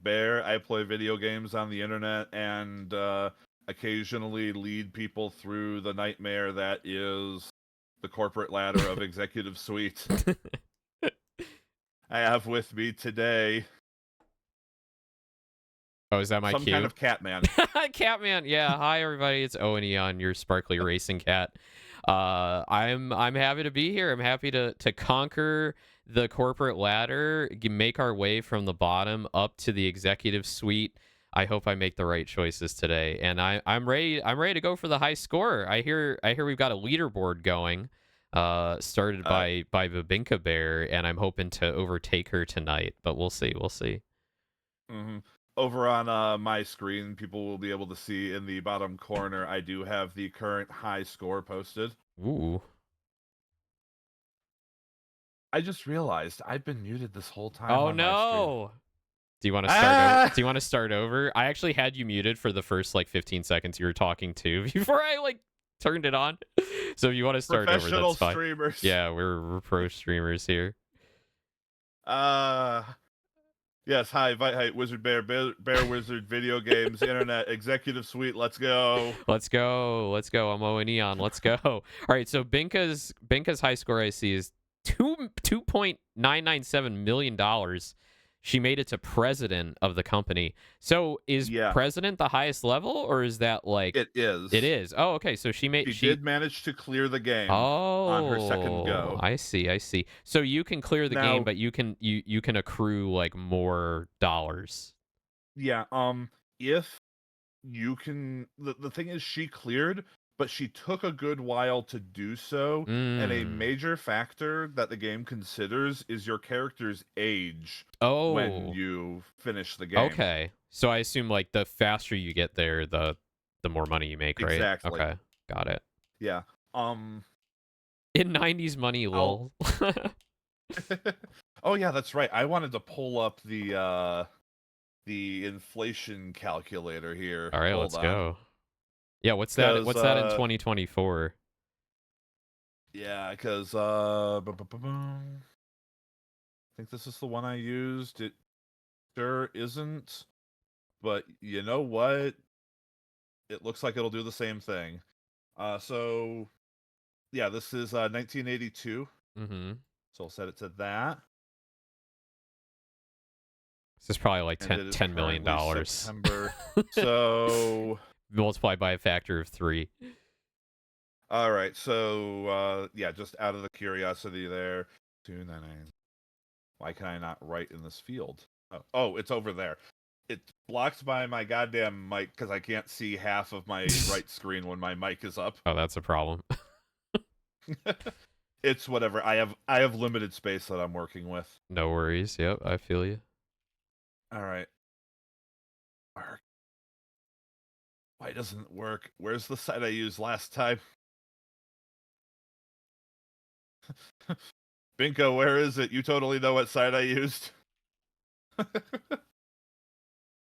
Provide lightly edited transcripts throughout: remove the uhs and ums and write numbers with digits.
Bear. I play video games on the internet and occasionally lead people through the nightmare that is the corporate ladder of executive suite. I have with me today Oh, is that my some cue? kind of Catman. Catman. Yeah. Hi, everybody. It's Owen Aeon, your sparkly racing cat. I'm happy to be here. I'm happy to conquer the corporate ladder, make our way from the bottom up to the executive suite. I hope I make the right choices today, and I'm ready. I'm ready to go for the high score. I hear we've got a leaderboard going, started by Babinka Bear, and I'm hoping to overtake her tonight. But we'll see. We'll see. Mm-hmm. Over on my screen, people will be able to see in the bottom corner, I do have the current high score posted. Ooh. I just realized I've been muted this whole time Oh on my stream. no. Do you want to start over? Do you want to start over? I actually had you muted for the first like 15 seconds you were talking to before I like turned it on. So if you want to start over, Professional that's fine. streamers. Yeah, we're pro streamers here. Yes, hi, Wizard Bear, Bear Wizard, video games, internet, executive suite, let's go. Let's go. Let's go. I'm Owen Aeon. Let's go. All right, so Binka's high score I see is $2.997 million. She made it to president of the company. So is president the highest level, or is that like it is? It is. Oh, okay. So she did manage to clear the game on her second go. I see. So you can clear the game, but you can accrue like more dollars. Yeah. If you can, the thing is, she cleared, but she took a good while to do so, and a major factor that the game considers is your character's age when you finish the game. Okay. So I assume like the faster you get there, the more money you make, right? Exactly. Okay. Got it. Yeah. In 90s money, lol. Oh yeah, that's right. I wanted to pull up the inflation calculator here. All right, let's go. Yeah, what's that? What's that in 2024? Yeah, because I think this is the one I used. It sure isn't, but you know what? It looks like it'll do the same thing. So yeah, this is 1982. Mm-hmm. So I'll set it to that. This is probably like $10 million. September. So multiplied by a factor of 3. All right, so yeah, just out of the curiosity there, 299. Why can I not write in this field? Oh, it's over there. It's blocked by my goddamn mic because I can't see half of my right screen when my mic is up. Oh, that's a problem. It's whatever. I have limited space that I'm working with. No worries. Yep, I feel you. All right. Why doesn't it work? Where's the site I used last time? Binko, where is it? You totally know what site I used.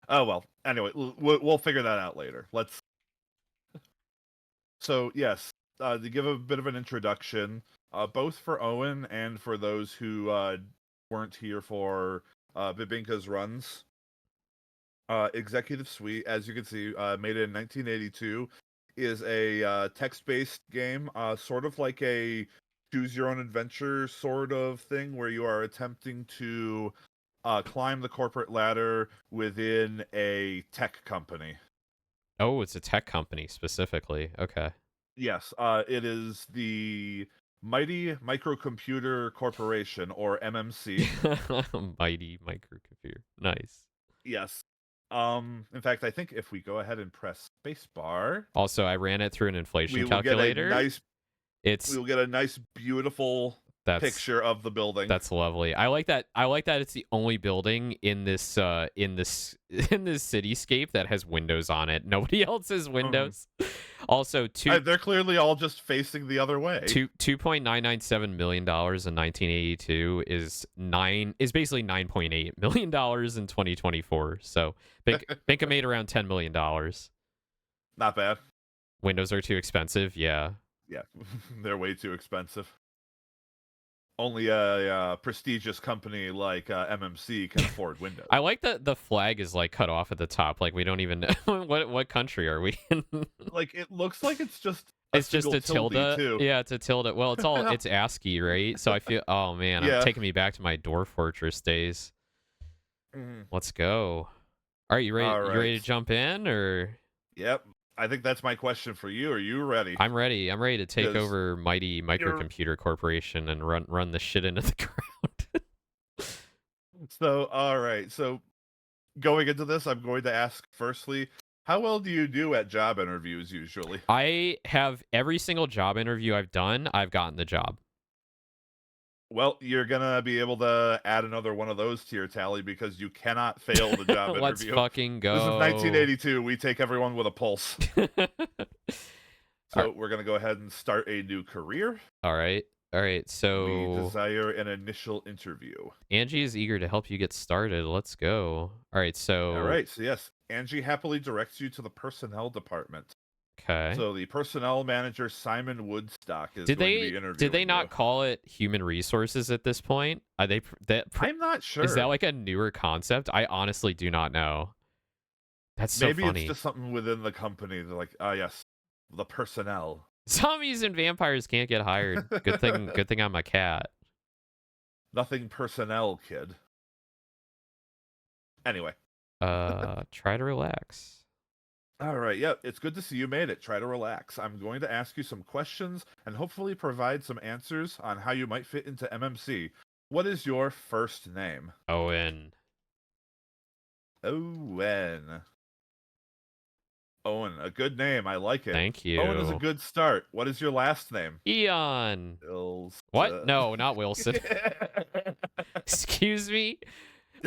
Oh well. Anyway, we'll figure that out later. Let's. So yes, to give a bit of an introduction, both for Owen and for those who weren't here for Babinka's runs. Executive Suite, as you can see, made it in 1982, is a text-based game, sort of like a choose-your-own-adventure sort of thing, where you are attempting to climb the corporate ladder within a tech company. Oh, it's a tech company specifically. Okay. Yes, it is the Mighty Microcomputer Corporation, or MMC. Mighty Microcomputer. Nice. Yes. In fact, I think if we go ahead and press spacebar. Also, I ran it through an inflation calculator. We will get a nice, beautiful picture of the building. That's lovely. I like that. It's the only building in this cityscape that has windows on it. Nobody else has windows. Also, they're clearly all just facing the other way. $2.997 million in 1982 is basically $9.8 million in 2024. So Binka made around $10 million. Not bad. Windows are too expensive. Yeah. Yeah, they're way too expensive. only a prestigious company like MMC can afford Windows. I like that the flag is like cut off at the top. Like we don't even know what country are we in. Like it looks like it's just a It's just single a tilde. too. Yeah, it's a tilde. Well, it's ASCII, right? So I feel, oh man, I'm Yeah. taking me back to my Dwarf Fortress days. Mhm. Let's go. All right, you ready? All You ready right. to jump in, or? Yep. I think that's my question for you. Are you ready? I'm ready. I'm ready to take 'Cause over Mighty you're Microcomputer Corporation and run the shit into the ground. so all right. So going into this, I'm going to ask firstly, how well do you do at job interviews usually? I have every single job interview I've done, I've gotten the job. Well, you're gonna be able to add another one of those to your tally because you cannot fail the job Let's interview. fucking This is go. 1982. We take everyone with a pulse. All So we're gonna go ahead and start a new career. right. All right. We So desire an initial interview. Angie is eager to help you get started. Let's go. All right. All So, right. So yes, Angie happily directs you to the personnel department. okay. So the personnel manager Simon Woodstock is Did going to they be interviewing did they you. not call it human resources at this point? Are they I'm not sure. is that like a newer concept? I honestly do not know. That's so Maybe it's funny. just something within the company. They're like, ah, yes, the personnel. Zombies and vampires can't get hired. Good thing I'm a cat. Nothing personnel, kid. Anyway. Try to relax. All right. Yep. It's good to see you made it. Try to relax. I'm going to ask you some questions and hopefully provide some answers on how you might fit into MMC. What is your first name? Owen. Owen. Owen, a good name. I like it. Thank Owen is a you. good start. What is your last name? Eon. Ilse. What? No, not Wilson. Excuse me.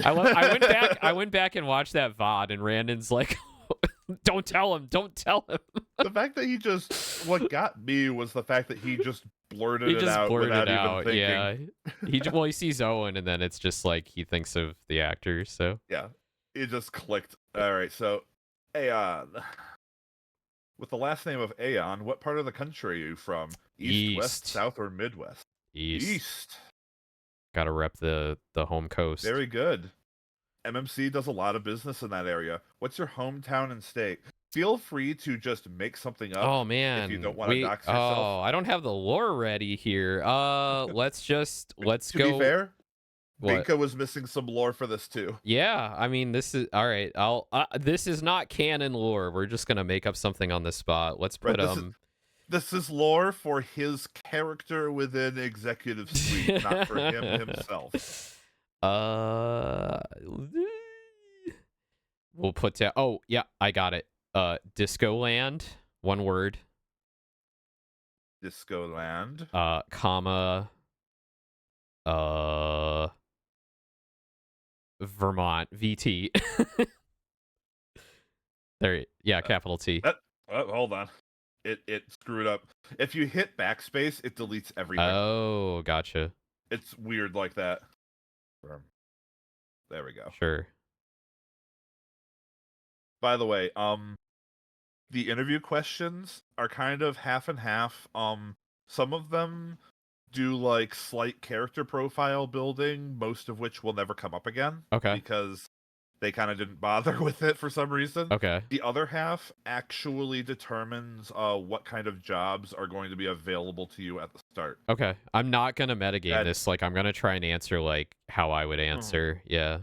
I went back and watched that VOD, and Randon's like, "Don't tell him. Don't tell him." The fact that what got me was the fact that he just blurted He it just out blurted without it even out. thinking. Yeah. He sees Owen, and then it's just like he thinks of the actor. So Yeah, it just clicked. All right, so Aeon. With the last name of Aeon, what part of the country are you from? East, West, East. South, or Midwest? East. Gotta rep the home coast. Very good. MMC does a lot of business in that area. What's your hometown and state? Feel free to just make something up Oh if you man, don't want to dox yourself. oh, I don't have the lore ready here. Let's To go. be fair, What? Binka was missing some lore for this too. Yeah, I mean, this is all right. This is not canon lore. We're just gonna make up something on the spot. Let's put Right, this is lore for his character within Executive Suite, not for him himself. We'll put down. Oh yeah, I got it. Disco Land, one word. Disco Land. Comma. Vermont, VT. There, yeah, capital T. Hold on. It screwed up. If you hit backspace, it deletes everything. Oh, gotcha. It's weird like that. There we go. Sure. By the way, the interview questions are kind of half and half. Some of them do like slight character profile building, most of which will never come up again. Okay. Because they kind of didn't bother with it for some reason. Okay. The other half actually determines what kind of jobs are going to be available to you at the start. Okay. I'm not gonna metagame this. Like, I'm gonna try and answer like how I would answer. Yeah.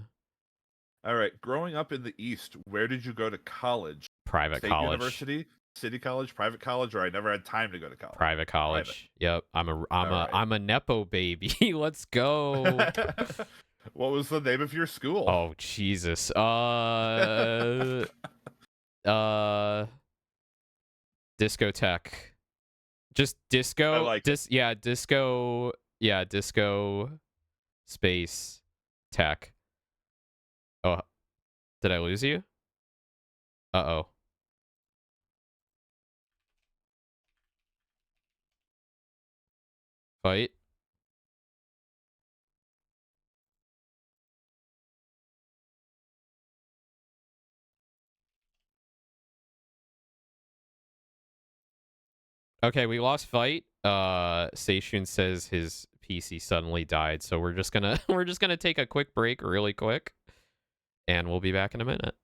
All right. Growing up in the East, where did you go to college? Private State college. University, city college, private college, or I never had time to go to college. Private college. Yep. Right. I'm a nepo baby. Let's go. What was the name of your school? Oh Jesus. Discotheque. Just disco. I like yeah, disco. Yeah, disco. Space. Tech. Oh, did I lose you? Uh-oh. Fight. Okay, we lost fight. Seishun says his PC suddenly died, so we're just gonna we're just gonna take a quick break, really quick, and we'll be back in a minute.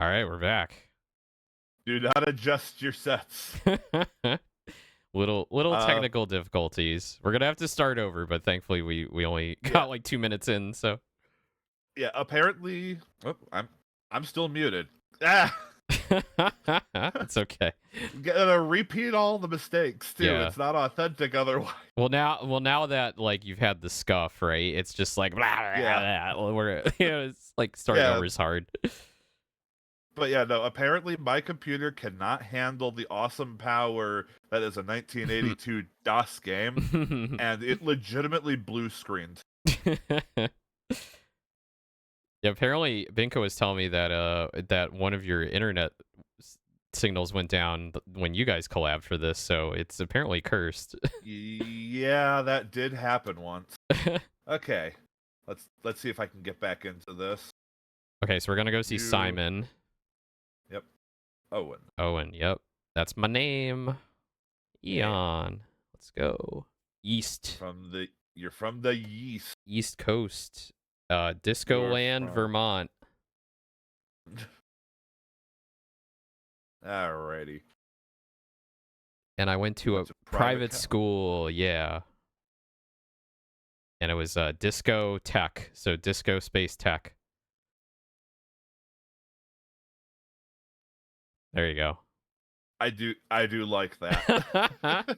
All right, we're back. Do not adjust your sets. little technical difficulties. We're gonna have to start over, but thankfully we only got like 2 minutes in. So Yeah, apparently, I'm still muted. Ah, It's okay. gonna repeat all the mistakes too. Yeah. It's not authentic otherwise. Well now that like you've had the scuff, right? It's just like blah, Yeah, blah, blah, we're it's like starting yeah. over is hard. But yeah, no, apparently my computer cannot handle the awesome power that is a 1982 DOS game, and it legitimately blue screened. Yeah, apparently Binko was telling me that that one of your internet signals went down when you guys collabed for this, so it's apparently cursed. Yeah, that did happen once. Okay, let's see if I can get back into this. Okay, so we're gonna go see You, Simon. yep, Owen, Owen, yep. That's my name. yeah, Eon. Let's go. East. you're from the Yeast. East Coast. Disco You're Land, from. Vermont. Alrighty, And I went you to a went to private private college. school, yeah. And it was Disco Tech, so Disco Space Tech. There you go. I do like that.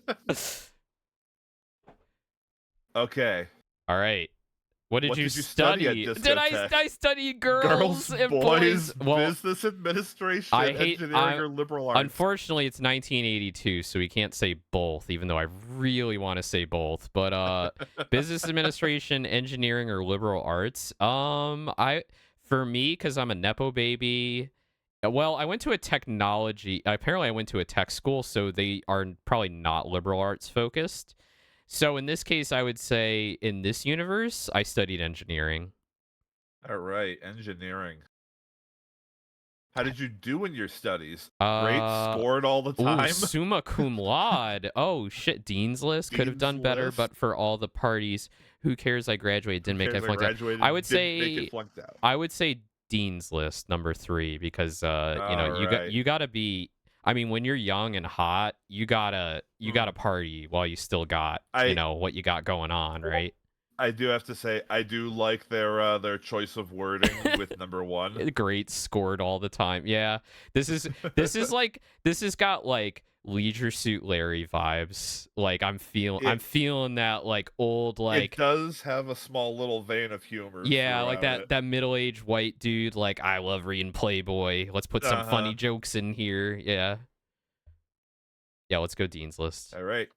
Okay, All right. What did what you did you study at study? Did Discotech? I study Girls, girls and boys? boys, Well, business I administration, hate engineering, I or liberal arts. unfortunately it's 1982, so we can't say both, even though I really want to say both. But business administration, engineering, or liberal arts. I for me, because I'm a nepo baby. Well, I went to a technology. Apparently, I went to a tech school, so they are probably not liberal arts focused. So in this case, I would say in this universe, I studied engineering. All right, engineering. How did you do in your studies? Great, Uh, scored all the Ooh, time. summa cum laude. Oh shit, Dean's List could have Dean's done better, list. but for all the parties, who cares? I graduated, Who didn't make I cares? I flunked out. I would graduated, didn't make it say, flunked out. I would say Dean's List number 3 because All right. you gotta be. I mean, when you're young and hot, you gotta party while you still got I what you got going on, right? I do have to say I do like their choice of wording with number one. Great, scored all the time. Yeah, this has got like Leisure Suit Larry vibes. Like I'm It feeling that like old it like does have a small little vein of humor yeah, like throughout it. that middle-aged white dude like I love reading Playboy. Let's put some Uh-huh. funny jokes in here. Yeah. Yeah, let's go Dean's List. All right.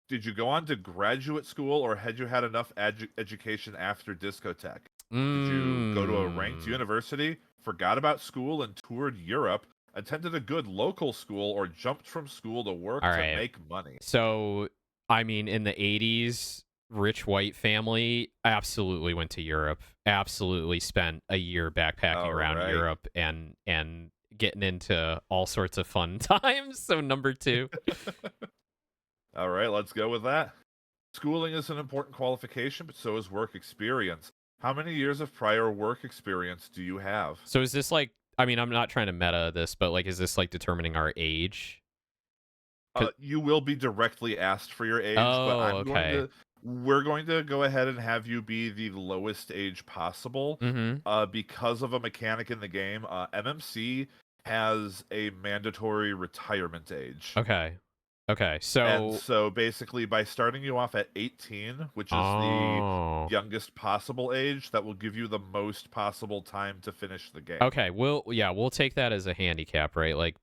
Did you go on to graduate school or had you had enough education after discotheque? Did you go to a ranked Mm. university, forgot about school and toured Europe, attended a good local school, or jumped from school to All work to right. make money? So, I mean, in the 80s, rich white family absolutely went to Europe. Absolutely spent a year backpacking All around right. Europe and getting into all sorts of fun times. So number 2. All right, let's go with that. Schooling is an important qualification, but so is work experience. How many years of prior work experience do you have? So is this like I mean, I'm not trying to meta this, but like is this like determining our age? 'Cause- You will be directly asked for your age, but Oh, okay. we're going to go ahead and have you be the lowest age possible. Mhm. Because of a mechanic in the game, MMC has a mandatory retirement age. Okay. Okay. And So so basically by starting you off at 18, which is the oh. youngest possible age, that will give you the most possible time to finish the game. Okay, we'll take that as a handicap, right? Like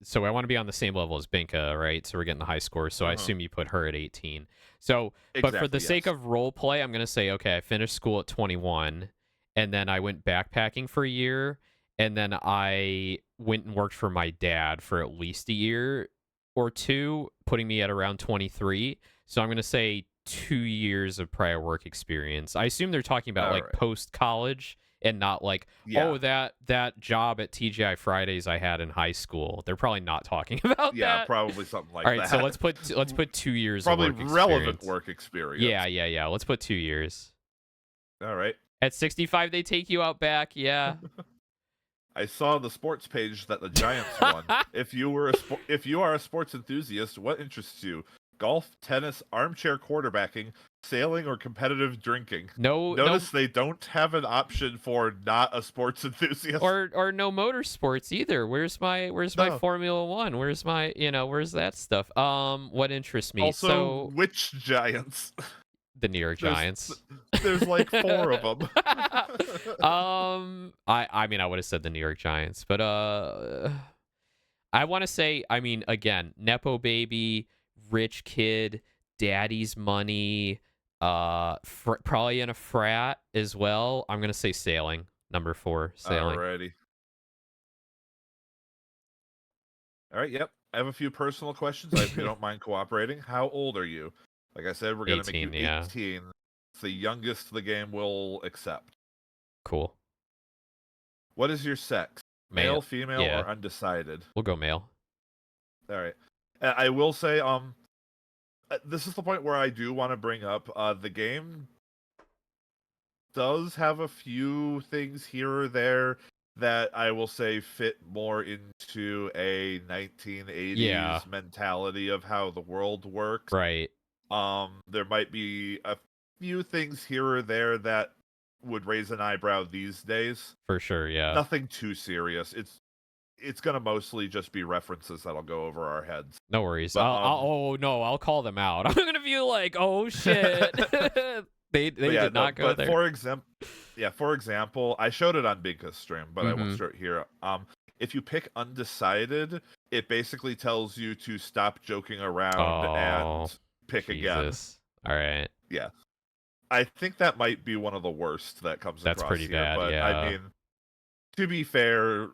so I want to be on the same level as Binka, right? So we're getting the high score. So I Uh-huh. assume you put her at 18. So, but for the Exactly, sake yes. of role play, I'm going to say okay, I finished school at 21 and then I went backpacking for a year and then I went and worked for my dad for at least a year or two, putting me at around 23. So I'm going to say 2 years of prior work experience. I assume they're talking about All like right. post college and not like Yeah. oh that job at TGI Fridays I had in high school. They're probably not talking about Yeah, that. probably something All like right, so that. let's put 2 years of Probably work relevant experience. work experience. Yeah. Let's put 2 years. All right. At 65 they take you out back. Yeah. I saw the sports page that the Giants won. If you are a sports enthusiast, what interests you? golf, tennis, armchair quarterbacking, sailing, or competitive drinking. No, no, Notice they don't have an option for not a sports enthusiast. or no motorsports either. Where's my No. Formula One? Where's my where's that stuff? What interests me? Also, So which Giants? the New York There's Giants. there's like 4 of them. I mean I would have said the New York Giants, but I want to say, I mean, again, Nepo baby, rich kid, daddy's money, probably in a frat as well. I'm going to say sailing, number 4, sailing. Alrighty. All right, yep. I have a few personal questions. If you don't mind cooperating, how old are you? Like I said, we're going to make you 18, yeah. 18. It's the youngest the game will accept. Cool. What is your sex? Male, female, yeah. or undecided? We'll go male. All right. I will say, this is the point where I do want to bring up, the game does have a few things here or there that I will say fit more into a 1980s Yeah. mentality of how the world works. Right. There might be a few things here or there that would raise an eyebrow these days. For sure, yeah. Nothing too serious. It's gonna mostly just be references that'll go over our heads. No worries. But, I'll call them out. I'm gonna be like, oh shit. they did not go there. For example, I showed it on Bigca's stream, but I won't show it here. If you pick undecided, it basically tells you to stop joking around and pick again. All right. Yeah. I think that might be one of the worst that comes That's across pretty here, bad, but yeah. I mean, to be fair,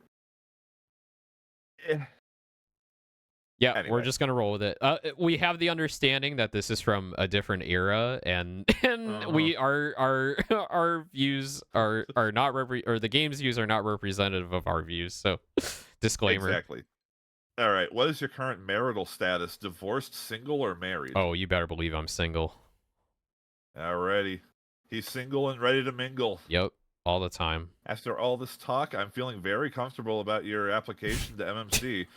yeah, anyway. We're just gonna roll with it. We have the understanding that this is from a different era, and we our views are not or the game's views are not representative of our views. So, disclaimer. Exactly. All right. What is your current marital status? Divorced, single, or married? Oh, you better believe I'm single. Alrighty. He's single and ready to mingle. Yep, all the time. After all this talk, I'm feeling very comfortable about your application to MMC.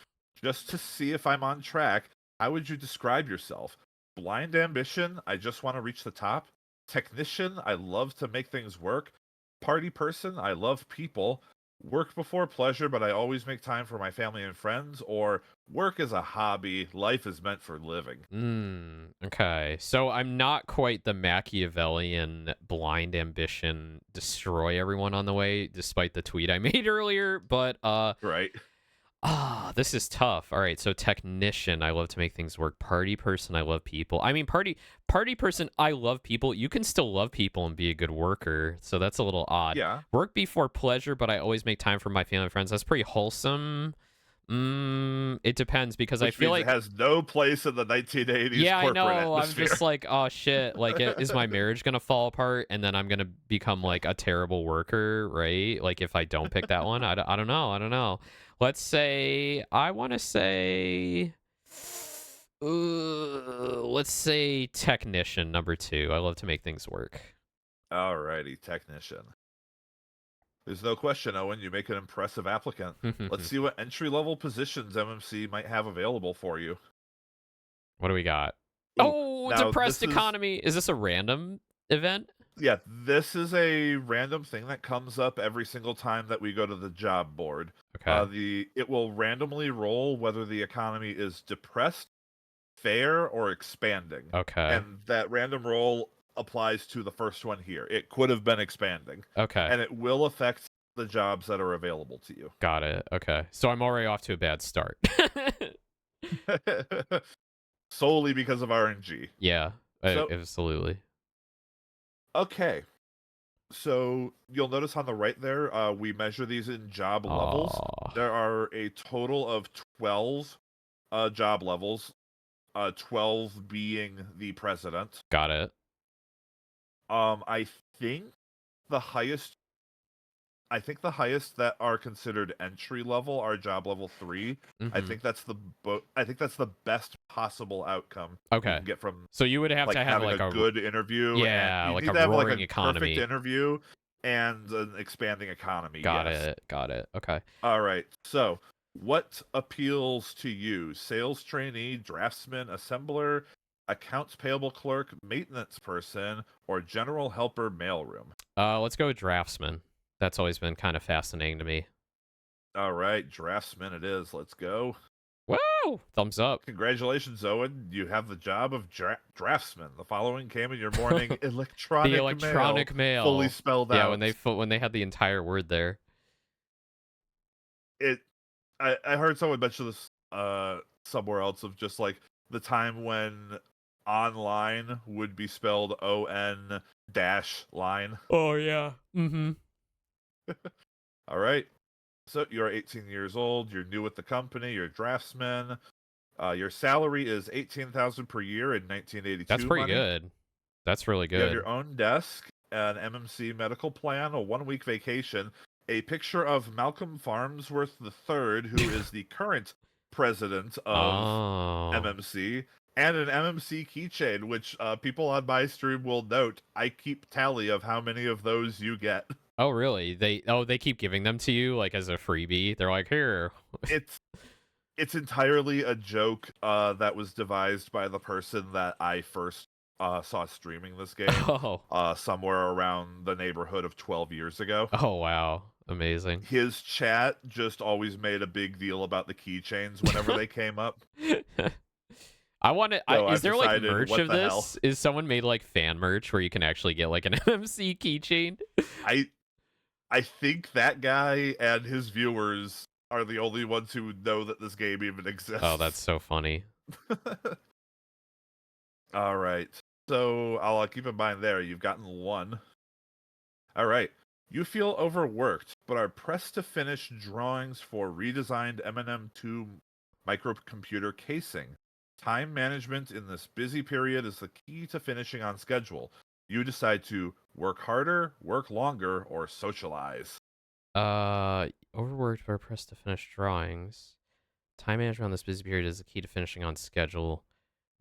Just to see if I'm on track, how would you describe yourself? Blind ambition, I just want to reach the top. Technician, I love to make things work. Party person, I love people. Work before pleasure, but I always make time for my family and friends. Or work is a hobby, life is meant for living. Okay. So I'm not quite the Machiavellian blind ambition, destroy everyone on the way, despite the tweet I made earlier, but Right. This is tough. All right, so technician, I love to make things work. Party person, I love people. I mean, party person, I love people. You can still love people and be a good worker, so that's a little odd. Yeah. Work before pleasure, but I always make time for my family and friends. That's pretty wholesome. It depends, because I feel like it has no place in the 1980s. Yeah, I know. Atmosphere. I'm just like, oh shit. Like, is my marriage gonna fall apart, and then I'm gonna become like a terrible worker, right? Like, if I don't pick that one, I don't know. Let's say let's say technician, number 2. I love to make things work. Alrighty, technician. There's no question, Owen. You make an impressive applicant. Let's see what entry-level positions MMC might have available for you. What do we got? Ooh, depressed economy. Is this a random event? Yeah, this is a random thing that comes up every single time that we go to the job board. Okay. It will randomly roll whether the economy is depressed, fair, or expanding. Okay. And that random roll applies to the first one here. It could have been expanding. Okay. And it will affect the jobs that are available to you. Got it. Okay. So I'm already off to a bad start. Solely because of RNG. Yeah, absolutely. Okay. So you'll notice on the right there, we measure these in job levels. There are a total of 12 job levels, 12 being the president. Got it. I think the highest that are considered entry level are job level 3. I think that's the best possible outcome you can get from. So you would have to have like a good interview. Yeah, and like you need a to have roaring like a economy. perfect interview and an expanding economy. Got it. Okay. All right. So what appeals to you? Sales trainee, draftsman, assembler? accounts payable clerk, maintenance person, or general helper mailroom? Let's go with draftsman. That's always been kind of fascinating to me. All right, draftsman it is. Let's go. Woo! Thumbs up. Congratulations, Owen. You have the job of draftsman. The following came in your morning The electronic mail, electronic fully mail. spelled Yeah, out. when they had the entire word there. It. I heard someone mention this somewhere else of just like the time when online would be spelled ON dash line. Oh yeah. Mm-hmm. All right. So you're 18 years old. You're new with the company. You're a draftsman. Your salary is 18,000 per year in That's 1982 pretty money. good. That's really You have good. your own desk, an MMC medical plan, a 1 week vacation, a picture of Malcolm Farnsworth III, who is the current president of Oh. MMC, and an MMC keychain, which people on my stream will note. I keep tally of how many of those you get. Oh really? They keep giving them to you like as a freebie. They're like, "Here." It's it's entirely a joke that was devised by the person that I first saw streaming this game Oh. somewhere around the neighborhood of 12 years ago. Oh wow. Amazing. His chat just always made a big deal about the keychains whenever they came up. I want to. So Is I've there like decided, merch what of the hell? this? Is someone made like fan merch where you can actually get like an MMC keychain? I I think that guy and his viewers are the only ones who know that this game even Oh, that's exists. so funny. All right. So I'll keep in mind there, you've gotten one. All right. You feel overworked, but are pressed to finish drawings for redesigned M&M2 microcomputer casing. Time management in this busy period is the key to finishing on schedule. You decide to work harder, work longer, or socialize. Overworked but pressed to finish drawings. Time management on this busy period is the key to finishing on schedule.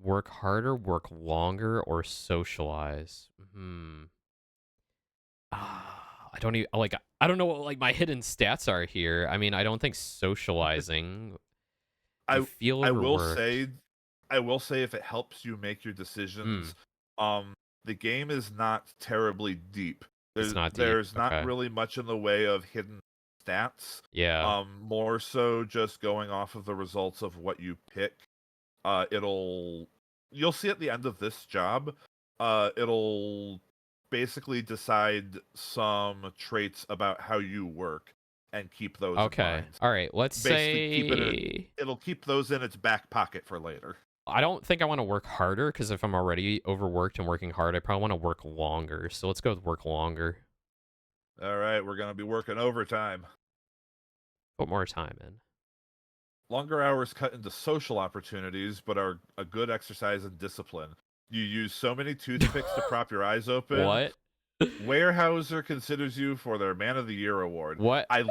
Work harder, work longer, or socialize. Hmm. I don't even like. I don't know what like my hidden stats are here. I mean, I don't think socializing. You I feel I will overworked. say I will say if it helps you make your Hmm. decisions, the game is not terribly deep. It's There's not deep. there's not Okay. really much in the way of hidden stats. Yeah. More so just going off of the results of what you pick. It'll You'll see at the end of this job, it'll basically decide some traits about how you work and keep those in Okay. mind. All right. Let's Basically say it'll keep those in its back pocket for later. I don't think I want to work harder because if I'm already overworked and working hard, I probably want to work longer. So let's go with work longer. All right, we're going to be working overtime. Put more time in. Longer hours cut into social opportunities, but are a good exercise in discipline. You use so many toothpicks to prop your eyes open. What? Weyerhaeuser considers you for their Man of the Year award. What? I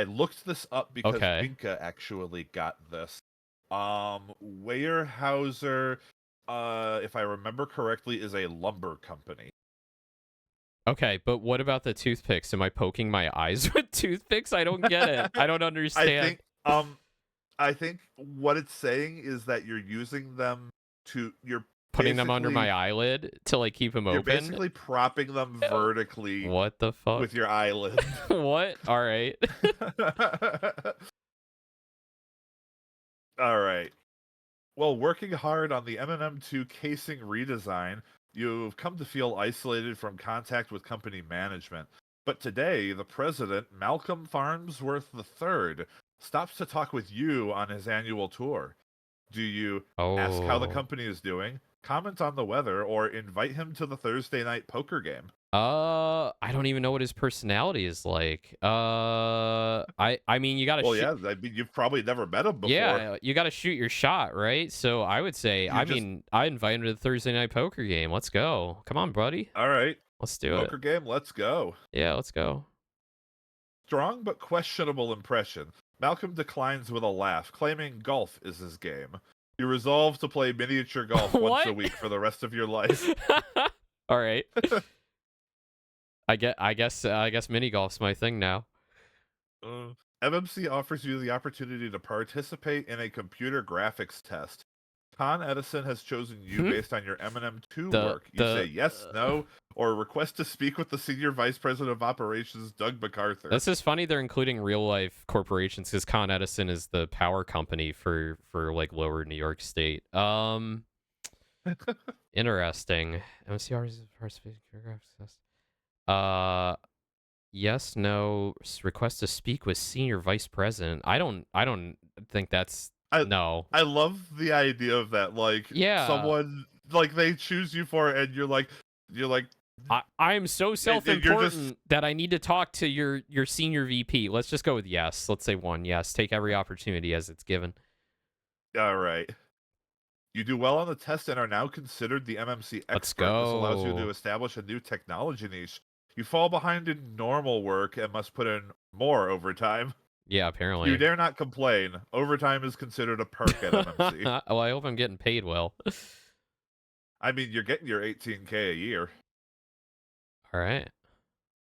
looked this up because Okay. Binka actually got this. Weyerhaeuser, if I remember correctly, is a lumber company. Okay, but what about the toothpicks? Am I poking my eyes with toothpicks? I don't get it. I don't I understand. think I think what it's saying is that you're using them to Putting them under my eyelid to like keep them you're open? basically propping them Oh, vertically what the fuck? with your eyelid. What? All right. All right. Well, working hard on the MM2 casing redesign, you've come to feel isolated from contact with company management. But today, the president, Malcolm Farnsworth III, stops to talk with you on his annual tour. Do you ask how the Oh. company is doing, comment on the weather, or invite him to the Thursday night poker game? I don't even know what his personality is like. I mean, you gotta Well, shoot. yeah, I mean, you've probably never met him before. Yeah, you gotta shoot your shot, right? So I would say, You're I just, mean, I invite him to the Thursday night poker game. Let's go. Come on, buddy. all right, Let's do it. poker game, let's go. Yeah, let's go. Strong but questionable impression. Malcolm declines with a laugh, claiming golf is his game. You resolve to play miniature golf once a What? week for the rest of your life. All right. I guess mini golf's my thing now. MMC offers you the opportunity to participate in a computer graphics test. Con Edison has chosen you based on your M&M2 The work. You say yes, no, or request to speak with the Senior Vice President of Operations, Doug MacArthur. This is funny. They're including real life corporations because Con Edison is the power company for like lower New York State. Interesting. MCR's first paragraph says, yes, no, request to speak with Senior Vice President. I don't think that's no. I love the idea of that. Like Yeah. someone, like they choose you for it, and you're like, I'm so you're self-important just that I need to talk to your senior VP. Let's just go with yes. Let's say one. Yes. Take every opportunity as it's given. all right. You do well on the test and are now considered the MMC Let's expert. This allows you to go. establish a new technology niche. You fall behind in normal work and must put in more overtime. Yeah, You apparently. dare not complain. Overtime is considered a perk at MMC. Well, I hope I'm getting paid well. I mean, you're getting your 18K a year. All right.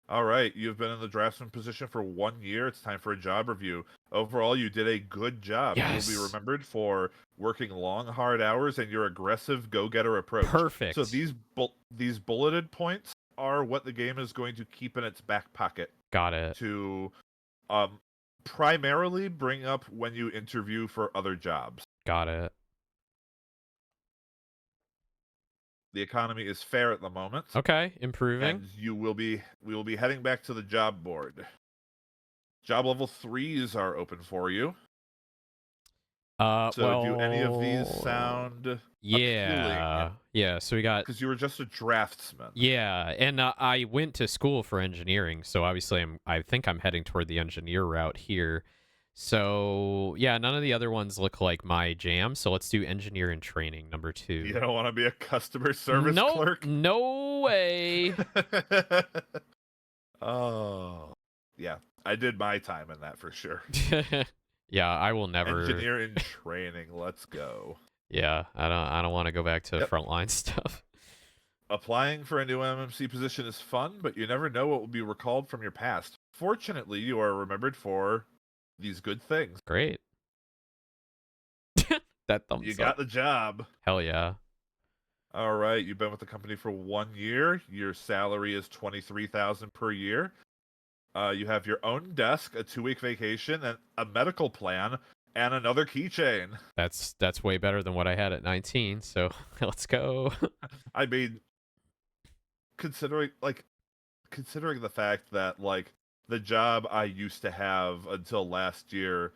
All right, you've been in the draftsman position for 1 year. It's time for a job review. Overall, you did a good job. You will be Yes. remembered for working long, hard hours and your aggressive go-getter approach. Perfect. So these bulleted points are what the game is going to keep in its back pocket Got it. to primarily bring up when you interview for other jobs. Got it. The economy is fair at the moment. Okay, improving. And we will be heading back to the job board. Job level 3s are open for you. So do any of these sound appealing? Yeah, so we got Because you were just a draftsman. yeah, and I went to school for engineering, so obviously I think I'm heading toward the engineer route here. So yeah, none of the other ones look like my jam. So let's do engineer in training number 2. You don't want to be a customer service clerk? No way. Oh, yeah. I did my time in that for sure. Yeah, I will never. Engineer in training. Let's go. Yeah, I don't want to go back to frontline stuff. Applying for a new MMC position is fun, but you never know what will be recalled from your past. Fortunately, you are remembered for these good things. Great. That thumbs You up. got the job. Hell yeah. All right, you've been with the company for 1 year. Your salary is $23,000 per year. You have your own desk, a 2-week vacation, and a medical plan, and another keychain. That's way better than what I had at 19. So let's go. I mean, considering the fact that like the job I used to have until last year,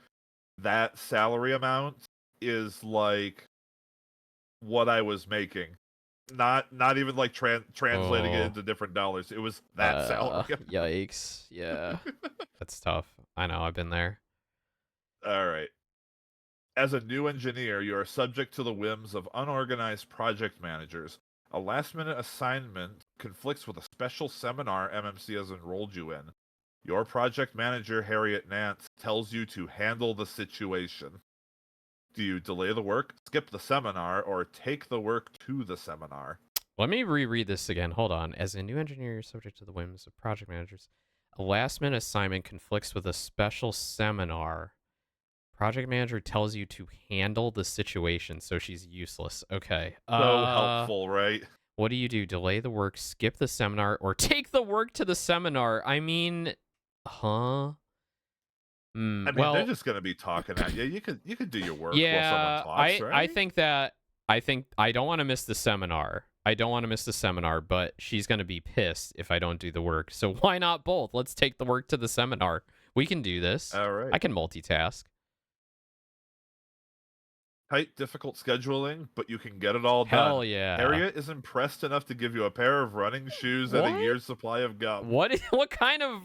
that salary amount is like what I was making. Not even like translating it into different dollars. It was that salary. Yikes. Yeah. That's tough. I know, I've been there. All right. As a new engineer, you are subject to the whims of unorganized project managers. A last-minute assignment conflicts with a special seminar MMC has enrolled you in. Your project manager, Harriet Nance, tells you to handle the situation. Do you delay the work, skip the seminar, or take the work to the seminar? Let me reread this again. Hold on. As a new engineer, you're subject to the whims of project managers. A last-minute assignment conflicts with a special seminar. Project manager tells you to handle the situation, so she's useless. Okay. So helpful, right? What do? Delay the work, skip the seminar, or take the work to the seminar? I mean, huh? I mean, they're just gonna be talking at you. You could do your work while someone talks, right? I think I don't want to miss the seminar. But she's gonna be pissed if I don't do the work. So why not both? Let's take the work to the seminar. We can do this. All right. I can multitask. Tight, difficult scheduling, but you can get it all done. Hell yeah. Harriet is impressed enough to give you a pair of running shoes and a year's supply of gum. What kind of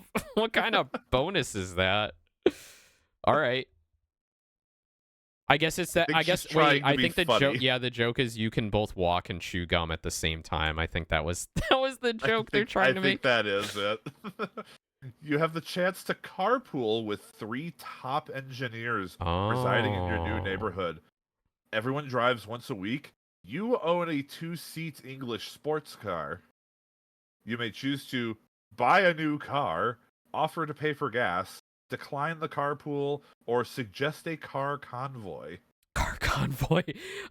bonus is that? All right. I guess it's that. I think the joke. Yeah, the joke is you can both walk and chew gum at the same time. I think that was the joke they're trying to make. I think that is it. You have the chance to carpool with 3 top engineers residing in your new neighborhood. Everyone drives once a week. You own a 2-seat English sports car. You may choose to buy a new car, offer to pay for gas, decline the carpool, or suggest a car convoy. Car convoy.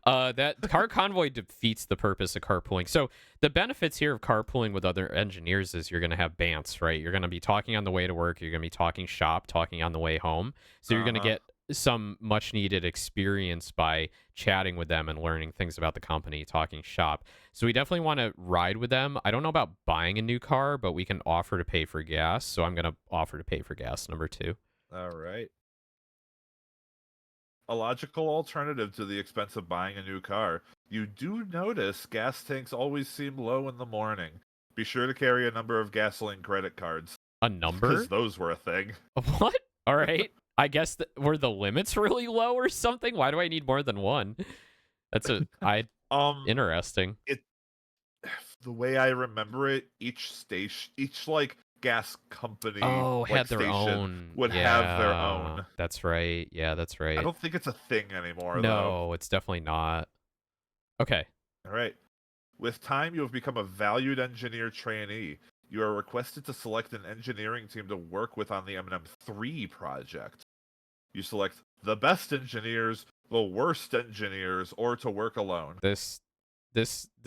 That car convoy defeats the purpose of carpooling. So the benefits here of carpooling with other engineers is you're going to have bants, right? You're going to be talking on the way to work. You're going to be talking shop, talking on the way home. So you're going to Uh-huh. get some much needed experience by chatting with them and learning things about the company, talking shop. So we definitely want to ride with them. I don't know about buying a new car, but we can offer to pay for gas. So I'm going to offer to pay for gas, number 2. All right. A logical alternative to the expense of buying a new car. You do notice gas tanks always seem low in the morning. Be sure to carry a number of gasoline credit cards, A because number? those were a thing. What? All right. I guess were the limits really low or something? Why do I need more than one? That's Um, interesting. it the way I remember it, each like gas company Oh, like had their station own. would have their Yeah, own. that's right. Yeah, that's I right. don't think it's a thing anymore though. No, it's definitely not. Okay. All right. With time, you have become a valued engineer trainee. You are requested to select an engineering team to work with on the M&M3 project. You select the best engineers, the worst engineers, or to work alone. This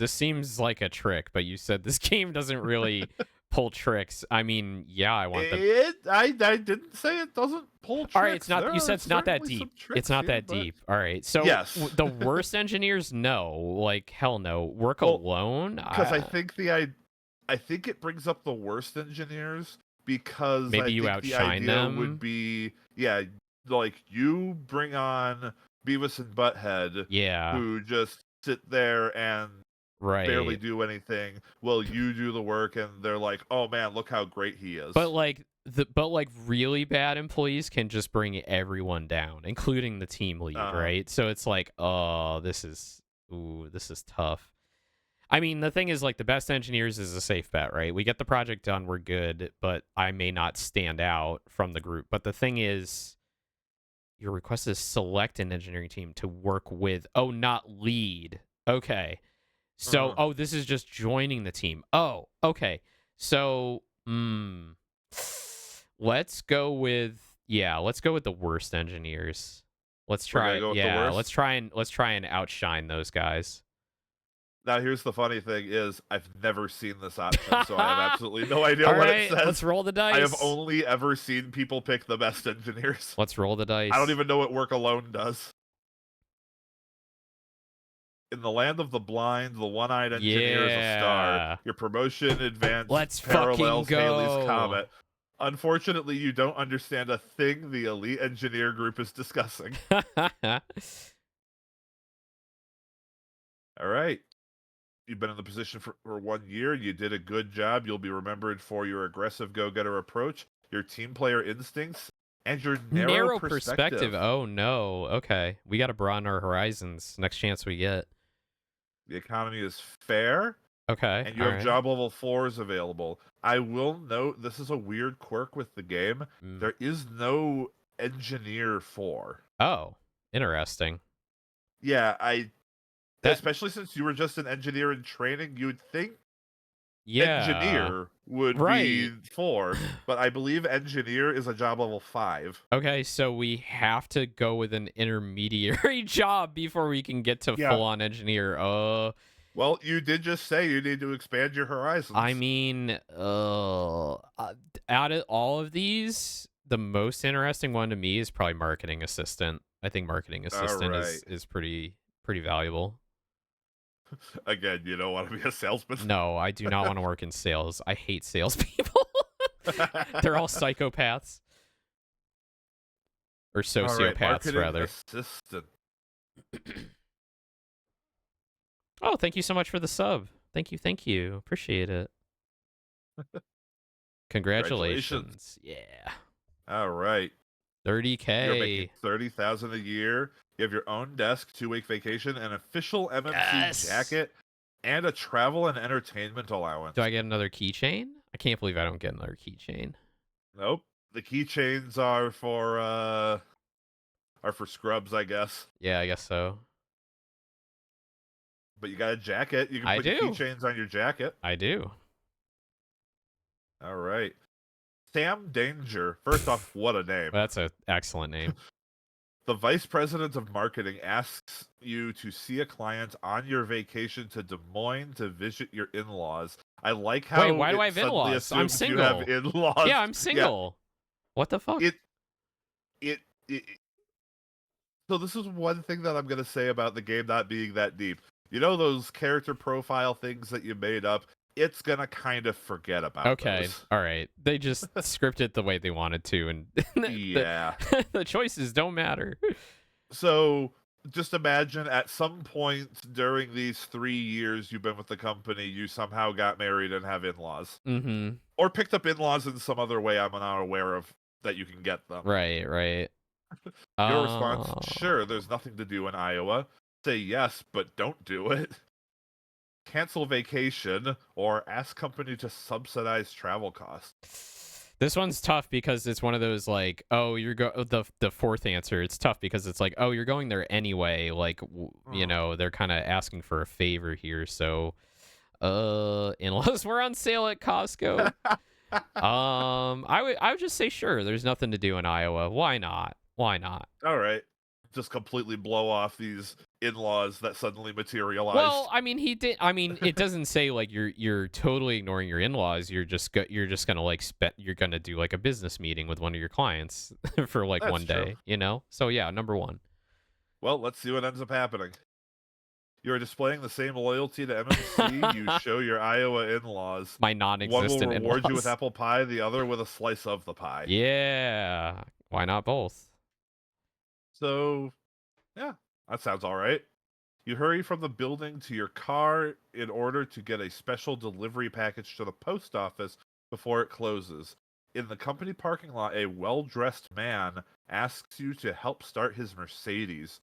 seems like a trick, but you said this game doesn't really pull tricks. I mean, yeah, I want the. I didn't say it doesn't pull All right, it's tricks. not. There You said are it's not that certainly deep. some It's tricks not here, that but deep. All right. So yes. the worst engineers, no. Like hell no. Work Well, alone. because I think it brings up the worst engineers, because I Maybe you think the outshine idea would them. be, yeah, like you bring on Beavis and Butthead, Yeah. who just sit there and barely Right. do anything. Well, you do the work, and they're like, "Oh man, look how great he But is." like really bad employees can just bring everyone down, including the team lead, Uh-huh. right? So it's like, oh, this is tough. I mean, the thing is, like, the best engineers is a safe bet, right? We get the project done, we're good, but I may not stand out from the group. But the thing is, your request is select an engineering team to work with. Oh, not lead. Okay. So, Uh-huh. oh, this is just joining the team. Oh, okay. So, let's go with let's go with the worst engineers. Let's We're gonna try. go with the Yeah, worst. let's try and outshine those guys. Now, here's the funny thing: is I've never seen this option, so I have absolutely no idea All what it right, let's says. roll the I have dice. only ever seen people pick the best engineers. Let's roll the I don't dice. even know what work alone does. In the land of the blind, the one-eyed engineer is a star. Yeah. Your promotion advance Let's fucking parallels Haley's go. comet. Unfortunately, you don't understand a thing the elite engineer group is discussing. All right. You've been in the position for 1 year. You did a good job. You'll be remembered for your aggressive go-getter approach, your team player instincts, and your narrow Narrow perspective. perspective. Oh no. Okay. We got to broaden our horizons next chance we get. The economy is fair, Okay. and you All have right. job level 4s available. I will note this is a weird quirk with the game. Mm. There is no engineer 4. Oh, interesting. Yeah, That especially since you were just an engineer in training, you would think yeah. engineer would be Right. 4, but I believe engineer is a job level 5. Okay, so we have to go with an intermediary job before we can get to Yeah. full on engineer. Well, you did just say you need to expand your I horizons. mean, out of all of these, the most interesting one to me is probably marketing assistant. I think marketing All assistant right. is pretty valuable. Again, you don't want to be a salesman. No, I do not want to work in sales. I hate salespeople. They're all psychopaths or All right, sociopaths, marketing rather. assistant. Oh, thank you so much for the sub. Thank you. Appreciate it. Congratulations. Congratulations. Yeah. All right. You're making 30K. 30,000 a year. You have your own desk, 2-week vacation, an official MMC Yes. jacket, and a travel and entertainment allowance. Do I get another keychain? I can't believe I don't get another keychain. Nope. The keychains are for scrubs, I guess. Yeah, I guess so. But you got a jacket. You can I put your do. keychains on your jacket. I do. All right. Sam Danger. First off, what a name. That's an excellent name. The vice president of marketing asks you to see a client on your vacation to Des Moines to visit your in-laws. I like Wait, how why do it I have suddenly in-laws? I'm assumes you have single. in-laws. Yeah, I'm Yeah, single. What the fuck? it, it. So this is one thing that I'm gonna say about the game not being that deep. You know those character profile things that you made up? It's gonna kind of forget about Okay, those. all right. They just script it the way they wanted to, and the Yeah. the choices don't matter. So just imagine at some point during these 3 years you've been with the company, you somehow got married and have in-laws. Mm-hmm. Or picked up in-laws in some other way I'm not aware of that you can get them. Right, right. Your response, Uh, sure, there's nothing to do in Iowa. Say yes, but don't do it. Cancel vacation, or ask company to subsidize travel costs. this one's tough because it's one of those like, oh, the fourth answer. It's tough because it's like, oh, you're going there anyway. Like, Hmm. they're kind of asking for a favor here. So, unless we're on sale at Costco, I would just say sure. There's nothing to do in Iowa. Why not? Why not? All right. Just completely blow off these in-laws that suddenly Well, materialized. I mean, he did. I mean, it doesn't say like you're totally ignoring your in-laws. You're just gonna like you're gonna do like a business meeting with one of your clients for like That's one true. day, you know? So yeah, number one. Well, let's see what ends up happening. You are displaying the same loyalty to MMC you show your Iowa in-laws. My One will non-existent reward you with in-laws. apple pie, the other with a slice of the pie. Yeah, why not both? So, yeah, that sounds all right. You hurry from the building to your car in order to get a special delivery package to the post office before it closes. In the company parking lot, a well-dressed man asks you to help start his Mercedes.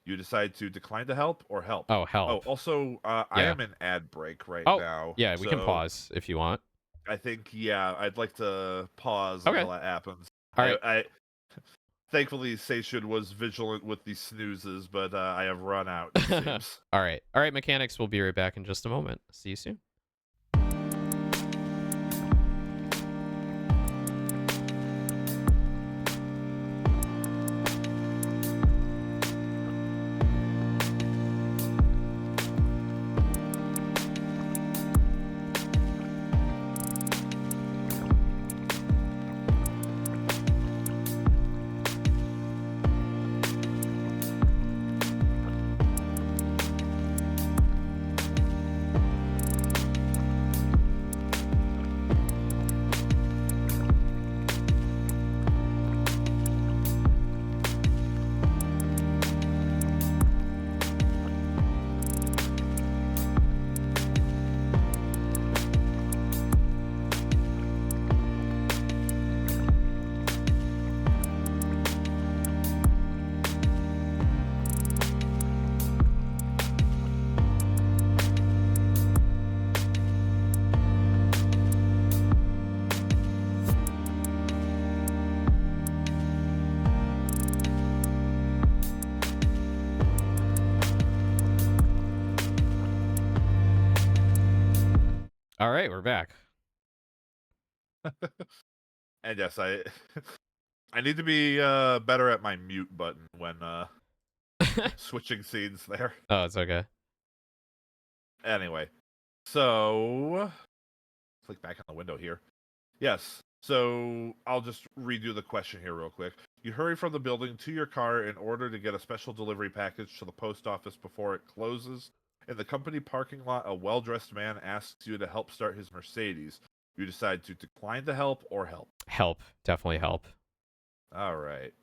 You decide to decline to help or help. Oh, Oh, help. also, I Yeah. am in ad break right Oh, now, yeah. We can so pause if you want. I think, yeah, I'd like to pause Okay. until that happens. All right. I thankfully Seishun was vigilant with the snoozes, but I have run out, it seems. All right. All right, mechanics. We'll be right back in just a moment. See you soon. All right, we're back. And yes, I I need to be better at my mute button when switching scenes there. Oh, it's okay. Anyway, so click back on the window here. Yes. So I'll just redo the question here real quick. You hurry from the building to your car in order to get a special delivery package to the post office before it closes. In the company parking lot, a well-dressed man asks you to help start his Mercedes. You decide to decline to help or help. Help. Definitely help. All right.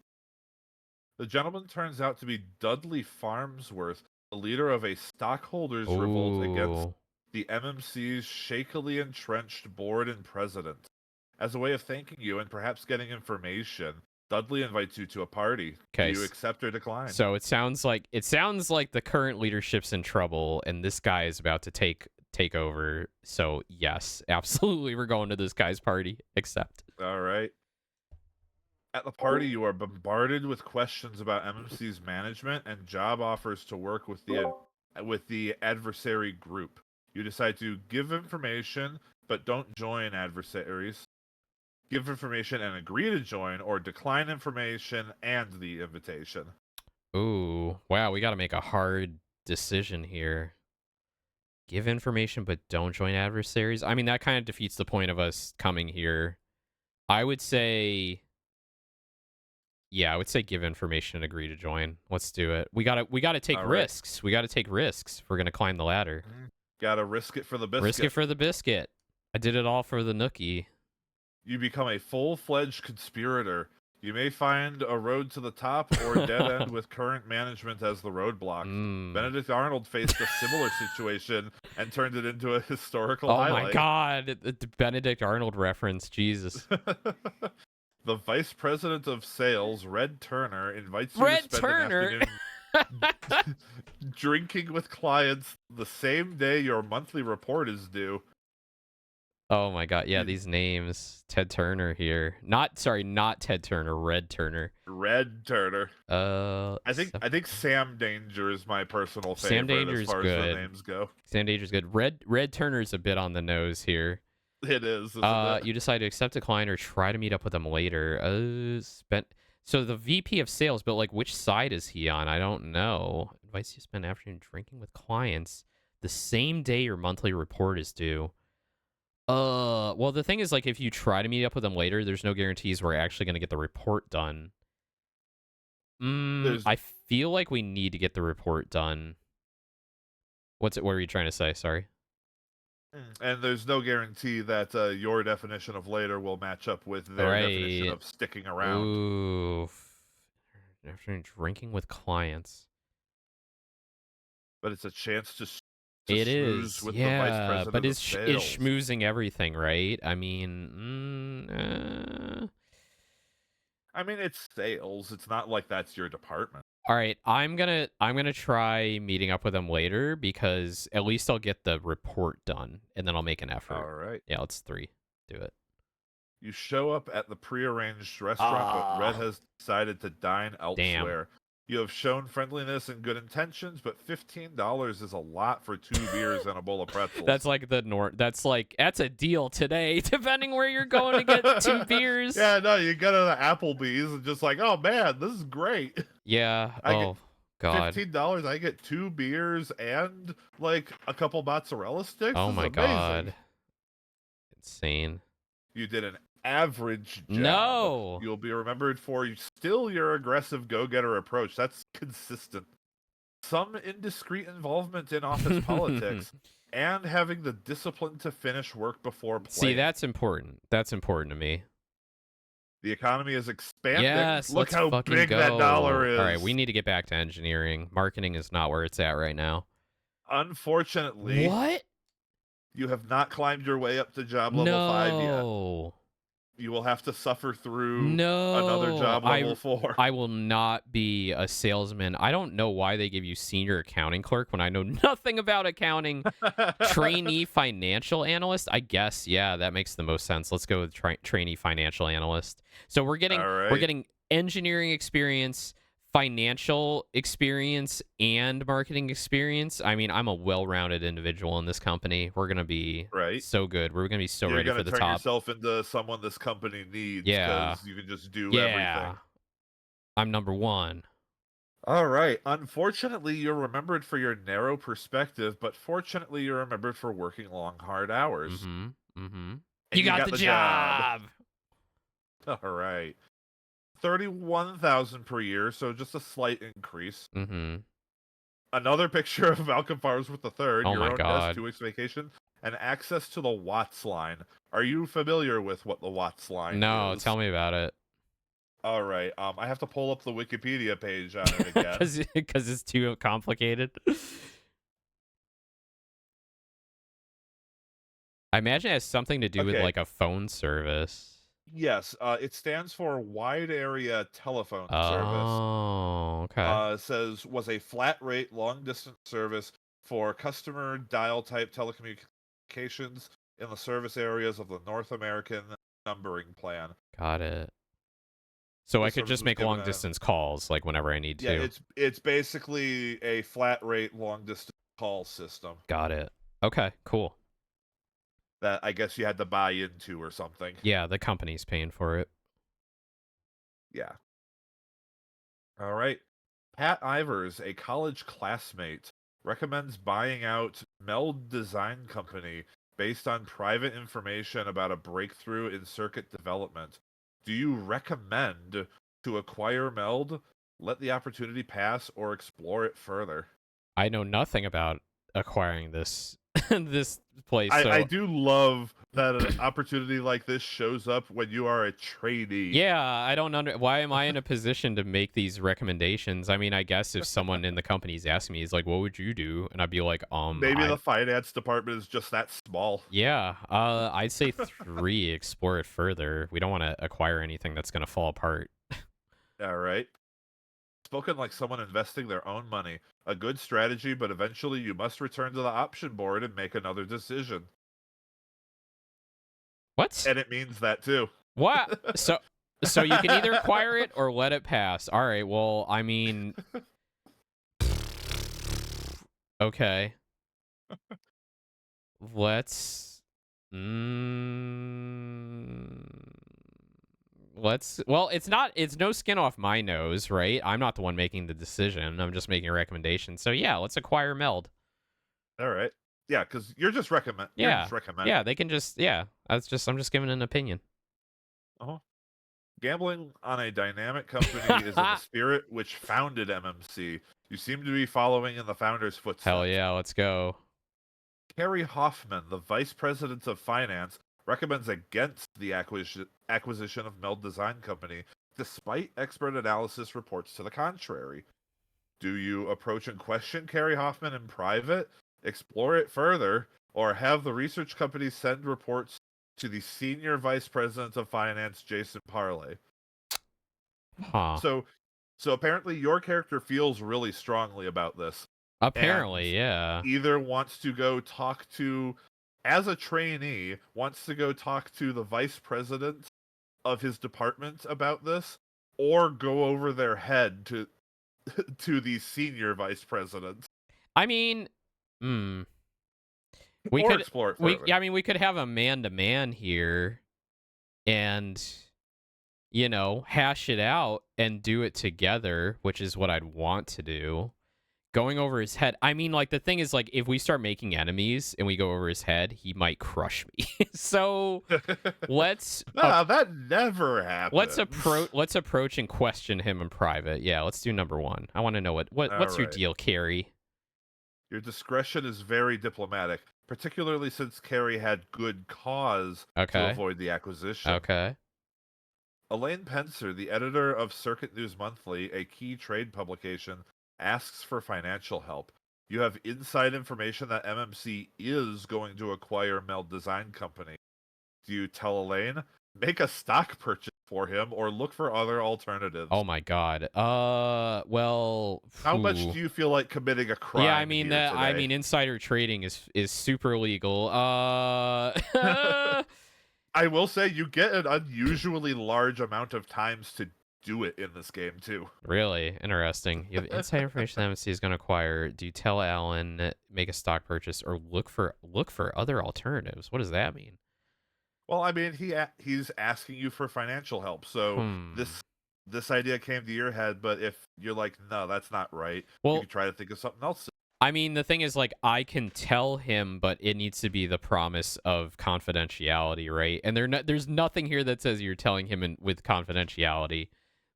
The gentleman turns out to be Dudley Farmsworth, the leader of a stockholders' revolt against Ooh. the MMC's shakily entrenched board and president. As a way of thanking you and perhaps getting information, Dudley invites you to a party. Do Okay. you accept or decline? So it sounds like the current leadership's in trouble, and this guy is about to take over. So yes, absolutely, we're going to this guy's party. Accept. All right. At the party, you are bombarded with questions about MMC's management and job offers to work with the adversary group. You decide to give information, but don't join adversaries. give information and agree to join, or decline information and the invitation. Ooh, wow, we got to make a hard decision here. Give information but don't join adversaries. I mean, that kind of defeats the point of us coming here. I would say, yeah, I would say give information and agree to join. Let's do it. We gotta take All right. risks. We gotta take risks if we're gonna climb the ladder. Gotta risk it for the Risk it biscuit. for the biscuit. I did it all for the nookie. You become a full-fledged conspirator. You may find a road to the top or dead end with current management as the roadblock. Benedict Arnold faced a similar situation and turned it into a historical Oh highlight. my god, the Benedict Arnold reference, Jesus. The vice president of sales, Red Turner, invites you Red to spend Turner. an afternoon drinking with clients the same day your monthly report is due. Oh my god, yeah, these names. Ted Turner here. Not Ted Turner, Red Turner. Red Turner. I Sam think Sam Danger is my personal Sam favorite as Danger's far as the good. names go. Sam Danger's good. Red Turner's a bit on the nose here. It is, isn't it? You decide to accept a client or try to meet up with them later. So the VP of sales, but like which side is he on? I don't know. Invites you to spend afternoon drinking with clients the same day your monthly report is due. Well, the thing is, like, if you try to meet up with them later, there's no guarantees we're actually going to get the report done. There's I feel like we need to get the report done. What were you trying to say? Sorry. and there's no guarantee that your definition of later will match up with their definition of sticking around. Ooh. Afternoon drinking with clients. But it's a chance to It schmooze is, with the vice yeah, president but of is sales. schmoozing everything, right? I mean, I mean, it's sales. It's not like that's your department. all right, I'm gonna try meeting up with them later because at least I'll get the report done and then I'll make an effort. All right. Yeah, let's 3. Do it. You show up at the prearranged restaurant, but Red has decided to dine elsewhere. You have shown friendliness and good intentions, but $15 is a lot for 2 beers and a bowl of pretzels. That's like that's a deal today, depending where you're going to get 2 beers. Yeah, no, you go to the Applebee's and just like, oh man, this is great. Yeah. God. $15, I get 2 beers and like a couple mozzarella sticks. Oh this my is amazing. god. Insane. You did an average job. No. You'll be remembered for still your aggressive go-getter approach. That's consistent. Some indiscreet involvement in office politics and having the discipline to finish work before playing. See, that's important. That's important to me. The economy is expanding. Yes, Look how big go. that dollar is. All right, we need to get back to engineering. Marketing is not where it's at right now. Unfortunately, what? You have not climbed your way up to job level 5 yet. No. You will have to suffer through another job level 4. I will not be a salesman. I don't know why they give you senior accounting clerk when I know nothing about accounting. Trainee financial analyst? I guess, yeah, that makes the most sense. Let's go with trainee financial analyst. So we're getting engineering experience, financial experience, and marketing experience. I mean, I'm a well-rounded individual in this company. We're gonna be so good. We're gonna be so ready for the top. You're gonna turn yourself into someone this company needs. Yeah, because you can just do everything. I'm number 1. All right. Unfortunately, you're remembered for your narrow perspective, but fortunately, you're remembered for working long, hard hours. You got the job. All right. 31,000 per year, so just a slight increase. Another picture of Malcolm Farnsworth III, oh your my own God. desk, 2 weeks vacation, and access to the Watts line. Are you familiar with what the Watts line is? No, tell me about it. All right. I have to pull up the Wikipedia page on it again. Because it's too complicated. I imagine it has something to do with like a phone service. Yes, it stands for Wide Area Telephone Service. Oh, okay. It says was a flat rate long distance service for customer dial type telecommunications in the service areas of the North American numbering plan. Got it. So I could just make long distance calls like whenever I need to. Yeah, it's basically a flat rate long distance call system. Got it. Okay, cool. that I guess you had to buy into or something. Yeah, the company's paying for it. Yeah. All right. Pat Ivers, a college classmate, recommends buying out Meld Design Company based on private information about a breakthrough in circuit development. Do you recommend to acquire Meld, let the opportunity pass, or explore it further? I know nothing about acquiring this this place, I so do love that an opportunity like this shows up when you are a trainee. yeah, I don't under why am I in a position to make these recommendations? I mean, I guess if someone in the company's asking me, he's like, "What would you do?" And I'd be like, Maybe I the finance department is just that small. yeah, I'd say 3, explore it further. We don't want to acquire anything that's going to fall apart." All right. Spoken like someone investing their own money. A good strategy, but eventually you must return to the option board and make another decision. What? And it means that too. What? So you can either acquire it or let it pass. All right. Well, I mean, okay. Let's mm, well, it's no skin off my nose, right? I'm not the one making the decision. I'm just making a recommendation. So yeah, let's acquire Meld. All right. Yeah, because you're Yeah. just recommending. Yeah, they can just I'm just giving an opinion. Uh-huh. Gambling on a dynamic company is in the spirit which founded MMC. You seem to be following in the founder's Hell footsteps. yeah, let's go. Kerry Hoffman, the vice president of finance, recommends against the acquisition of Meld Design Company, despite expert analysis reports to the contrary. Do you approach and question Kerry Hoffman in private, explore it further, or have the research company send reports to the senior vice president of finance, Jason Parley? Huh. So, so apparently your character feels really strongly about this, and Apparently, yeah. either wants to go talk to, as a trainee, wants to go talk to the vice president of his department about this, or go over their head to to the senior vice president, I mean, hmm. We or could explore it we further. yeah, I mean, we could have a man to man here and hash it out and do it together, which is what I'd want to do. Going over his head. I mean, like the thing is like if we start making enemies and we go over his head, he might crush me. So, let's Nah, that never happens. let's approach and question him in private. Yeah, let's do number 1. I want to know All what's your right. deal, Carrie? Your discretion is very diplomatic, particularly since Carrie had good cause to Okay. avoid the acquisition. Okay. Elaine Pencer, the editor of Circuit News Monthly, a key trade publication, asks for financial help. You have inside information that MMC is going to acquire Meld Design Company. Do you tell Elaine? Make a stock purchase for him or look for other alternatives. Oh my god. Well, How much phew. do you feel like committing a Yeah, crime here I today? mean insider trading is super legal. I will say you get an unusually large amount of times to do it in this game too. Really interesting. You have inside information that MSC is going to acquire. Do you tell Alan make a stock purchase or look for other alternatives? What does that mean? Well, I mean, he's asking you for financial help, so Hmm. this idea came to your head. But if you're like, no, that's not right, you Well, could try to think of something else. I mean, the thing is, like, I can tell him, but it needs to be the promise of confidentiality, right? And there's nothing here that says you're telling him with confidentiality,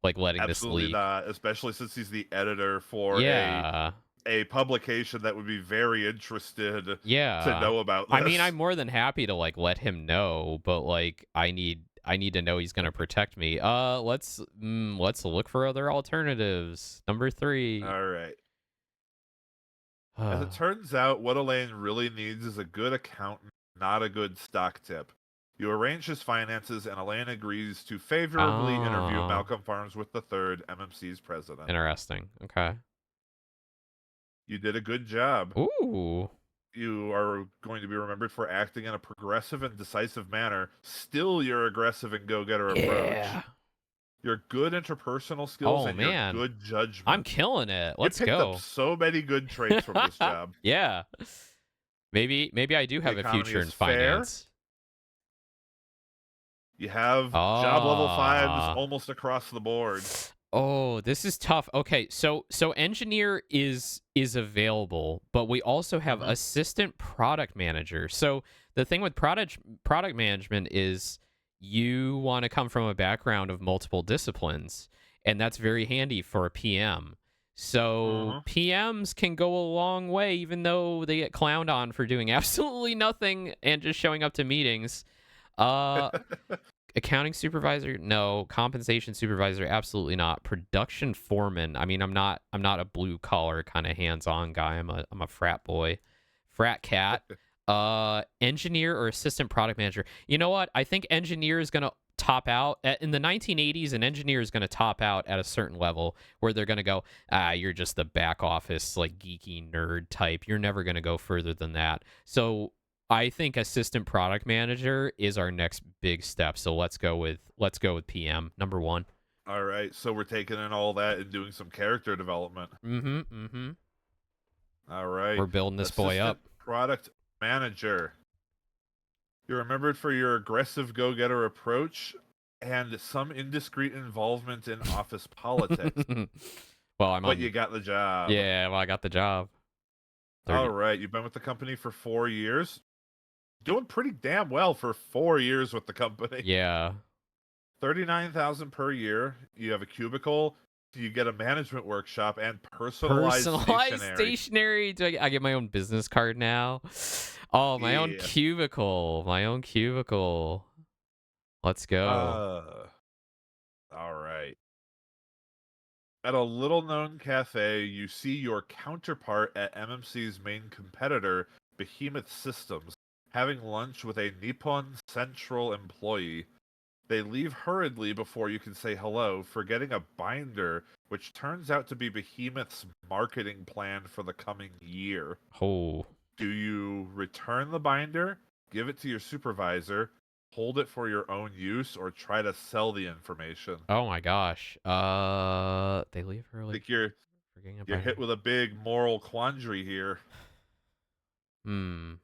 like letting this Absolutely leak. not, especially since he's the editor for Yeah, a publication that would be very interested to yeah. know about I mean, I'm this. more than happy to like let him know, but like, I need to know he's gonna protect me. Let's look for other alternatives. Number 3. All right. As it turns out, what Elaine really needs is a good accountant, not a good stock tip. You arrange his finances, and Elaine agrees to favorably interview Oh, Malcolm Farms with the third MMC's president. interesting. Okay. You did a good job. Ooh. You are going to be remembered for acting in a progressive and decisive manner. Still, your aggressive and go-getter approach. Yeah. Your good interpersonal skills Oh and your man, good I'm judgment. killing it. You Let's picked up go. so many good traits from this job. Yeah. Maybe I do The have a economy future is in fair. finance. You have job level 5s Ah. almost across the board. Oh, this is tough. Okay, so engineer is available, but we also have Uh-huh. assistant product manager. So the thing with product management is you want to come from a background of multiple disciplines, and that's very handy for a PM. So Uh-huh. PMs can go a long way, even though they get clowned on for doing absolutely nothing and just showing up to meetings. Uh, Accounting supervisor, no. Compensation supervisor, absolutely not. Production foreman, I mean, I'm not a blue collar kind of hands-on guy. I'm a frat boy, frat cat. Engineer or assistant product manager, you know what, I think engineer is going to top out in the 1980s. An engineer is going to top out at a certain level where they're going to go, you're just the back office, like, geeky nerd type. You're never going to go further than that. So I think assistant product manager is our next big step. So let's go with PM number one. All right, so we're taking in all that and doing some character development. Mm-hmm. Mm-hmm. All right. We're building this boy Assistant up. product manager. You're remembered for your aggressive go-getter approach and some indiscreet involvement in office politics, Well, I'm but you on. got the job. Yeah, well, I got the job. All 30. right, you've been with the company for 4 years. Doing pretty damn well for 4 years with the company. Yeah. 39,000 per year. You have a cubicle. You get a management workshop and personalized Personalized stationery. stationery. I get my own business card now? Oh, my own Yeah. cubicle. My own cubicle. Let's go. Uh, all right. At a little known cafe, you see your counterpart at MMC's main competitor, Behemoth Systems, having lunch with a Nippon Central employee. They leave hurriedly before you can say hello, forgetting a binder, which turns out to be Behemoth's marketing plan for the coming year. Oh. Do you return the binder, give it to your supervisor, hold it for your own use, or try to sell the information? Oh my gosh. They leave I early. think Forgetting you're about hit her. with a big moral quandary here. Hmm.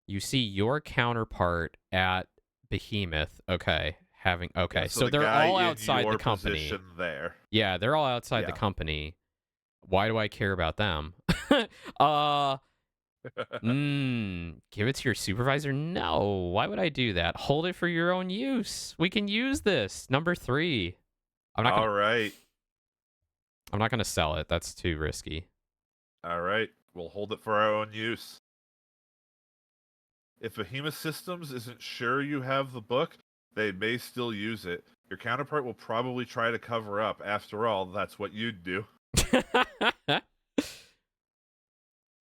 You see your counterpart at Behemoth. Okay. Yeah, Okay. so So the they're guy all in outside the your company. position there. Yeah, they're all outside the Yeah. company. Why do I care about them? uh Give it to your supervisor? No. Why would I do that? Hold it for your own use. We can use this. Number 3. I'm not going All to right. I'm not going to sell it. That's too risky. All right. We'll hold it for our own use. If Behemoth Systems isn't sure you have the book, they may still use it. Your counterpart will probably try to cover up. After all, that's what you'd do.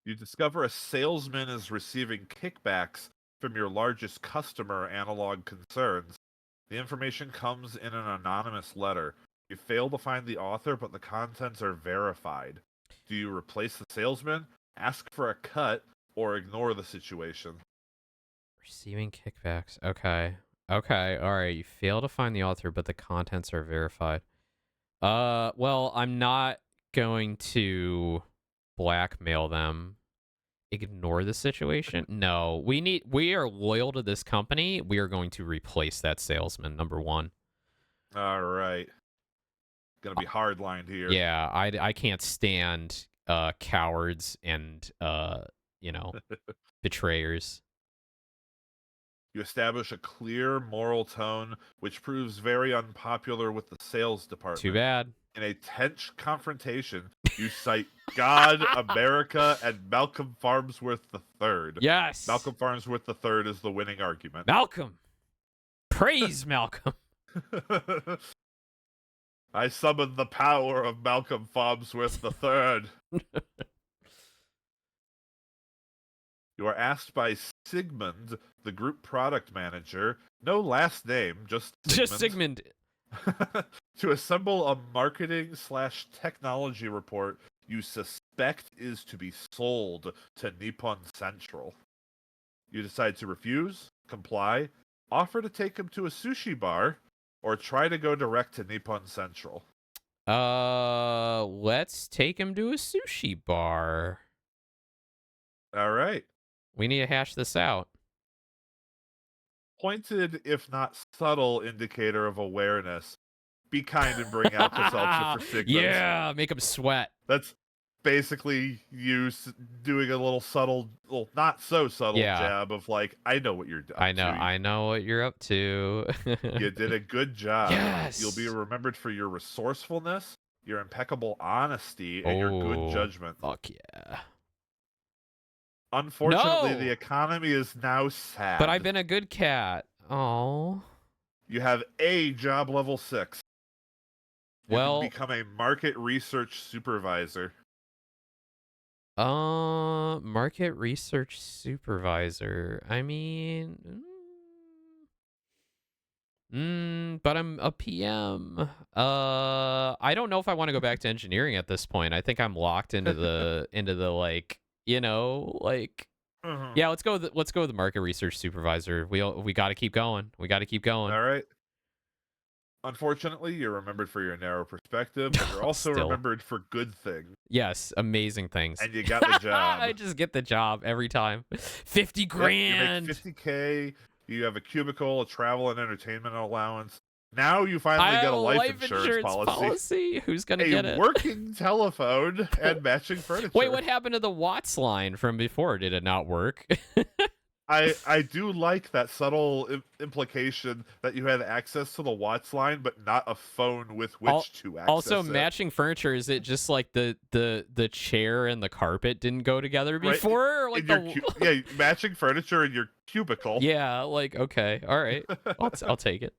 You discover a salesman is receiving kickbacks from your largest customer analog concerns. The information comes in an anonymous letter. You fail to find the author, but the contents are verified. Do you replace the salesman, ask for a cut, or ignore the situation? Receiving kickbacks. Okay. Okay. All right. You fail to find the author, but the contents are verified. Well, I'm not going to blackmail them. Ignore the situation? No. We are loyal to this company. We are going to replace that salesman, number 1. All right. Gonna Uh, be hardlined here. yeah, I can't stand cowards and you know, betrayers. You establish a clear moral tone, which proves very unpopular with the sales Too department. bad. In a tense confrontation, you cite God, America, and Malcolm Farnsworth III. Yes. Malcolm Farnsworth III is the winning argument. Malcolm. Praise Malcolm. I summon the power of Malcolm Farnsworth III. You are asked by Sigmund, the group product manager, no last name, just Just Sigmund, Sigmund. to assemble a marketing/technology report you suspect is to be sold to Nippon Central. You decide to refuse, comply, offer to take him to a sushi bar, or try to go direct to Nippon Central. Let's take him to a sushi bar. All right. We need to hash this out. pointed, if not subtle, indicator of awareness. Be kind and bring Alka-Seltzer for Sigmund. Yeah, make him sweat. That's basically you doing a little subtle, well, not so subtle Yeah, jab of like, I know what you're up to. I know what you're up to. You did a good job. You'll be Yes. remembered for your resourcefulness, your impeccable honesty, and your good Oh, judgment. fuck yeah. Unfortunately, the No, economy is now sad. but I've been a good cat. Oh. You have a job level 6. You can Well, become a market research supervisor. market research supervisor. I mean, but I'm a PM. I don't know if I want to go back to engineering at this point. I think I'm locked into the like, like Mhm. yeah, let's go with the market research supervisor. We got to keep going. We got to keep going. All right. Unfortunately, you're remembered for your narrow perspective, but you're also Still. remembered for good things. Yes, amazing things. And you got the I job. just get the job every time. 50 Yep, you make grand. 50K. You have a cubicle, a travel and entertainment allowance. Now you finally I get have a a life life insurance insurance policy. Who's going to a get it? working telephone, and matching furniture. Wait, what happened to the Watts line from before? Did it not work? I do like that subtle implication that you had access to the Watts line, but not a phone with which to access Also, it. matching furniture, is it just like the chair and the carpet didn't go together Right? before? Or like Yeah, matching furniture in your cubicle. Yeah, like okay, all right. I'll take it.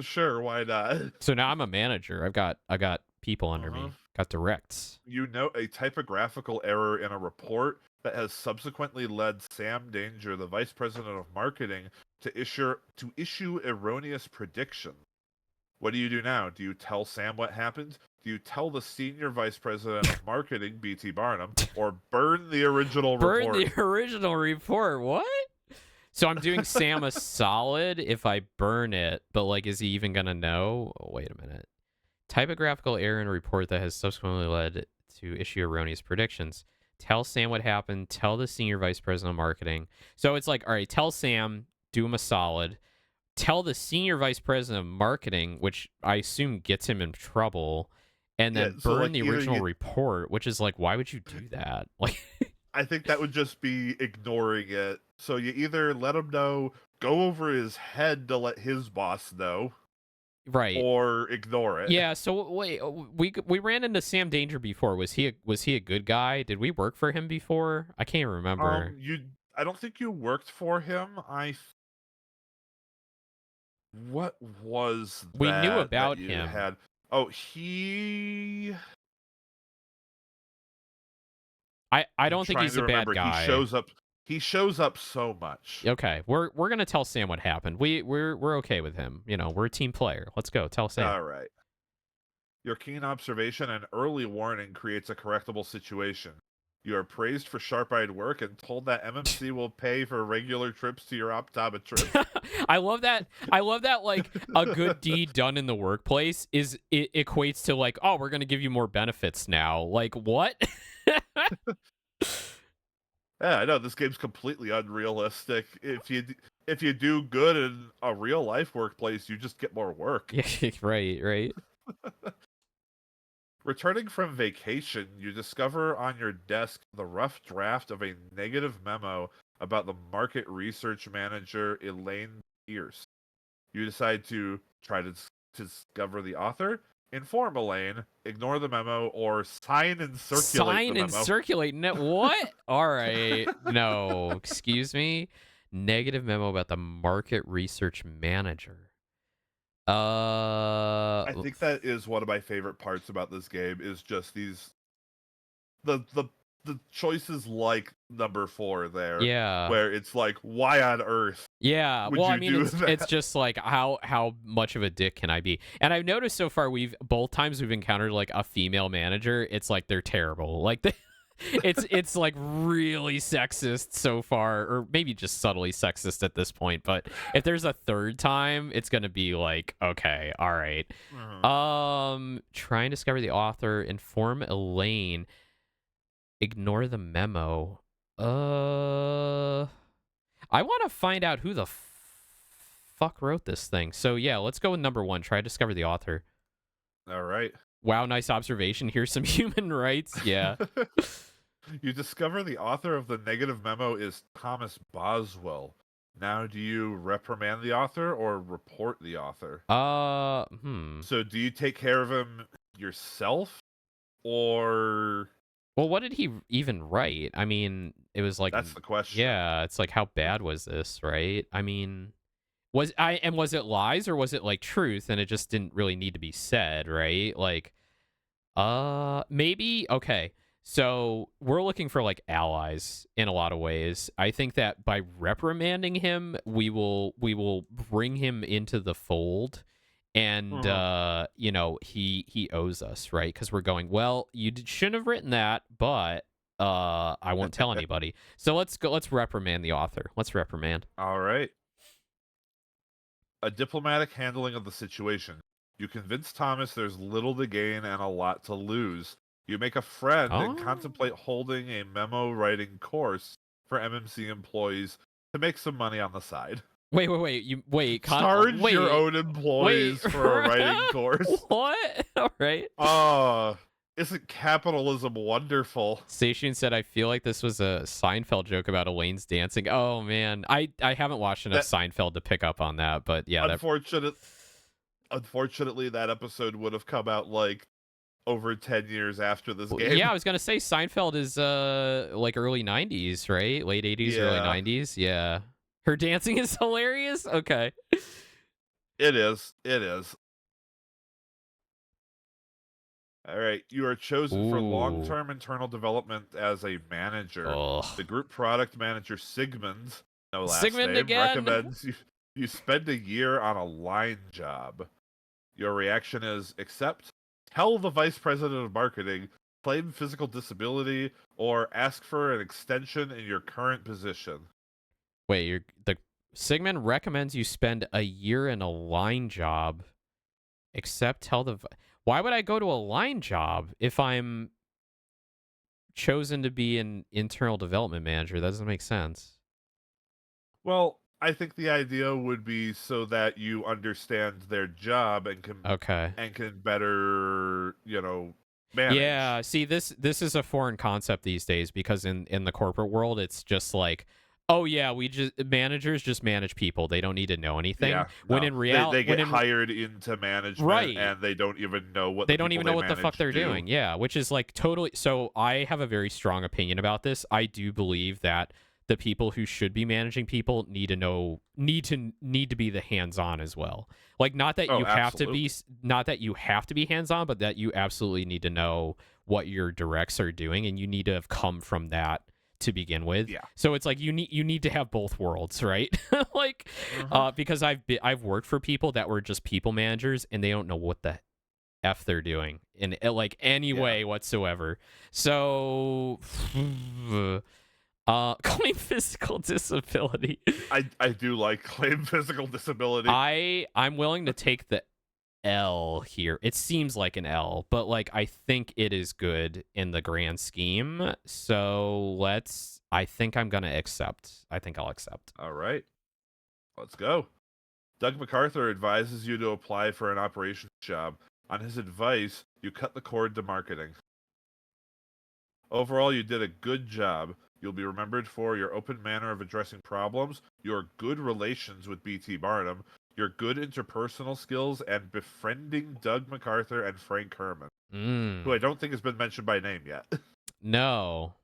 Sure, why not? So now I'm a manager. I got people under me. Got directs. You note a typographical error in a report that has subsequently led Sam Danger, the vice president of marketing, to issue erroneous predictions. What do you do now? Do you tell Sam what happened? Do you tell the senior vice president of marketing, BT Barnum, or burn the original report? Burn the original report. What? So I'm doing Sam a solid if I burn it, but like, is he even gonna know? Oh, wait a minute. Typographical error in a report that has subsequently led to issue erroneous predictions. Tell Sam what happened. Tell the senior vice president of marketing. So it's like, all right, tell Sam, do him a solid. Tell the senior vice president of marketing, which I assume gets him in trouble, and then so burn like the original report, which is like, why would you do that? Like, I think that would just be ignoring it. So you either let him know, go over his head to let his boss know, right? or ignore it. Yeah. So wait, we ran into Sam Danger before. Was he a good guy? Did we work for him before? I can't remember. I don't think you worked for him. What was that? We knew about that you him. had? Oh, he. I don't think he's a bad guy. He shows up so much. Okay, we're gonna tell Sam what happened. We're okay with him. We're a team player. Let's go. Tell Sam. All right. Your keen observation and early warning creates a correctable situation. You are praised for sharp-eyed work and told that MMC will pay for regular trips to your optometrist. I love that. Like a good deed done in the workplace it equates to like, oh, we're gonna give you more benefits now. Like what? Yeah, I know this game's completely unrealistic. If you do good in a real life workplace, you just get more work. Yeah, right. Returning from vacation, you discover on your desk the rough draft of a negative memo about the market research manager, Elaine Pierce. You decide to try to discover the author, inform Elaine, ignore the memo, or sign and circulate the memo. Circulate. What? All right. No, excuse me. Negative memo about the market research manager. I think that is one of my favorite parts about this game is just the choices like number 4 there. Yeah. Where it's like, why on earth? Yeah. Would Well, you I mean, do it's just like how much of a dick can I be? And I've noticed so far both times we've encountered like a female manager, it's like they're terrible. Like it's like really sexist so far, or maybe just subtly sexist at this point. But if there's a third time, it's gonna be like, okay, all right. Try and discover the author, inform Elaine, ignore the memo. I want to find out who the fuck wrote this thing? So yeah, let's go with number 1. Try to discover the author. All right. Wow, nice observation. Here's some human rights. Yeah. You discover the author of the negative memo is Thomas Boswell. Now, do you reprimand the author or report the author? So, do you take care of him yourself, or Well, what did he even write? I mean, it was like, that's the question? yeah, it's like, how bad was this, right? I mean, was it lies or was it like truth and it just didn't really need to be said, right? Like, maybe okay. So we're looking for like allies in a lot of ways. I think that by reprimanding him, we will bring him into the fold, and Uh-huh. he owes us, right? Because we're going, well, shouldn't have written that, but I won't tell anybody. So let's go. Let's reprimand the author. Let's reprimand. All right. A diplomatic handling of the situation. You convince Thomas there's little to gain and a lot to lose. You make a friend and Oh. contemplate holding a memo writing course for MMC employees to make some money on the side. Wait. Charge your Wait. own Wait. employees for a writing course. What? All right. Ah, isn't capitalism wonderful? Station said, "I feel like this was a Seinfeld joke about Elaine's dancing." Oh man, I haven't watched enough That Seinfeld to pick up on that, but yeah, that. unfortunate unfortunately that episode would have come out like over 10 years after this Yeah, game. I was gonna say Seinfeld is like early '90s, right? Late '80s, early Yeah, '90s. Yeah, her dancing is hilarious. Okay. it is. It is. All right, you are chosen for Ooh. long-term internal development as a manager. Oh. The group product manager Sigmund, no last Sigmund name, again. recommends you spend a year on a line job. Your reaction is accept, tell the vice president of marketing, claim physical disability, or ask for an extension in your current position. Wait, the Sigmund recommends you spend a year in a line job. Except tell why would I go to a line job if I'm chosen to be an internal development manager? That doesn't make sense. Well, I think the idea would be so that you understand their job Okay. and can better, manage. Yeah, see this is a foreign concept these days because in the corporate world it's just like, oh yeah, we just managers just manage people. They don't need to know anything. Yeah, When no. in They reality, they get hired into management right. and they don't even know what They the don't people even know they what the fuck manage they're do. doing. Yeah, which is like totally. So I have a very strong opinion about this. I do believe that the people who should be managing people need to know need to be the hands-on as well. Like not that Oh, you have to be absolutely. not that you have to be hands-on, but that you absolutely need to know what your directs are doing and you need to have come from that to begin with. Yeah. So it's like you need to have both worlds, right? Like Uh-huh. because I've worked for people that were just people managers and they don't know what the F they're doing in like any Yeah. way whatsoever. So claim physical disability. I do like claim physical disability. I'm willing to take the L here. It seems like an L, but like I think it is good in the grand scheme. So I think I'm gonna accept. I think I'll accept. All right. Let's go. Doug MacArthur advises you to apply for an operations job. On his advice, you cut the cord to marketing. Overall, you did a good job. You'll be remembered for your open manner of addressing problems, your good relations with B.T. Barnum, your good interpersonal skills, and befriending Doug MacArthur and Frank Herman, who I don't think has been mentioned by name yet. No.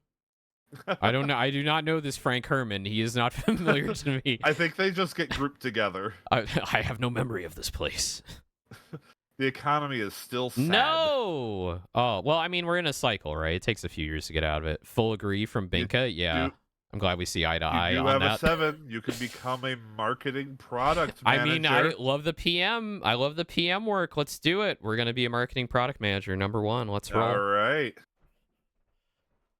I don't know. I do not know this Frank Herman. He is not familiar to me. I think they just get grouped together. I have no memory of this place. The economy is still sad. No. Oh, well, I mean, we're in a cycle, right? It takes a few years to get out of it. Full agree from You Binka. Yeah. do I'm glad we see eye to you eye do on have a that. 7. You can become a marketing product I mean, I manager. love the PM. I love the PM work. Let's do it. We're going to be a marketing product manager, number 1. Let's roll. All right.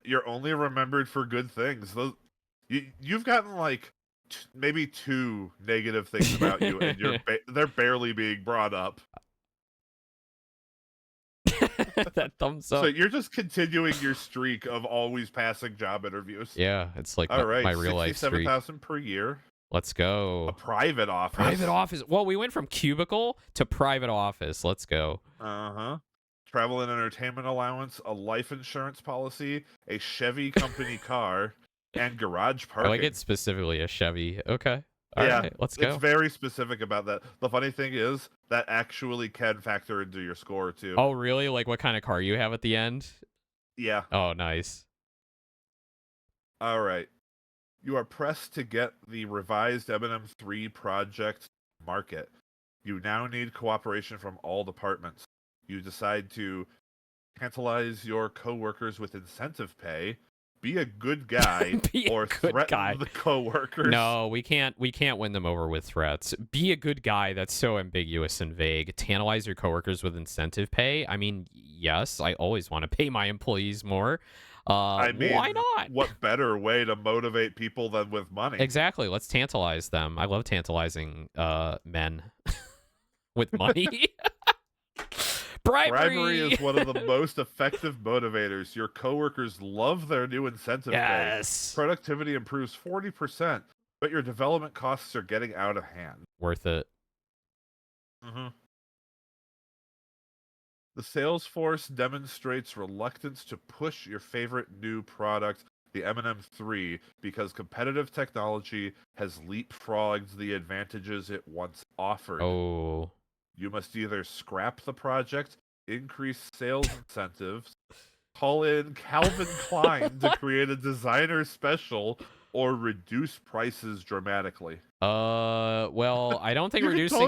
You're only remembered for good things. You've gotten like maybe 2 negative things about you, and they're barely being brought up. That thumbs So up. you're just continuing your streak of always passing job interviews. Yeah, it's like All right, my real life streak. 67,000 per year. Let's A go. private office. Private office. Well, we went from cubicle to private office. Let's go. Uh-huh. Travel and entertainment allowance, a life insurance policy, a Chevy company car, and garage I like parking. it specifically a Chevy. Okay. All Yeah, right. Let's it's go. very specific about that. The funny thing is that actually can factor into your score too. Oh, really? Like what kind of car you have at the end? Yeah. Oh, nice. All right. You are pressed to get the revised M&M3 project to market. You now need cooperation from all departments. You decide to tantalize your coworkers with incentive pay, be a good guy, Be a or good guy. threaten the coworkers. No, we can't win them over with threats. Be a good guy. That's so ambiguous and vague. Tantalize your coworkers with incentive pay. I mean, yes, I always want to pay my employees more. I Why mean, not? what better way to motivate people than with money? Exactly. Let's tantalize them. I love tantalizing men with money. Bribery Bribery. is one of the most effective motivators. Your coworkers love their new incentive pay. Yes. Productivity improves 40%, but your development costs are getting out of hand. Worth it. Mm-hmm. The sales force demonstrates reluctance to push your favorite new product, the M&M3, because competitive technology has leapfrogged the advantages it once offered. Oh. You must either scrap the project, increase sales incentives, call in Calvin Klein to create a designer special, or reduce prices dramatically. Well, I don't think You can reducing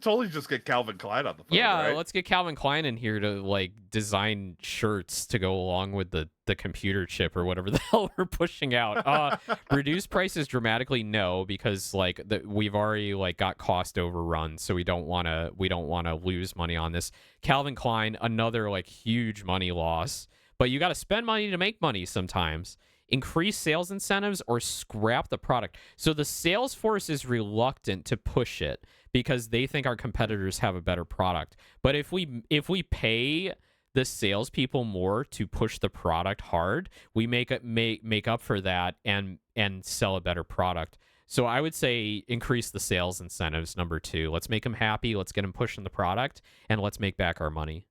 totally just get Calvin Klein on the phone, Yeah, right? let's get Calvin Klein in here to like design shirts to go along with the computer chip or whatever the hell we're pushing out. Reduce prices dramatically, no, because like we've already like got cost overrun, so we don't want to lose money on this. Calvin Klein, another like huge money loss, but you got to spend money to make money sometimes. Increase sales incentives or scrap the product. So the sales force is reluctant to push it because they think our competitors have a better product. But if we pay the salespeople more to push the product hard, we make up for that and sell a better product. So I would say increase the sales incentives. Number 2, let's make them happy. Let's get them pushing the product, and let's make back our money.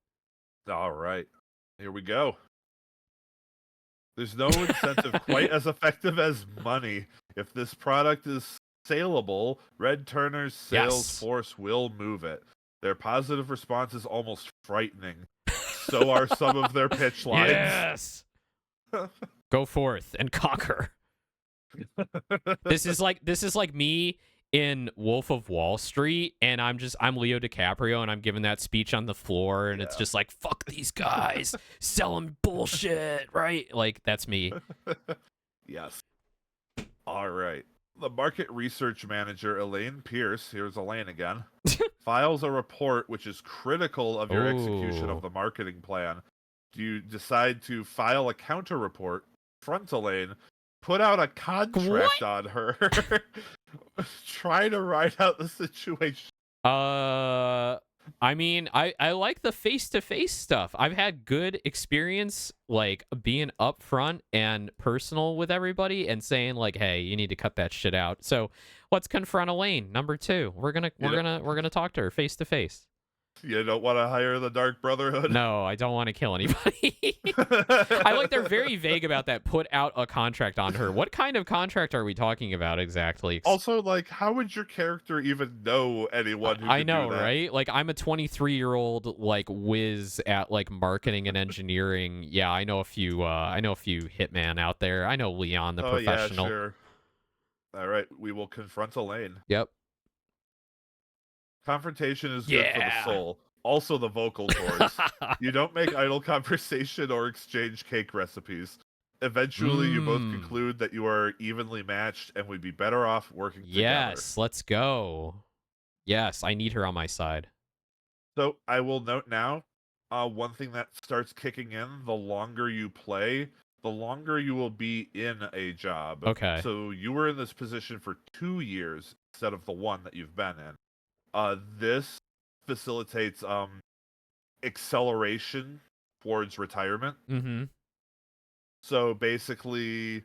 All right. Here we go. There's no incentive quite as effective as money. If this product is saleable, Red Turner's sales Yes. force will move it. Their positive response is almost frightening. So are some of their pitch lines. Yes. Go forth and conquer. This is like me in Wolf of Wall Street, and I'm Leo DiCaprio, and I'm giving that speech on the floor, and it's just like, fuck these guys, selling bullshit, right? Like that's me. Yes. All right. The market research manager, Elaine Pierce, here's Elaine again, files a report which is critical of your execution of Ooh. the marketing plan. Do you decide to file a counter report, front Elaine, put out a contract What? on her, try to ride out the situation? I mean, I like the face-to-face stuff. I've had good experience like being upfront and personal with everybody and saying like, "Hey, you need to cut that shit out." So, let's confront Elaine. Number 2. We're going to talk to her face to face. You don't want to hire the Dark Brotherhood? No, I don't want to kill anybody. I like they're very vague about that. Put out a contract on her. What kind of contract are we talking about exactly? Also, like, how would your character even know anyone who I could know, do that? right? Like I'm a 23-year-old like whiz at like marketing and engineering. Yeah, I know a few hitman out there. I know Leon the Oh, yeah, professional. sure. All right, we will confront Elaine. Yep. Confrontation is good for the Yeah. soul, also the vocal cords. You don't make idle conversation or exchange cake recipes. Eventually, you both conclude that you are evenly matched and would be better off working together. Yes, let's go. Yes, I need her on my side. So, I will note now, one thing that starts kicking in, the longer you play, the longer you will be in a job. Okay. So, you were in this position for 2 years instead of the one that you've been in. This facilitates acceleration towards retirement. Mm-hmm. So basically,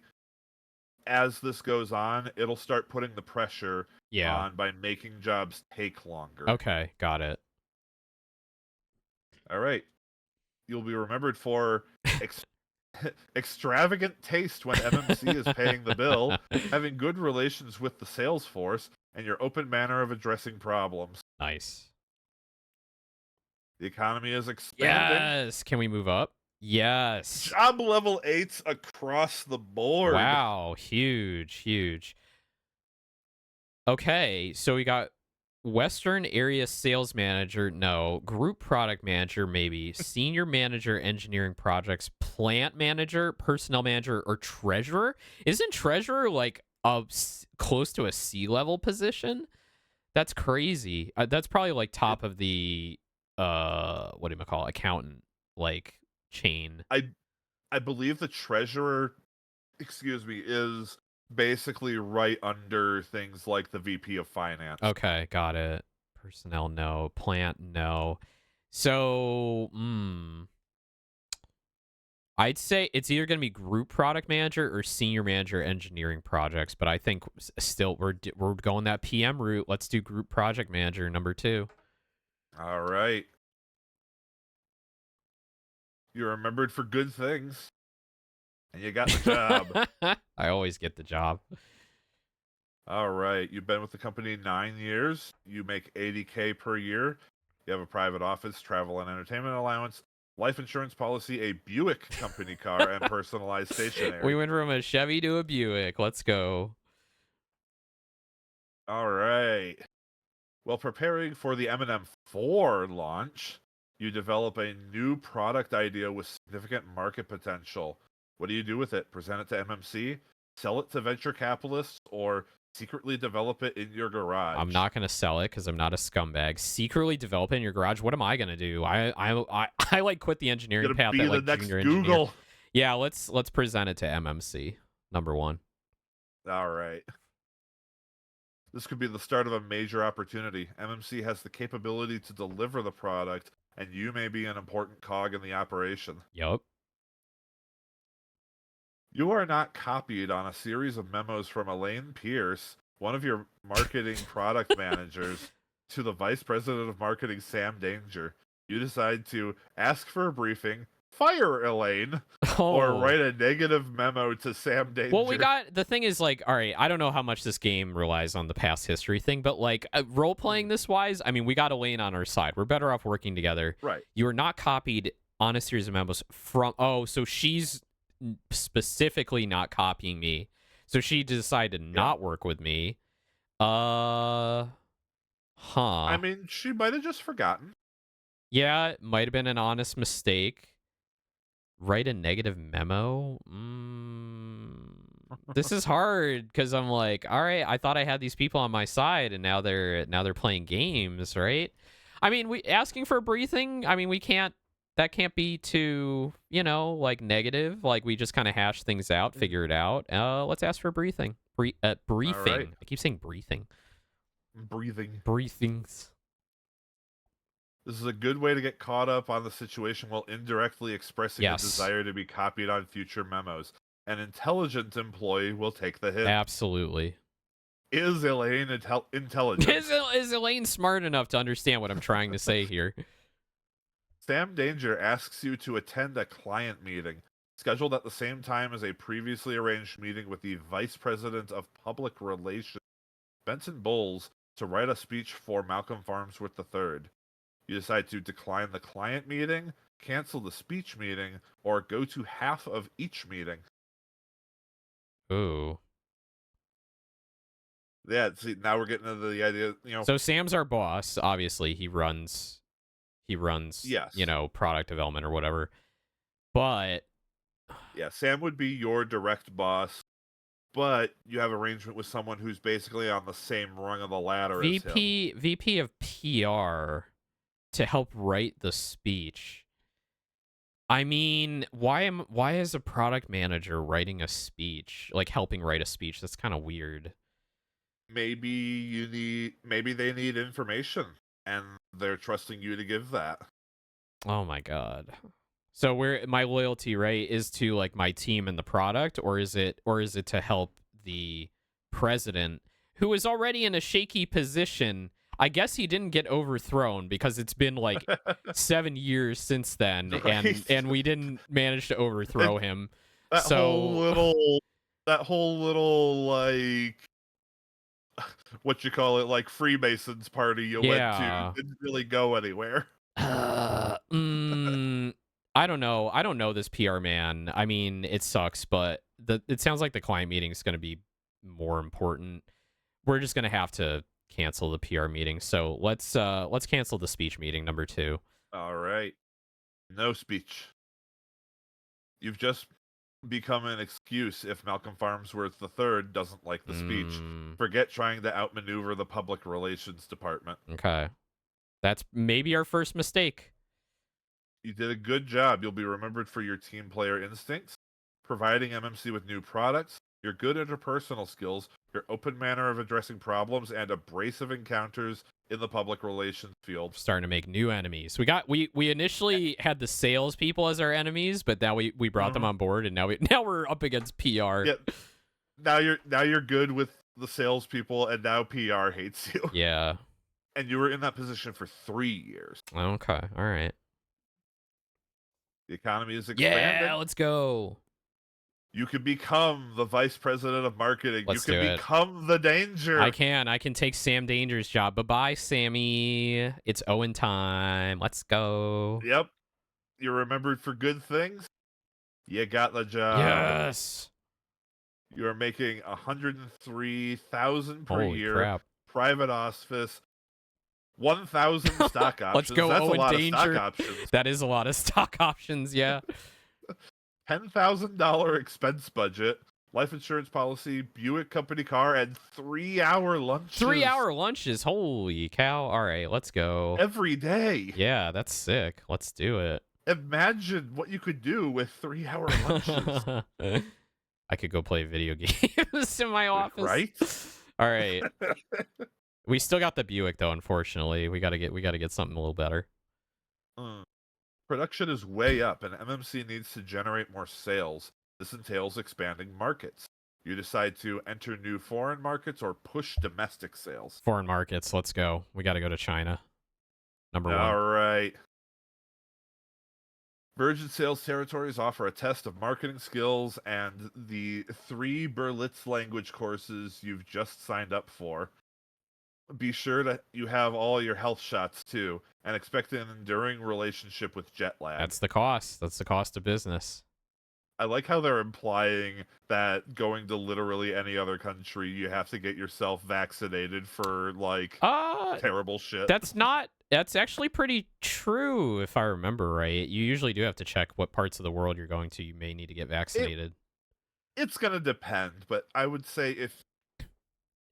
as this goes on, it'll start putting the pressure Yeah. on by making jobs take longer. Okay, got it. All right. You'll be remembered for ex- extravagant taste when MMC is paying the bill, having good relations with the sales force, and your open manner of addressing problems. Nice. The economy is expanding. Yes. Can we move up? Yes. Job level 8s across the board. Wow. Huge, huge. Okay, so we got Western Area Sales Manager, no. Group Product Manager, maybe. Senior Manager, Engineering Projects. Plant Manager, Personnel Manager, or Treasurer? Isn't Treasurer like close to a C-level position? That's crazy. That's probably like top of the what do you call it? Accountant like chain. I believe the treasurer, excuse me, is basically right under things like the VP of finance. Okay, got it. Personnel, no. Plant, no. So, I'd say it's either going to be group product manager or senior manager engineering projects, but I think still we're going that PM route. Let's do group project manager number 2. All right. You're remembered for good things, and you got the job. I always get the job. All right. You've been with the company 9 years. You make $80K per year. You have a private office, travel and entertainment allowance, life insurance policy, a Buick company car, and personalized stationery. We went from a Chevy to a Buick. Let's go. All right. While preparing for the M&M 4 launch, you develop a new product idea with significant market potential. What do you do with it? Present it to MMC? Sell it to venture capitalists? Or secretly develop it in your garage? I'm not going to sell it because I'm not a scumbag. Secretly develop it in your garage. What am I going to do? I like quit the engineering Gonna path be at the like next junior Google. engineer. Yeah, let's present it to MMC. Number 1. All right. This could be the start of a major opportunity. MMC has the capability to deliver the product, and you may be an important cog in the operation. Yup. You are not copied on a series of memos from Elaine Pierce, one of your marketing product managers, to the vice president of marketing, Sam Danger. You decide to ask for a briefing, fire Elaine, or Oh. write a negative memo to Sam Danger. Well, the thing is, like, all right, I don't know how much this game relies on the past history thing, but like role playing this wise, I mean, we got Elaine on our side. We're better off working together. Right. You are not copied on a series of memos from. Oh, so she's specifically not copying me. So she decided to not work with me. Huh. I mean, she might have just forgotten. Yeah, it might have been an honest mistake. Write a negative memo? This is hard because I'm like, all right, I thought I had these people on my side, and now they're playing games, right? I mean, we asking for a briefing. I mean, we can't. That can't be too, like negative. Like we just kind of hash things out, figure it out. Let's ask for a briefing. Briefing. Right. I keep saying breathing. Breathing. Briefings. This is a good way to get caught up on the situation while indirectly expressing a desire to be copied on future memos. An intelligent employee will take the hint. Absolutely. Is Elaine intelligent? Is Elaine smart enough to understand what I'm trying to say here? Sam Danger asks you to attend a client meeting, scheduled at the same time as a previously arranged meeting with the Vice President of Public Relations, Benson Bowles, to write a speech for Malcolm Farnsworth III. You decide to decline the client meeting, cancel the speech meeting, or go to half of each meeting. Ooh. Yeah, see, now we're getting into the idea, So Sam's our boss, obviously. He runs yes. Product development or whatever. But yeah, Sam would be your direct boss, but you have arrangement with someone who's basically on the same rung of the ladder as him. VP of PR to help write the speech. I mean, why is a product manager writing a speech, like helping write a speech? That's kind of weird. Maybe they need information and they're trusting you to give that. Oh my god. So my loyalty, right, is to like my team and the product, or is it to help the president, who is already in a shaky position. I guess he didn't get overthrown because it's been like 7 years since then, and Right. we didn't manage to And overthrow him. that whole So little that whole little like what you call it, like Freemasons party you went to yeah. didn't really go anywhere. I don't know. I don't know this PR man. I mean, it sucks, but it sounds like the client meeting is going to be more important. We're just going to have to cancel the PR meeting. So let's cancel the speech meeting number 2. All right. No speech. You've just become an excuse if Malcolm Farnsworth III doesn't like the speech. Forget trying to outmaneuver the public relations department. Okay. That's maybe our first mistake. You did a good job. You'll be remembered for your team player instincts, providing MMC with new products, your good interpersonal skills, your open manner of addressing problems, and abrasive encounters in the public relations field. Starting to make new enemies. We initially had the salespeople as our enemies, but now we brought them on board, and now we're up against PR. Yeah. Now you're good with the salespeople, and now PR hates you. Yeah. And you were in that position for 3 years. Okay. All right. The economy is expanding. Yeah, let's go. You can become the vice president of marketing. Let's you do can it. become the danger. I can take Sam Danger's job. Bye-bye, Sammy. It's Owen time. Let's go. Yep. You're remembered for good things. You got the job. Yes. You are making $103,000 per Holy year. crap. Private office. 1,000 stock options. Let's go, That's Owen a lot Danger. of stock options. That is a lot of stock options, yeah. $10,000 expense budget, life insurance policy, Buick company car, and 3-hour lunches. 3-hour lunches. Holy cow. All right, let's go. Every day. Yeah, that's sick. Let's do it. Imagine what you could do with 3-hour lunches. I could go play video games in my office. Right? All right. We still got the Buick though, unfortunately. We gotta get something a little better. Production is way up, and MMC needs to generate more sales. This entails expanding markets. You decide to enter new foreign markets or push domestic sales. Foreign markets, let's go. We gotta go to China. Number 1. All right. Virgin Sales Territories offer a test of marketing skills and the 3 Berlitz language courses you've just signed up for. Be sure that you have all your health shots too, and expect an enduring relationship with jet lag. That's the cost. That's the cost of business. I like how they're implying that going to literally any other country, you have to get yourself vaccinated for like terrible shit. That's actually pretty true if I remember right. You usually do have to check what parts of the world you're going to. You may need to get vaccinated. It's gonna depend, but I would say if.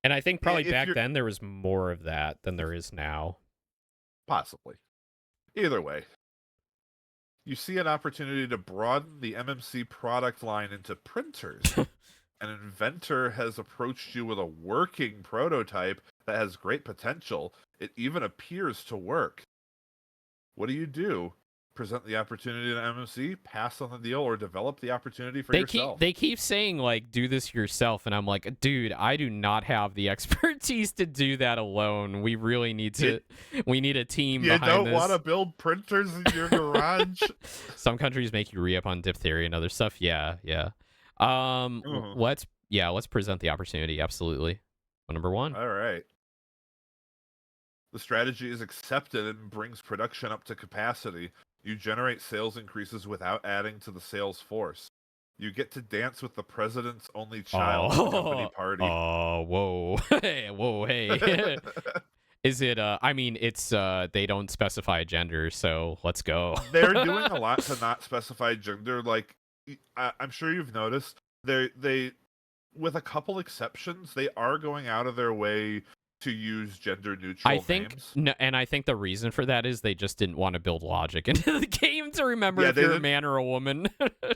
And I think probably back then there was more of that than there is now. Possibly. Either way. You see an opportunity to broaden the MMC product line into printers. An inventor has approached you with a working prototype that has great potential. It even appears to work. What do? Present the opportunity to MMC, pass on the deal, or develop the opportunity for yourself? They keep saying, like, do this yourself, and I'm like, dude, I do not have the expertise to do that alone. We really need to... we need a team behind this. You don't want to build printers in your garage? Some countries make you re-up on diphtheria and other stuff. Yeah. Let's present the opportunity. Absolutely. Number 1. All right. The strategy is accepted and brings production up to capacity. You generate sales increases without adding to the sales force. You get to dance with the president's only child at the company party. Oh, whoa. Whoa, hey. Is it, I mean, it's, they don't specify gender, so let's go. They're doing a lot to not specify gender. Like, I'm sure you've noticed, they, with a couple exceptions, they are going out of their way to use gender neutral names. No, and I think the reason for that is they just didn't want to build logic into the game to remember if you're a man or a woman.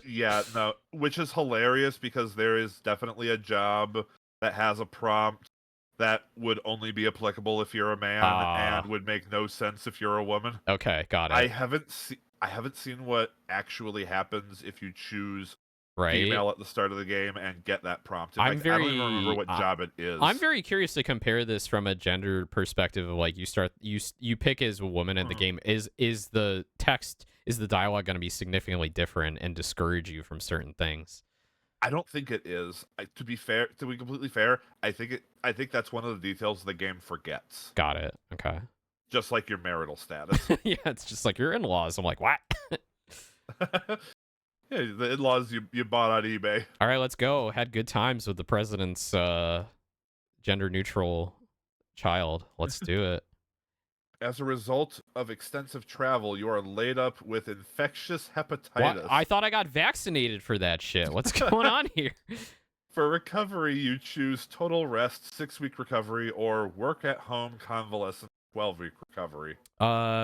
Yeah, no, which is hilarious because there is definitely a job that has a prompt that would only be applicable if you're a man and would make no sense if you're a woman. Okay, got it. I haven't seen what actually happens if you choose right? female at the start of the game and get that prompt. In I'm fact, I don't even remember very what job it I'm is. very curious to compare this from a gender perspective of like you pick as a woman in the Mhm. game. Is the text, is the dialogue going to be significantly different and discourage you from certain things? I don't think it is. To be fair, to be completely fair, I think that's one of the details the game forgets, Got it. Okay. just like your marital status. Yeah, it's just like your in-laws. I'm like, what? Yeah, the in-laws you bought on eBay. All right, let's go. Had good times with the president's gender neutral child. Let's do it. As a result of extensive travel, you are laid up with infectious What? I hepatitis. thought I got vaccinated for that shit. What's going on here? For recovery, you choose total rest, 6-week recovery, or work at home convalescent, 12-week recovery.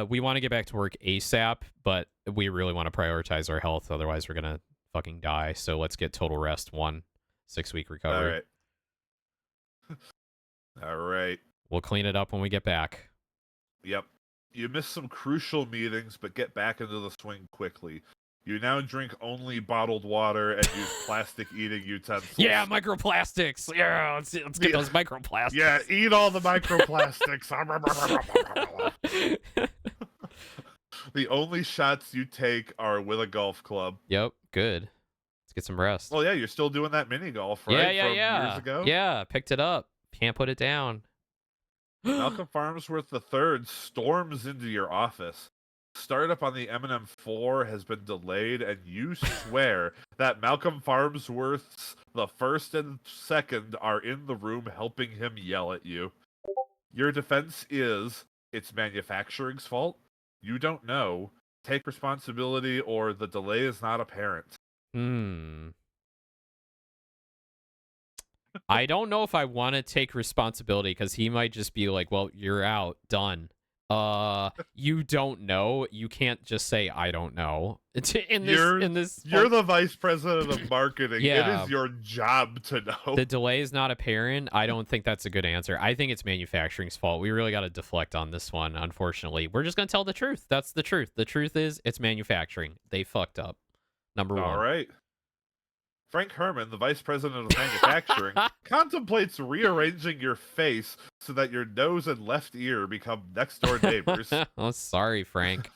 We want to get back to work ASAP, but we really want to prioritize our health. Otherwise, we're gonna fucking die. So let's get total rest. 6-week All recovery. right. All right. We'll clean it up when we get back. Yep. You miss some crucial meetings, but get back into the swing quickly. You now drink only bottled water and use plastic eating utensils. Yeah, microplastics. Yeah, let's get those microplastics. Yeah, eat all the microplastics. The only shots you take are with a golf club. Yep, good. Let's get some rest. Well, yeah, you're still doing that mini golf, Yeah, right? yeah, From years yeah. ago? Yeah, picked it up. Can't put it down. Malcolm Farnsworth III storms into your office. Startup on the M&M4 has been delayed, and you swear that Malcolm Farnsworth's the first and second are in the room helping him yell at you. Your defense is it's manufacturing's fault. You don't know. Take responsibility, or the delay is not apparent. Hmm. I don't know if I want to take responsibility because he might just be like, "Well, you're out, done." You don't know. You can't just say I don't know. You're the vice president of marketing. It Yeah. is your job to know. The delay is not apparent. I don't think that's a good answer. I think it's manufacturing's fault. We really got to deflect on this one. Unfortunately, we're just gonna tell the truth. That's the truth. The truth is it's manufacturing. They fucked up. Number one. All right. Frank Herman, the vice president of manufacturing, contemplates rearranging your face so that your nose and left ear become next door neighbors. Oh, sorry, Frank.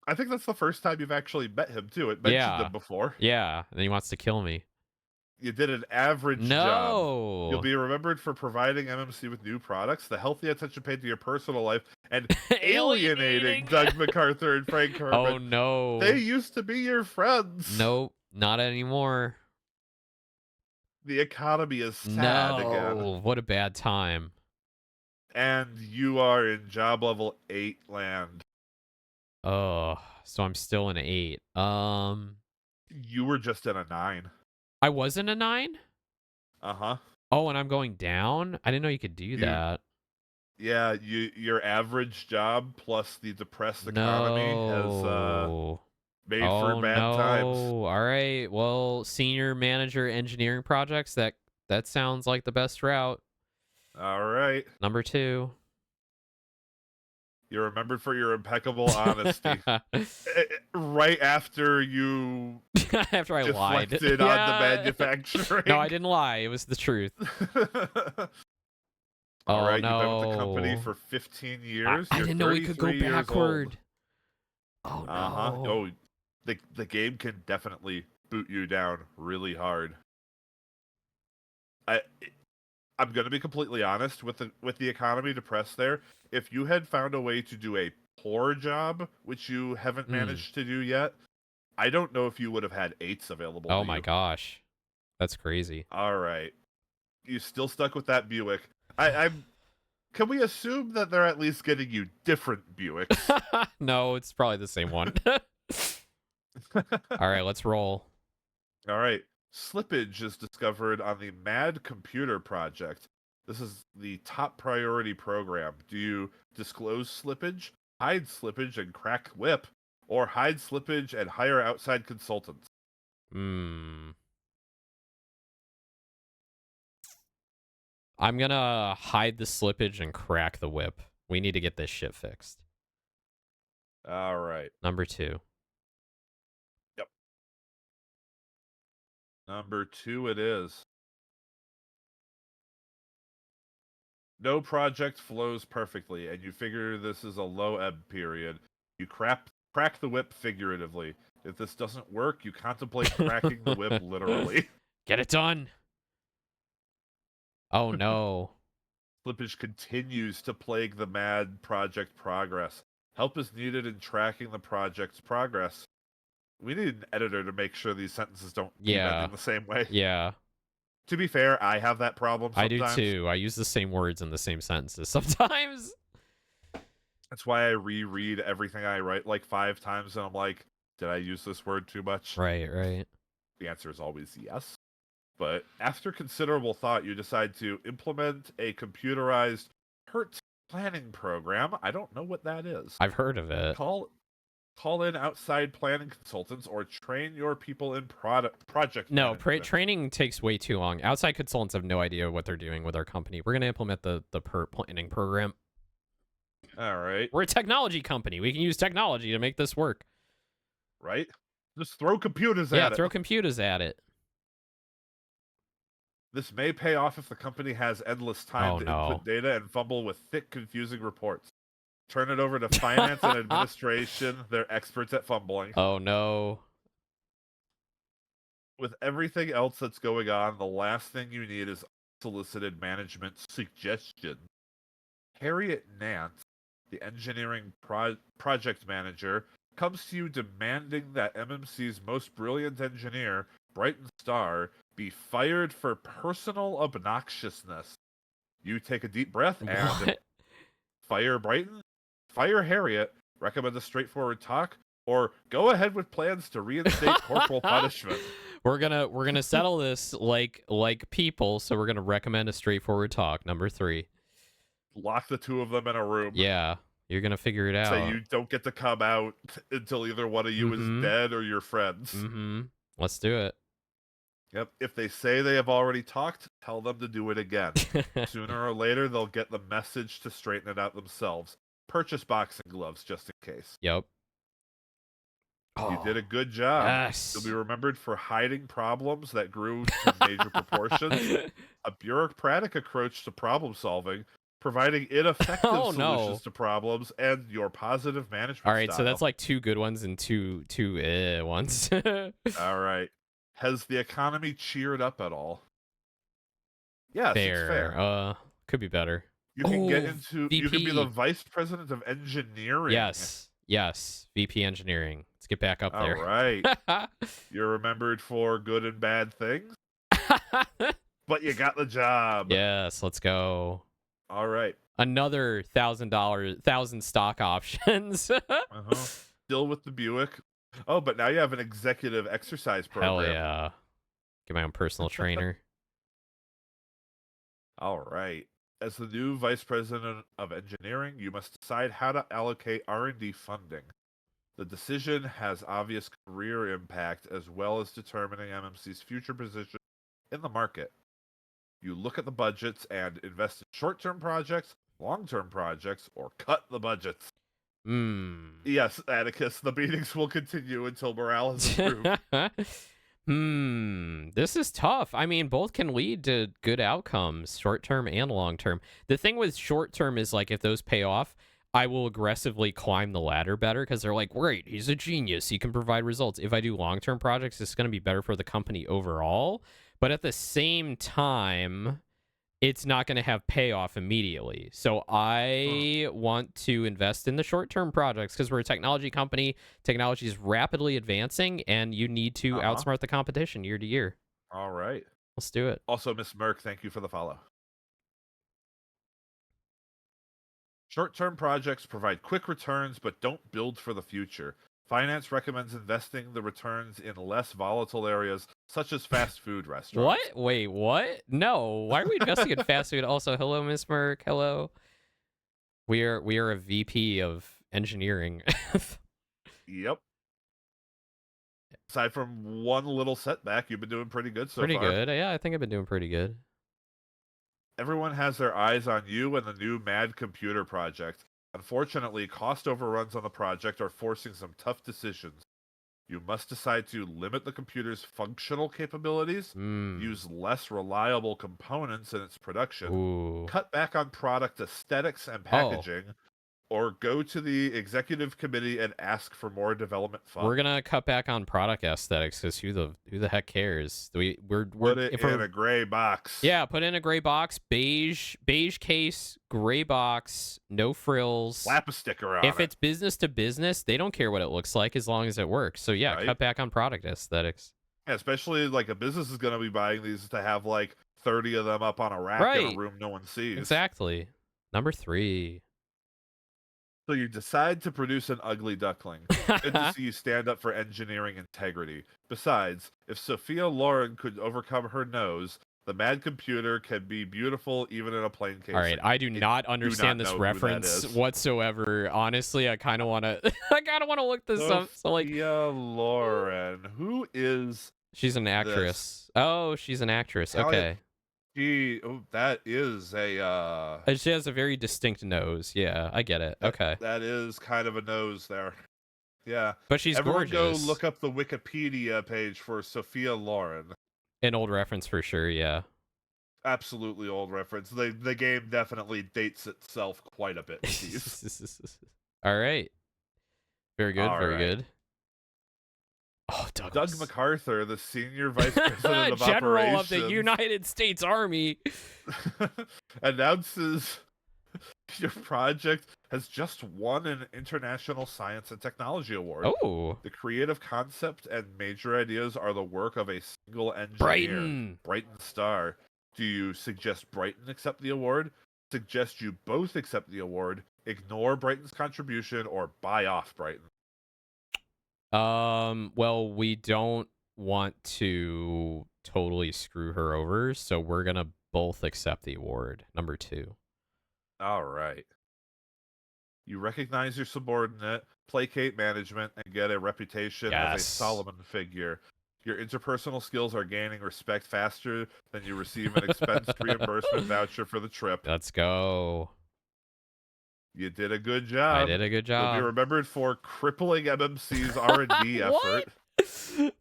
I think that's the first time you've actually met him, too. It mentioned him before. Yeah, and he wants to kill me. You did an average job. No. You'll be remembered for providing MMC with new products, the healthy attention paid to your personal life, and alienating Doug MacArthur and Frank Herman. Oh, no. They used to be your friends. Nope, not anymore. The economy is sad again. No, what a bad time. And you are in job level 8 land. Oh, so I'm still an 8. You were just in a 9. I was in a 9? Uh-huh. Oh, and I'm going down? I didn't know you could do that. Yeah, your average job plus the depressed economy has made for bad times. All right. Well, senior manager engineering projects, that sounds like the best route. All right. Number 2. You're remembered for your impeccable honesty. Right after you after I lied on the manufacturing. No, I didn't lie. It was the truth. All right, no. You've been with the company for 15 years. I didn't know we could go 33 years backward. old. Oh, no. Uh-huh. Oh, the game can definitely boot you down really hard. I'm going to be completely honest with the economy depressed there. If you had found a way to do a poor job, which you haven't managed to do yet, I don't know if you would have had 8s available. Oh my gosh. That's crazy. All right. You still stuck with that Buick. Can we assume that they're at least getting you different Buicks? No, it's probably the same one. All right, let's roll. All right. Slippage is discovered on the Mad Computer Project. This is the top priority program. Do you disclose slippage, hide slippage and crack whip, or hide slippage and hire outside consultants? I'm gonna hide the slippage and crack the whip. We need to get this shit fixed. All right. Number 2. Yep. Number 2 it is. No project flows perfectly, and you figure this is a low ebb period. You crack the whip figuratively. If this doesn't work, you contemplate cracking the whip literally. Get it done. Oh no. Slippage continues to plague the mad project progress. Help is needed in tracking the project's progress. We need an editor to make sure these sentences don't keep Yeah. ending the same way. Yeah. To be fair, I have that problem I do sometimes. too. I use the same words in the same sentences sometimes. That's why I reread everything I write like 5 times and I'm like, did I use this word too much? Right. The answer is always yes. But after considerable thought, you decide to implement a computerized HERT planning program. I don't know what that is. I've heard of it. Call in outside planning consultants or train your people in project No, management. training takes way too long. Outside consultants have no idea what they're doing with our company. We're going to implement the PERT planning program. All right. We're a technology company. We can use technology to make this work. Right? Just throw computers Yeah, at it. throw computers at it. This may pay off if the company has endless time to input data and fumble with thick, confusing reports. Turn it over to finance and administration. They're experts at fumbling. Oh no. With everything else that's going on, the last thing you need is unsolicited management suggestion. Harriet Nance, the engineering project manager, comes to you demanding that MMC's most brilliant engineer, Brighton Star, be fired for personal obnoxiousness. You take a deep breath and What? fire Brighton, fire Harriet, recommend a straightforward talk, or go ahead with plans to reinstate corporal punishment. We're gonna settle this like people, so we're gonna recommend a straightforward talk. Number 3. Lock the two of them in a room. Yeah, you're gonna figure it out. Say you don't get to come out until either one of you is dead or you're friends. Let's do it. Yep. If they say they have already talked, tell them to do it again. Sooner or later, they'll get the message to straighten it out themselves. Purchase boxing gloves just in case. Yep. You did a good job. Yes. You'll be remembered for hiding problems that grew to major proportions, a bureaucratic approach to problem solving, providing ineffective solutions to problems, and your positive management All right, style. so that's like 2 good ones and two ones. All right. Has the economy cheered up at all? Yes, it's fair. Could be better. You can get into. VP. You can be the vice president of engineering. Yes. VP engineering. Let's get back up there. All right. You're remembered for good and bad things, but you got the job. Yes, let's go. All right. Another $1,000 stock options. Still with the Buick. Oh, but now you have an executive exercise program. Hell yeah. Get my own personal trainer. All right. As the new vice president of engineering, you must decide how to allocate R&D funding. The decision has obvious career impact as well as determining MMC's future position in the market. You look at the budgets and invest in short-term projects, long-term projects, or cut the budgets. Yes, Atticus, the meetings will continue until morale has improved. This is tough. I mean, both can lead to good outcomes, short-term and long-term. The thing with short-term is, like, if those pay off, I will aggressively climb the ladder better because they're like, great, he's a genius. He can provide results. If I do long-term projects, it's going to be better for the company overall. But at the same time, it's not going to have payoff immediately. So I want to invest in the short-term projects because we're a technology company. Technology is rapidly advancing, and you need to outsmart the competition year to year. All right. Let's do it. Also, Miss Merck, thank you for the follow. Short-term projects provide quick returns, but don't build for the future. Finance recommends investing the returns in less volatile areas, such as fast food restaurants. What? Wait, what? No. Why are we investing in fast food? Also, hello, Miss Merck. Hello. We are a VP of engineering. Yep. Aside from one little setback, you've been doing pretty good so far. Pretty good. Yeah, I think I've been doing pretty good. Everyone has their eyes on you and the new Mad Computer project. Unfortunately, cost overruns on the project are forcing some tough decisions. You must decide to limit the computer's functional capabilities, Hmm. use less reliable components in its production, Ooh. cut back on product aesthetics and Oh, packaging, or go to the executive committee and ask for more development we're funds. gonna cut back on product aesthetics because who the heck cares? We're Put it if in we're a gray box. yeah, put in a gray box, beige case, gray box, no frills. Slap a sticker If on it, it's business to business, they don't care what it looks like as long as it works. So yeah, right? cut back on product aesthetics. Yeah, especially like a business is going to be buying these to have like 30 of them up on a rack in a Right. room no one sees. Exactly. Number 3. So you decide to produce an ugly duckling. Good to see you stand up for engineering integrity. Besides, if Sophia Loren could overcome her nose, the mad computer can be beautiful even in a plain All right, casing. I do I not do understand not this know who that reference is. whatsoever. Honestly, I kind of want to I kind of want to look this up. So like Sophia Loren. Who is she's an this? actress. Oh, she's an actress. Italian. Okay. That is a She has a very distinct nose. Yeah, I get it. Okay. that is kind of a nose there. Yeah. But she's Everyone go gorgeous. look up the Wikipedia page for Sophia Loren. An old reference for sure, yeah. Absolutely old reference. The game definitely dates itself quite a bit, Steve. All right. Very good, All very right. good. Oh, Doug Douglas. MacArthur, the senior vice president of General of the operations, United States Army. announces your project has just won an International Science and Technology Award. Oh, The creative concept and major ideas are the work of a single engineer, Brighton. Brighton Star. Do you suggest Brighton accept the award? Suggest you both accept the award, ignore Brighton's contribution, or buy off Brighton? Well, we don't want to totally screw her over, so we're gonna both accept the award. Number 2. All right. You recognize your subordinate, placate management, and get a reputation as a Yes. Solomon figure. Your interpersonal skills are gaining respect faster than you receive an expense reimbursement voucher for the trip. Let's go. You did a good I job. did a good You'll be job. remembered for crippling MMC's R&D What? effort.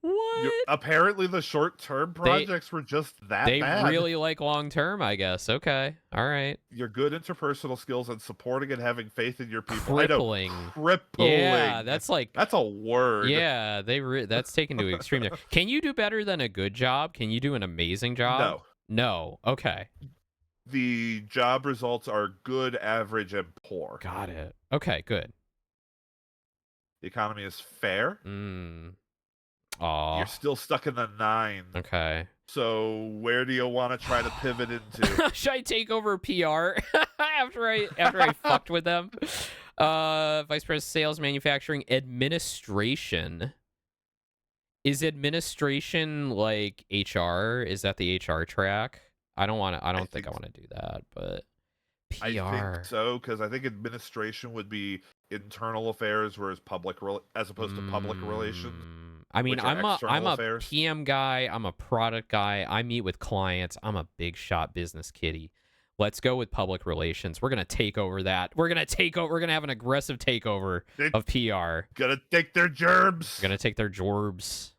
What? Apparently the short-term They projects were just that they bad. really like long term, I guess. Okay. All right. Your good interpersonal skills and supporting and having faith in your people. I know, Crippling. Yeah, crippling. that's like That's a word. yeah, that's taken to extreme there. Can you do better than a good job? Can you do an amazing job? No. No. Okay. The job results are good, average, and poor. Got it. Okay, good. The economy is fair. Mm. You're Aw. still stuck in the 9. Okay. So where do you want to try to pivot into? Should I take over PR after I fucked with them? Vice President Sales, Manufacturing, Administration. Is administration like HR? Is that the HR track? I don't think I want to do that, but I think PR. so, because I think administration would be internal affairs, whereas as opposed to public relations, I mean, which are I'm external a affairs. PM guy. I'm a product guy. I meet with clients. I'm a big shot business kitty. Let's go with public relations. We're gonna take over that. We're gonna have an aggressive takeover They're of PR. gonna take their gerbs. We're gonna take their jorbs.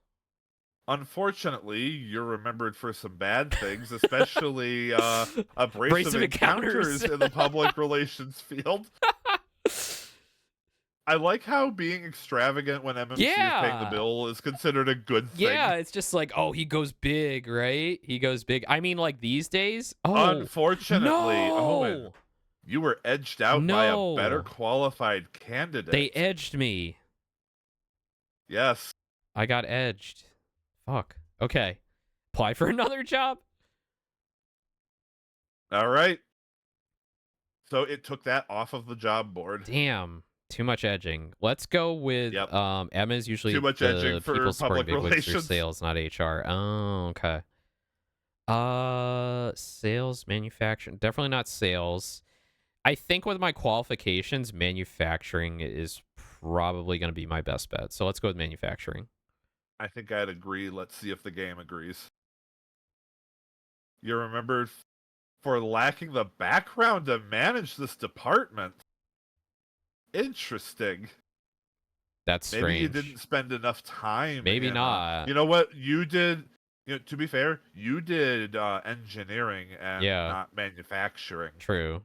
Unfortunately, you're remembered for some bad things, especially abrasive Abrasive encounters. encounters in the public relations field. I like how being extravagant when MMC is paying the Yeah. bill is considered a good thing. Yeah, it's just like, oh, he goes big, right? He goes big. I mean, like these days. Oh, Unfortunately, Owen, no, you were edged out by a better no, qualified candidate. they edged me. Yes. I got edged. Fuck. Okay. Apply for another job. All right. So it took that off of the job board. Damn. Too much edging. Let's go with Yep. Emma is usually Too much the edging for people supporting public bigwigs or relations. sales, not HR. Oh, okay. Sales, manufacturing. Definitely not sales. I think with my qualifications, manufacturing is probably going to be my best bet. So let's go with manufacturing. I think I'd agree. Let's see if the game agrees. You're remembered for lacking the background to manage this department. Interesting. That's Maybe you strange. didn't spend enough time Maybe in. not. You know what? You did. To be fair, you did engineering and Yeah, not manufacturing. true.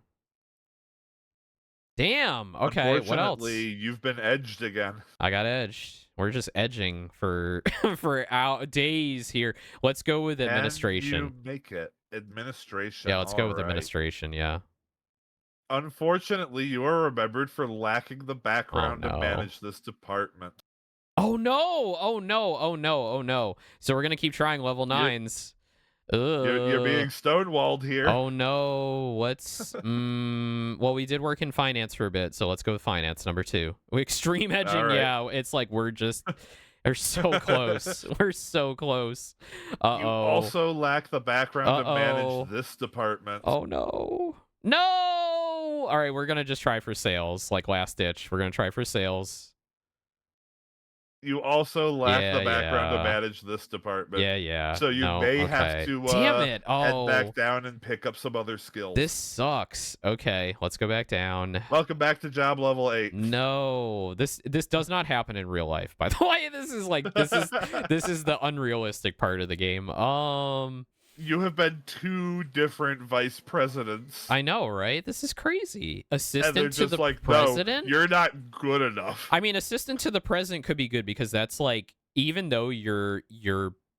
Damn. Okay, what Unfortunately, else? you've been edged again. I got edged. We're just edging for for out days here. Let's go with Can administration. you make it? Yeah, Administration. let's All go with right. administration. Yeah. Unfortunately, you are remembered for lacking the Oh background to no. manage this department. Oh no. Oh no. Oh no. Oh no. So we're gonna keep trying level You, nines. you're being stonewalled here. Oh no. What's well, we did work in finance for a bit, so let's go with finance number 2. Extreme All edging, right. yeah. It's like we're so close. We're so close. You Uh-oh. also lack the background to manage Uh-oh. this department. Oh no. No! All right, we're gonna just try for sales, like last ditch. We're gonna try for sales. You also lack the Yeah, background to yeah. manage this department. Yeah, yeah. So you No, may have okay. to Damn it. head Oh, back down and pick up some other this skills. sucks. Okay, let's go back down. Welcome back to job level 8. No, this does not happen in real life. By the way, this is the unrealistic part of the game. You have been 2 different vice presidents. I know, right? This is crazy. And they're Assistant to just the like, no, president? you're not good enough. I mean, assistant to the president could be good because that's like, even though you're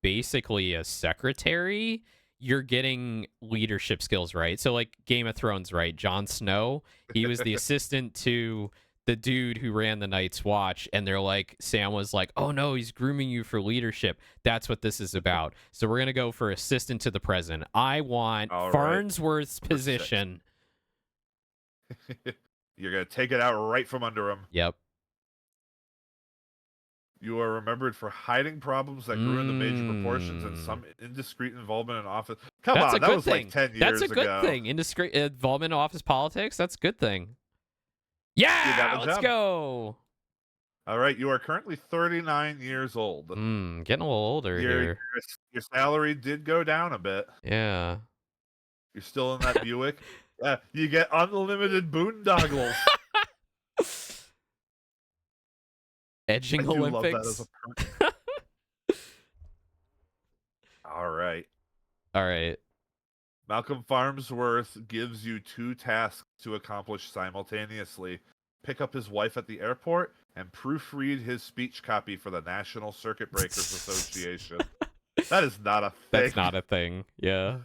basically a secretary, you're getting leadership skills, right? So like Game of Thrones, right? Jon Snow, he was the assistant to the dude who ran the Night's Watch, and they're like, Sam was like, oh no, he's grooming you for leadership. That's what this is about. So we're gonna go for assistant to the president. I want All right. Farnsworth's Number 6. position. You're going to take it out right from under him. Yep. You are remembered for hiding problems that grew into major proportions and some indiscreet involvement in office. Come That's on, a that good was thing. like 10 years That's a good ago. thing. Indiscreet involvement in office politics. That's a good thing. You Yeah, got the let's job. go. All right, you are currently 39 years old. Getting a little older here. Your salary did go down a bit. Yeah. You're still in that Buick. Yeah, you get unlimited boondoggles. Edging I do Olympics. love that as a perk. All right. All right. Malcolm Farnsworth gives you 2 tasks to accomplish simultaneously. Pick up his wife at the airport and proofread his speech copy for the National Circuit Breakers Association. That is not a thing. That's not a thing. Yeah.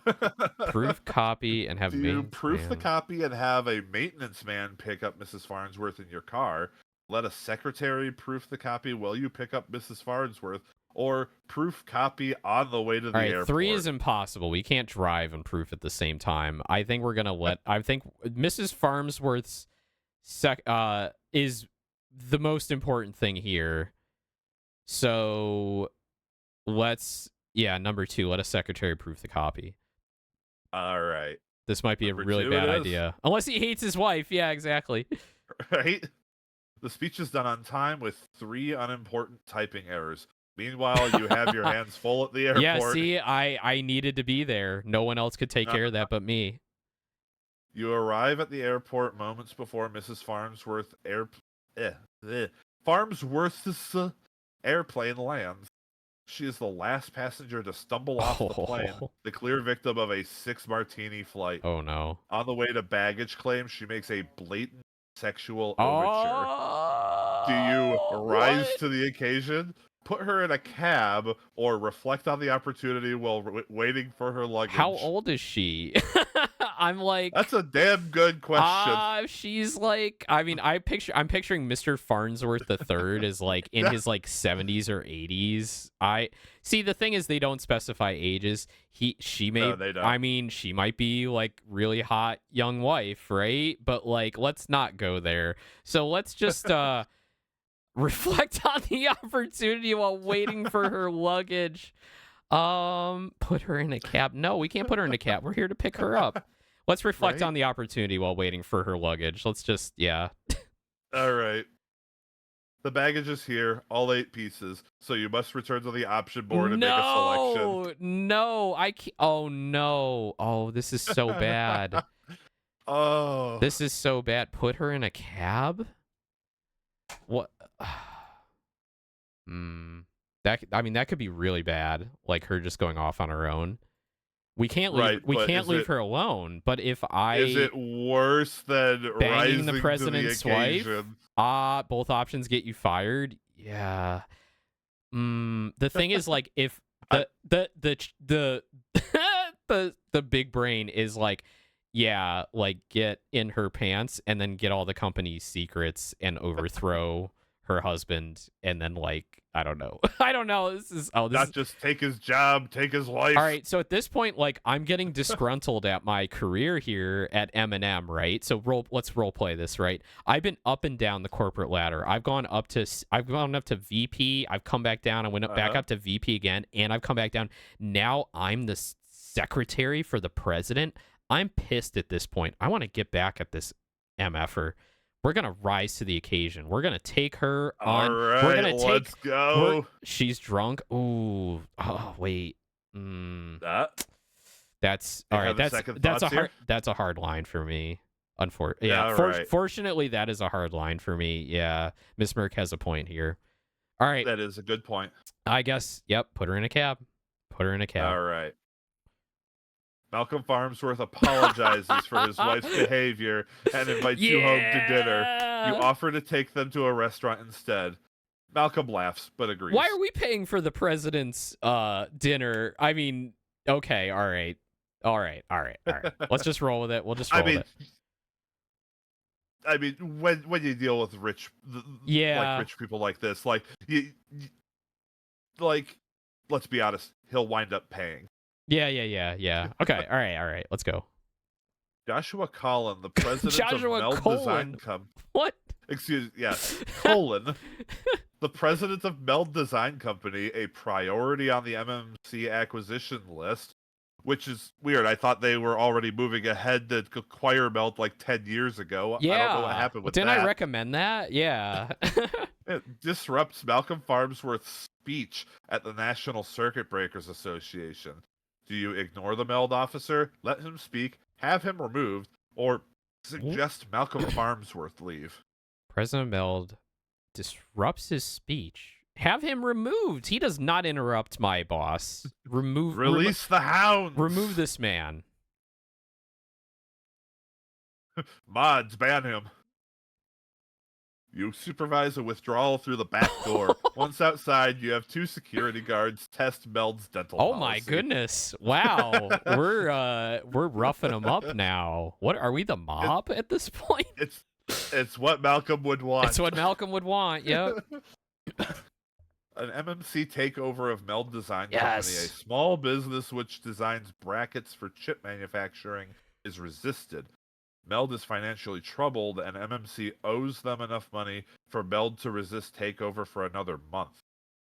Proof copy and have Do you maintenance proof the man. copy and have a maintenance man pick up Mrs. Farnsworth in your car? Let a secretary proof the copy while you pick up Mrs. Farnsworth, or proof copy on the way to the All right, airport. 3 is impossible. We can't drive and proof at the same time. I think we're gonna I think Mrs. Farnsworth's is the most important thing here. So number 2. Let a secretary proof the copy. All right. This might be Number a really 2 bad it is. idea, unless he hates his wife. Yeah, exactly. Right? The speech is done on time with 3 unimportant typing errors. Meanwhile, you have your hands full at the airport. Yeah, see, I needed to be there. No one else could take care of that but me. You arrive at the airport moments before Mrs. Farnsworth's airplane lands. She is the last passenger to stumble off the plane, the clear victim of a 6 martini flight. Oh no. On the way to baggage claim, she makes a blatant sexual overture. Do you rise to the occasion, put her in a cab, or reflect on the opportunity while waiting for her luggage? How old is she? I'm like, that's a damn good question. She's like, I mean, I'm picturing Mr. Farnsworth III as like in his like 70s or 80s. I see, the thing is they don't specify ages. She may, No, they don't. I mean, she might be like really hot young wife, right? But like, let's not go there. So let's just reflect on the opportunity while waiting for her luggage. Put her in a cab. No, we can't put her in a cab. We're here to pick her up. Let's reflect on the opportunity while waiting for her luggage. Let's just, yeah. All right. The baggage is here, all 8 pieces, so you must return to the option board and make a selection. No, I can't. Oh, no. Oh, this is so bad. Oh. This is so bad. Put her in a cab? What? that could be really bad, like her just going off on her own. We can't leave Right, we but can't leave her alone. But if is I it worse than banging the rising to the president's wife, occasion? both options get you fired. Yeah. The thing is, like, if I, the the big brain is like, yeah, like get in her pants and then get all the company's secrets and overthrow her husband, and then, like, I don't know. I don't know. This not is just take his job, take his all life. right. So at this point, like, I'm getting disgruntled at my career here at M&M, right? So let's role play this, right? I've been up and down the corporate ladder. I've gone up to VP. I've come back down. I went back Uh-huh. up to VP again, and I've come back down. Now I'm the secretary for the president. I'm pissed at this point. I want to get back at this MFer. We're gonna rise to the occasion. We're gonna take her All on. We're right, gonna take. let's go. She's drunk. Ooh. Oh wait. That That's you all right. having second That's thoughts here? that's a hard line for me. Yeah, all right. Fortunately, that is a hard line for me. Yeah, Miss Merck has a point here. All right, That is a good point. I guess. Yep. Put her in a cab. Put her in a cab. All right. Malcolm Farnsworth apologizes for his wife's behavior and invites you home to dinner. You Yeah. offer to take them to a restaurant instead. Malcolm laughs, but agrees. Why are we paying for the president's dinner? I mean, okay, all right. Let's just roll with it. We'll just roll with it. I mean, when you deal with Yeah. like rich people like this, like like, let's be honest, he'll wind up paying. Yeah. Okay, all right. Let's go. Joshua Collin, the president Joshua of Meld Colin. Design Company. What? Excuse, yes, Colin, the president of Meld Design Company, a priority on the MMC acquisition list, which is weird. I thought they were already moving ahead to acquire Meld like 10 years ago. Yeah. I don't know what happened with Didn't that. I recommend that? Yeah. It disrupts Malcolm Farnsworth's speech at the National Circuit Breakers Association. Do you ignore the Meld officer, let him speak, have him removed, or suggest Malcolm Farnsworth leave? President Meld disrupts his speech. Have him removed. He does not interrupt my boss. Release the hounds! Remove this man. Mods, ban him. You supervise a withdrawal through the back door. Once outside, you have 2 security guards test Meld's dental Oh policy. my goodness. Wow. We're roughing him up now. What are we, the mob at this point? It's what Malcolm would want. It's what Malcolm would want. Yep. An MMC takeover of Meld Design Yes. Company, a small business which designs brackets for chip manufacturing, is resisted. Meld is financially troubled, and MMC owes them enough money for Meld to resist takeover for another month.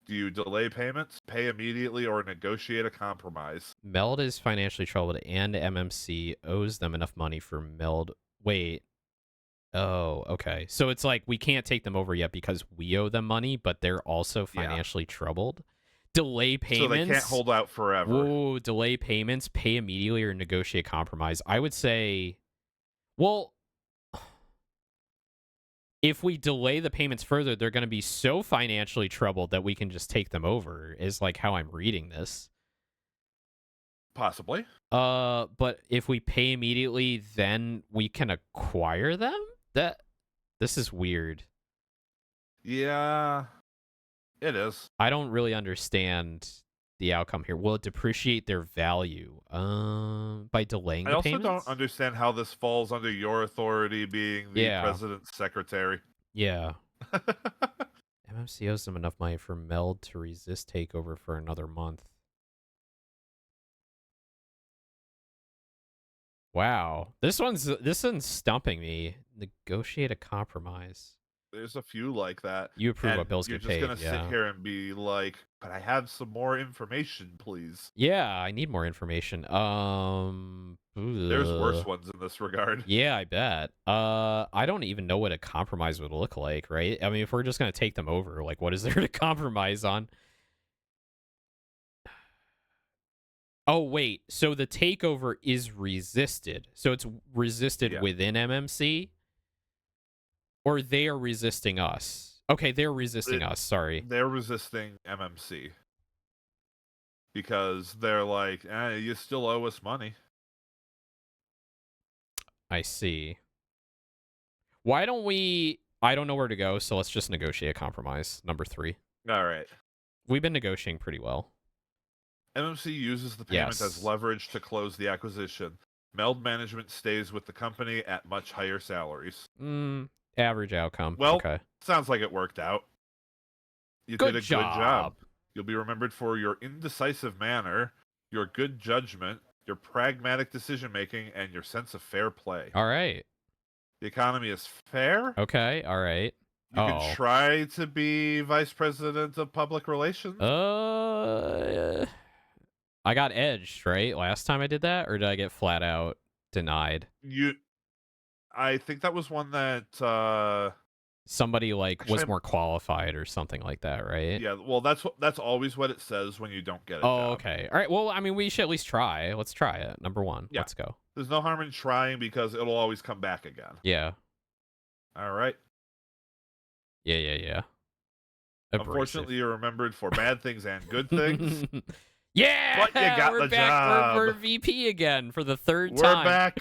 Do you delay payments, pay immediately, or negotiate a compromise? Meld is financially troubled, and MMC owes them enough money for Meld. Wait. Oh, okay. So it's like we can't take them over yet because we owe them money, but they're also financially troubled. Delay payments. So they can't hold out forever. Whoa, delay payments, pay immediately, or negotiate compromise. I would say, well, if we delay the payments further, they're going to be so financially troubled that we can just take them over, is like how I'm reading this. Possibly. But if we pay immediately, then we can acquire them? This is weird. Yeah, it is. I don't really understand the outcome here. Will it depreciate their value by delaying the payments? I also don't understand how this falls under your authority being the president's secretary. Yeah. MMC owes them enough money for Meld to resist takeover for another month. Wow. This one's stumping me. Negotiate a compromise. There's a few like that. You approve and what bills you're get just paid. gonna sit here and be like, "But I have some more information, please." Yeah, I need more information. There's worse ones in this regard. Yeah, I bet. I don't even know what a compromise would look like, right? I mean, if we're just gonna take them over, like, what is there to compromise on? Oh, wait. So the takeover is resisted. So it's resisted within MMC? Or they are resisting us? Okay, they're resisting us. Sorry. They're resisting MMC because they're like, you still owe us money. I see. Why don't we? I don't know where to go, so let's just negotiate a compromise. Number 3. All right. We've been negotiating pretty well. MMC uses the payment as Yes. leverage to close the acquisition. Meld management stays with the company at much higher salaries. Average outcome. Well, Okay. sounds like it worked out. You did Good a good job. job. You'll be remembered for your indecisive manner, your good judgment, your pragmatic decision making, and your sense of fair play. All right. The economy is fair. Okay. All right. You can Oh. try to be vice president of public relations. I got edged, right? Last time I did that, or did I get flat out denied? I think that was one that Somebody like actually, was more qualified or something like that, right? yeah. Well, that's always what it says when you don't get a Oh, job. okay. All right. Well, I mean, we should at least try. Let's try it. Number 1. Yeah. Let's go. There's no harm in trying because it'll always come back again. Yeah. All right. Yeah. Unfortunately, you're remembered for bad things and good things. Yeah, But you got we're the back. job. We're VP again for the 3rd We're time. back.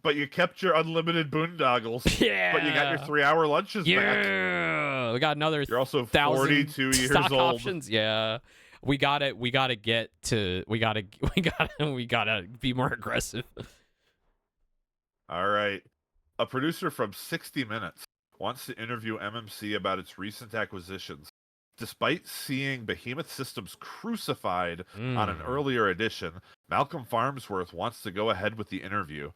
But you kept your unlimited boondoggles. Yeah. But you got your 3-hour lunches back. Yeah. We got another. You're also 1,000 42 years stock old. options. Yeah. We gotta get to. We gotta be more aggressive. All right. A producer from 60 Minutes wants to interview MMC about its recent acquisitions. Despite seeing Behemoth Systems crucified on an earlier edition, Malcolm Farnsworth wants to go ahead with the interview.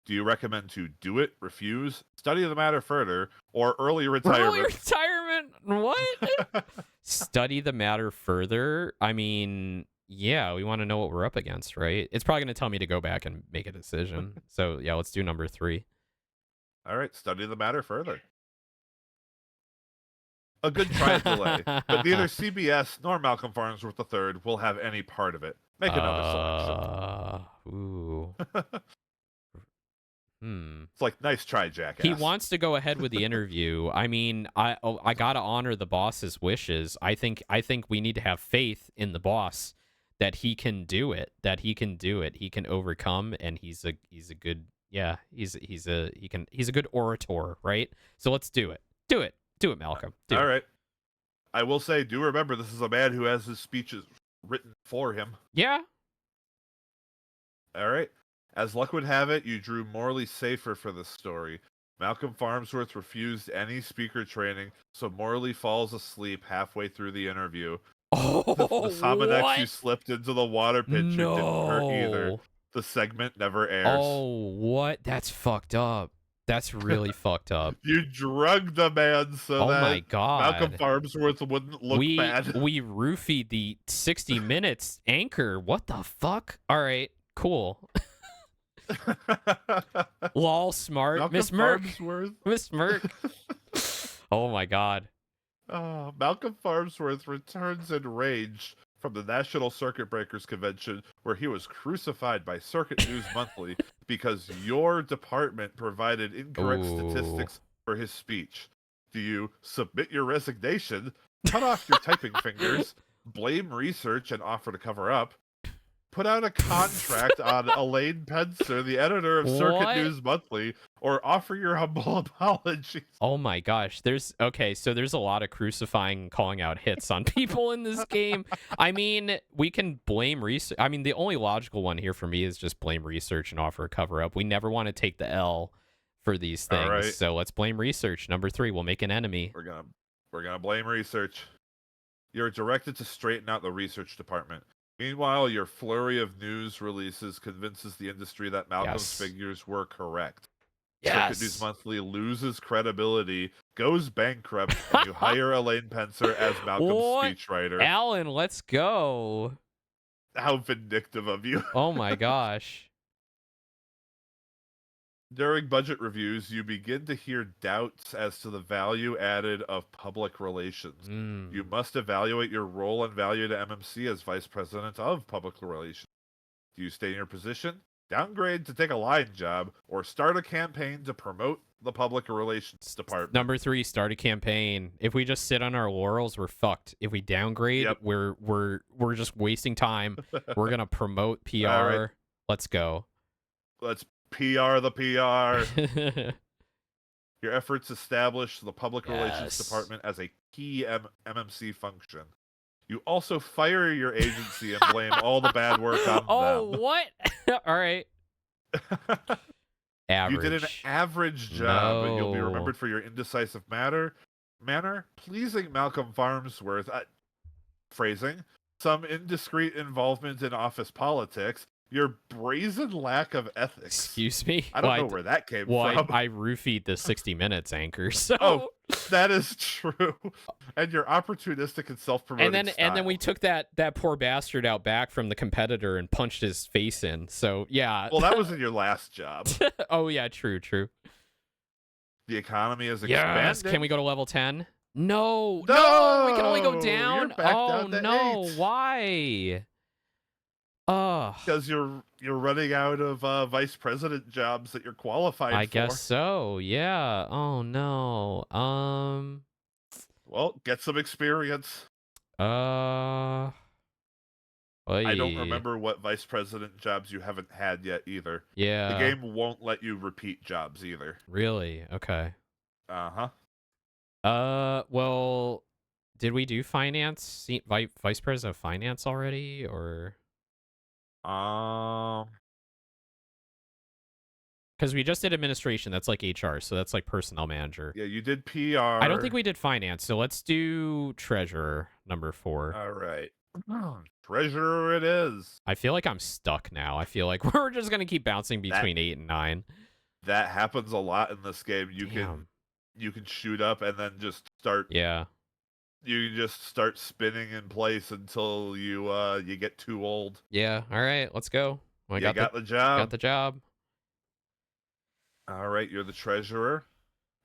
Do you recommend to do it, refuse, study the matter further, or early retirement? Early retirement? What? Study the matter further? I mean, yeah, we want to know what we're up against, right? It's probably going to tell me to go back and make a decision. So, yeah, let's do number 3. All right, study the matter further. A good try at delay, but neither CBS nor Malcolm Farnsworth III will have any part of it. Make another selection. Ooh. It's like, nice try, jackass. He wants to go ahead with the interview. I mean, I gotta honor the boss's wishes. I think we need to have faith in the boss that he can do it. He can overcome, and he's a good he's a good orator, right? So let's do it. Do it, Malcolm. All right. I will say, do remember this is a man who has his speeches written for him. Yeah. All right. As luck would have it, you drew Morley safer for this story. Malcolm Farnsworth refused any speaker training, so Morley falls asleep halfway through the interview. Oh, the Somonex you what? slipped into the water pitcher didn't hurt either. The segment never airs. Oh, what? That's fucked up. That's really fucked up. You drugged the man so that my God. Malcolm Farnsworth wouldn't look bad. We roofied the 60 Minutes anchor. What the fuck? All right, cool. Lol, smart. Malcolm Miss Merck. Farnsworth. Miss Merck. Oh my God. Malcolm Farnsworth returns enraged from the National Circuit Breakers Convention, where he was crucified by Circuit News Monthly because your department provided incorrect statistics for his speech. Do you submit your resignation, cut off your typing fingers, blame research and offer to cover up, put out a contract on Elaine Pencer, the editor of Circuit News Monthly, or offer your humble apologies? Oh my gosh. There's a lot of crucifying, calling out hits on people in this game. I mean, we can blame research. I mean, the only logical one here for me is just blame research and offer a cover up. We never want to take the L for these things. Right. So let's blame research. Number 3, we'll make an enemy. We're gonna blame research. You're directed to straighten out the research department. Meanwhile, your flurry of news releases convinces the industry that Malcolm's figures were correct. Circuit News Monthly loses credibility, goes bankrupt, and you hire Elaine Pencer as Malcolm's speechwriter. Alan, let's go. How vindictive of you. Oh my gosh. During budget reviews, you begin to hear doubts as to the value added of public relations. You must evaluate your role and value to MMC as Vice President of Public Relations. Do you stay in your position? downgrade to take a line job, or start a campaign to promote the public relations department. Number 3, start a campaign. If we just sit on our laurels, we're fucked. If we downgrade, Yep. we're just wasting time. We're gonna promote PR. All right. Let's go. Let's PR the PR. Your efforts establish the public relations department as a key MMC function. You also fire your agency and blame all the bad work on them. What? All right. Average. You did an average job, and you'll be remembered for your indecisive manner, pleasing Malcolm Farnsworth, phrasing, some indiscreet involvement in office politics, your brazen lack of ethics. Excuse me? I don't know where that came from. I roofied the 60 Minutes anchor, so... Oh, that is true. And your opportunistic and self-promoting style. And then we took that poor bastard out back from the competitor and punched his face in, so yeah. Well, that was in your last job. Oh, yeah, true. The economy is expanding. Yes! Can we go to level 10? No! We can only go down? You're back down to 8. Why? Because you're running out of vice president jobs that you're qualified for. I guess so. Yeah. Oh no. Well, get some experience. Oy. I don't remember what vice president jobs you haven't had yet either. Yeah. The game won't let you repeat jobs either. Really? Okay. Well, did we do finance? Vice president of finance already, or? Because we just did administration. That's like HR, so that's like personnel manager. Yeah, you did PR. I don't think we did finance, so let's do treasurer, number 4. All right. Treasurer it is. I feel like I'm stuck now. I feel like we're just going to keep bouncing between 8 and 9. That happens a lot in this game. You can shoot up and then just start. Yeah. You just start spinning in place until you get too old. Yeah. All right. Let's go. You got the job. Got the job. All right. You're the treasurer.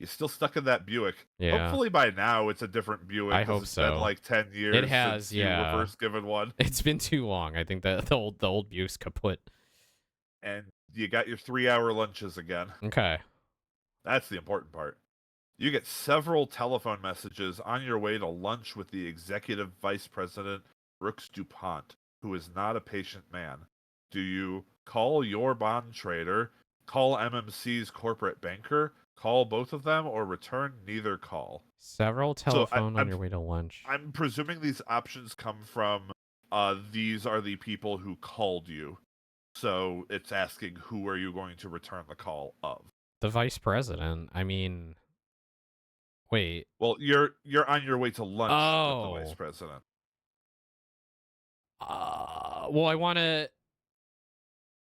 You're still stuck in that Buick. Yeah. Hopefully by now it's a different Buick. I hope it's so. been like 10 years. It has. Since you were first given one. It's been too long. I think that the old Buick's kaput. And you got your 3-hour lunches again. Okay. That's the important part. You get several telephone messages on your way to lunch with the executive vice president, Brooks DuPont, who is not a patient man. Do you call your bond trader, call MMC's corporate banker, call both of them, or return neither call? Several telephone on your way to lunch. I'm presuming these options come from these are the people who called you. So it's asking who are you going to return the call of? The vice president. I mean... Wait. Well, you're on your way to lunch with the vice president. Well, I want to.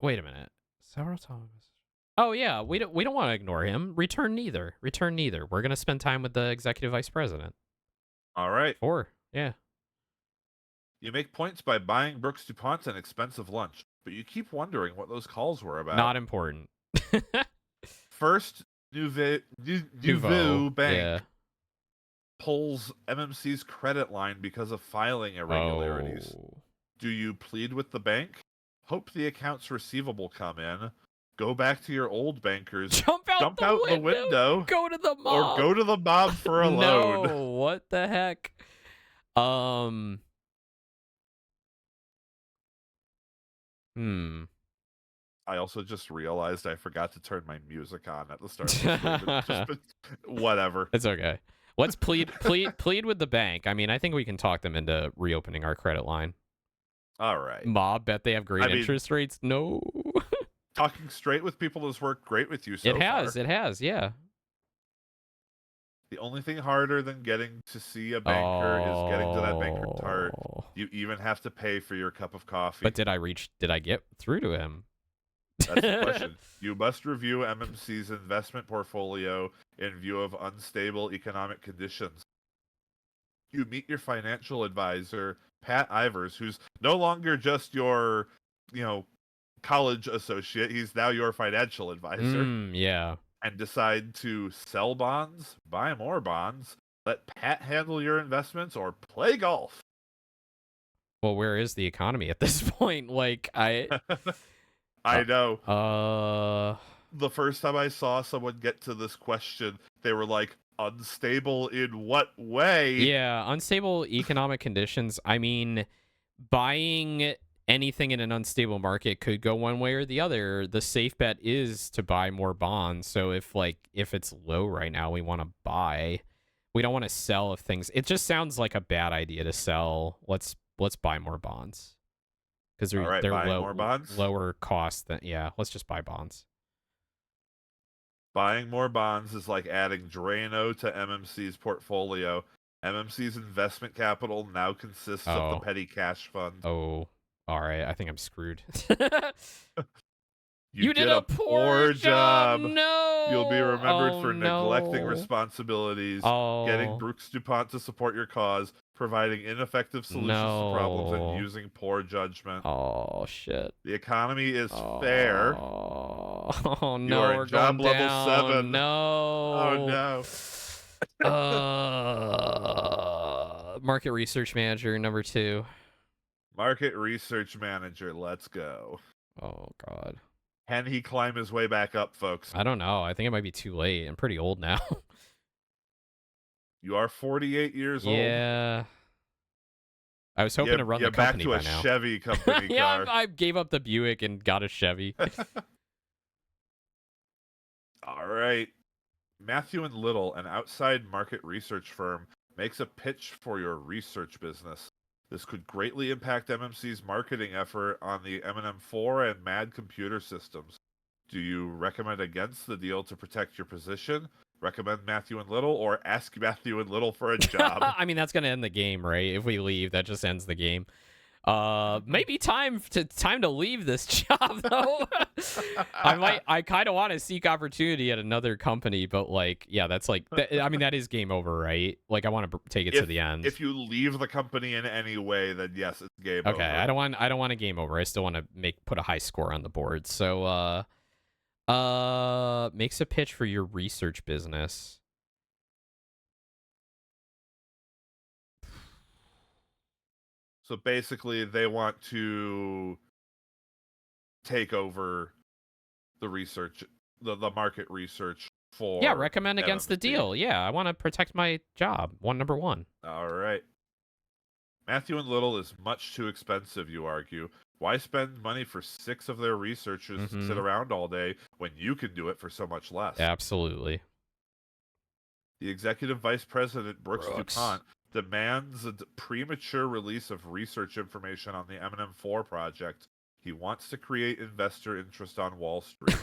Wait a minute. Several times. Oh yeah, we don't want to ignore him. Return neither. We're gonna spend time with the executive vice president. All right. 4. Yeah. You make points by buying Brooks DuPont an expensive lunch, but you keep wondering what those calls were about. Not important. First, Nouveau Bank pulls MMC's credit line because of filing irregularities. Do you plead with the bank? Hope the accounts receivable come in. Go back to your old bankers. Jump out the window. Go to the mob. Or go to the mob for a loan. No, what the heck? I also just realized I forgot to turn my music on at the start of the stream. Whatever. It's okay. Let's plead with the bank. I mean, I think we can talk them into reopening our credit line. All right. Mob, bet they have great interest rates. No. Talking straight with people has worked great with you so far. It has, yeah. The only thing harder than getting to see a banker is getting to that banker tart. You even have to pay for your cup of coffee. But did I get through to him? That's the question. You must review MMC's investment portfolio in view of unstable economic conditions. You meet your financial advisor, Pat Ivers, who's no longer just your, college associate. He's now your financial advisor. Yeah. And decide to sell bonds, buy more bonds, let Pat handle your investments, or play golf. Well, where is the economy at this point? Like, I know. Uh, The first time I saw someone get to this question, they were like, unstable in what way? yeah, unstable economic conditions. I mean, buying anything in an unstable market could go one way or the other. The safe bet is to buy more bonds. So if it's low right now, we want to buy. We don't want to sell if things. It just sounds like a bad idea to sell. Let's buy more bonds because All right, they're buying more bonds. lower cost than yeah. Let's just buy bonds. Buying more bonds is like adding Drano to MMC's portfolio. MMC's investment capital now consists of the Oh petty cash fund. oh, all right. I think I'm screwed. You You did did a a poor poor job. job. You'll be No. remembered Oh for neglecting no. responsibilities, getting Oh Brooks DuPont to support your cause, providing ineffective solutions to problems, and no. using poor judgment. Oh shit. The economy is fair. Oh, oh You no, are we're in job going level down. 7. Oh No. no. Market research manager number 2. Market research manager, let's go. Oh god. Can he climb his way back up, folks? I don't know. I think it might be too late. I'm pretty old now. You are 48 years old. Yeah. I was hoping to run the You're back company to a by now. Chevy company Yeah, car. I gave up the Buick and got a Chevy. All right. Matthew and Little, an outside market research firm, makes a pitch for your research business. This could greatly impact MMC's marketing effort on the M&M4 and MAD computer systems. Do you recommend against the deal to protect your position? Recommend Matthew and Little, or ask Matthew and Little for a job? I mean, that's gonna end the game, right? If we leave, that just ends the game. Maybe time to leave this job though. I kind of want to seek opportunity at another company, but like, yeah, that's like, I mean, that is game over, right? Like, I want to take it to the end. If you leave the company in any way, then yes, it's game Okay, over. I don't want a game over. I still want to put a high score on the board. So, makes a pitch for your research business. So basically, they want to take over the research, the market research Yeah, for recommend against the MMC. deal. Yeah, I want to protect my job. Number one. All right. Matthew and Little is much too expensive, you argue. Why spend money for 6 of their researchers to sit around all day when you can do it for so much less? Absolutely. The executive vice president, Brooks Brooks. DuPont, demands a premature release of research information on the M&M4 project. He wants to create investor interest on Wall Street.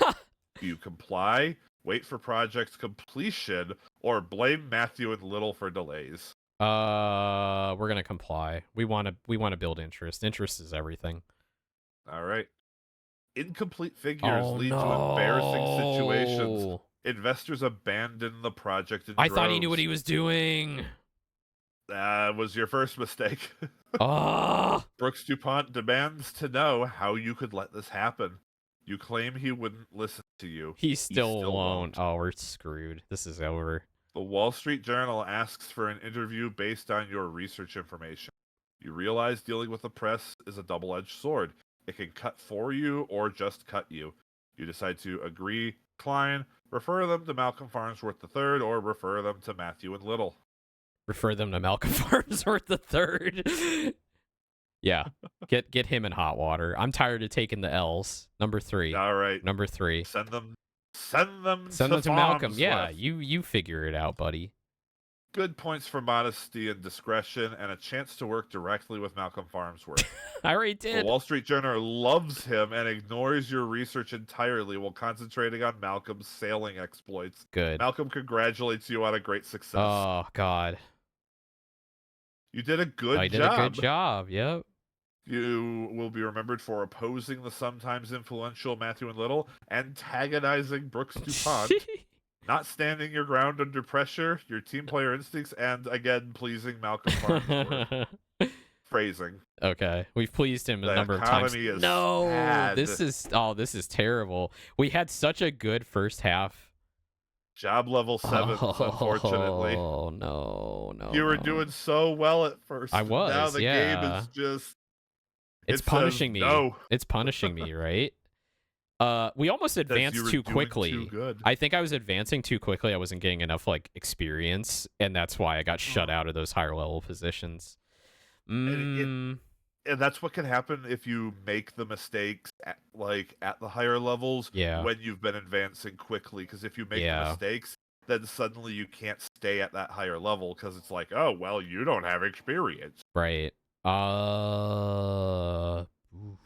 Do you comply, wait for project completion, or blame Matthew and Little for delays? We're gonna comply. We want to build interest. Interest is everything. All right. Incomplete figures Oh lead to embarrassing situations. no! Investors abandon the project in I droves. thought he knew what he was doing. That was your first mistake. Ah! Brooks DuPont demands to know how you could let this happen. You claim he wouldn't listen to you. He still won't. Oh, we're screwed. This is over. The Wall Street Journal asks for an interview based on your research information. You realize dealing with the press is a double-edged sword. It can cut for you or just cut you. You decide to agree, decline, refer them to Malcolm Farnsworth III, or refer them to Matthew and Little. Refer them to Malcolm Farnsworth III. Yeah, get him in hot water. I'm tired of taking the L's. Number 3. All right. Number 3. Send them to Malcolm. Yeah, Farnsworth. you figure it out, buddy. Good points for modesty and discretion, and a chance to work directly with Malcolm Farnsworth. I already The did. Wall Street Journal loves him and ignores your research entirely while concentrating on Malcolm's sailing exploits. Good. Malcolm congratulates you on a great success. Oh God. You did a good job. I did a good job. Yep. You will be remembered for opposing the sometimes influential Matthew and Little, antagonizing Brooks DuPont, not standing your ground under pressure, your team player instincts, and again pleasing Malcolm Farnsworth. Phrasing. Okay, we've pleased him a number of times. Is no, sad. this is terrible. We had such a good first half. Job level 7, unfortunately. Oh no. You were doing so well at first. I was. Now the yeah. game is just. It's punishing me. No. It's punishing me, right? We almost because you advanced were too doing too quickly. good. I think I was advancing too quickly. I wasn't getting enough like experience, and that's why I got shut Oh. out of those higher level positions. And it Mm, and that's what can happen if you make the mistakes at the higher levels yeah, when you've been advancing quickly. Because if you make the yeah, mistakes, then suddenly you can't stay at that higher level because it's like, oh well, you don't have experience. right. Oof.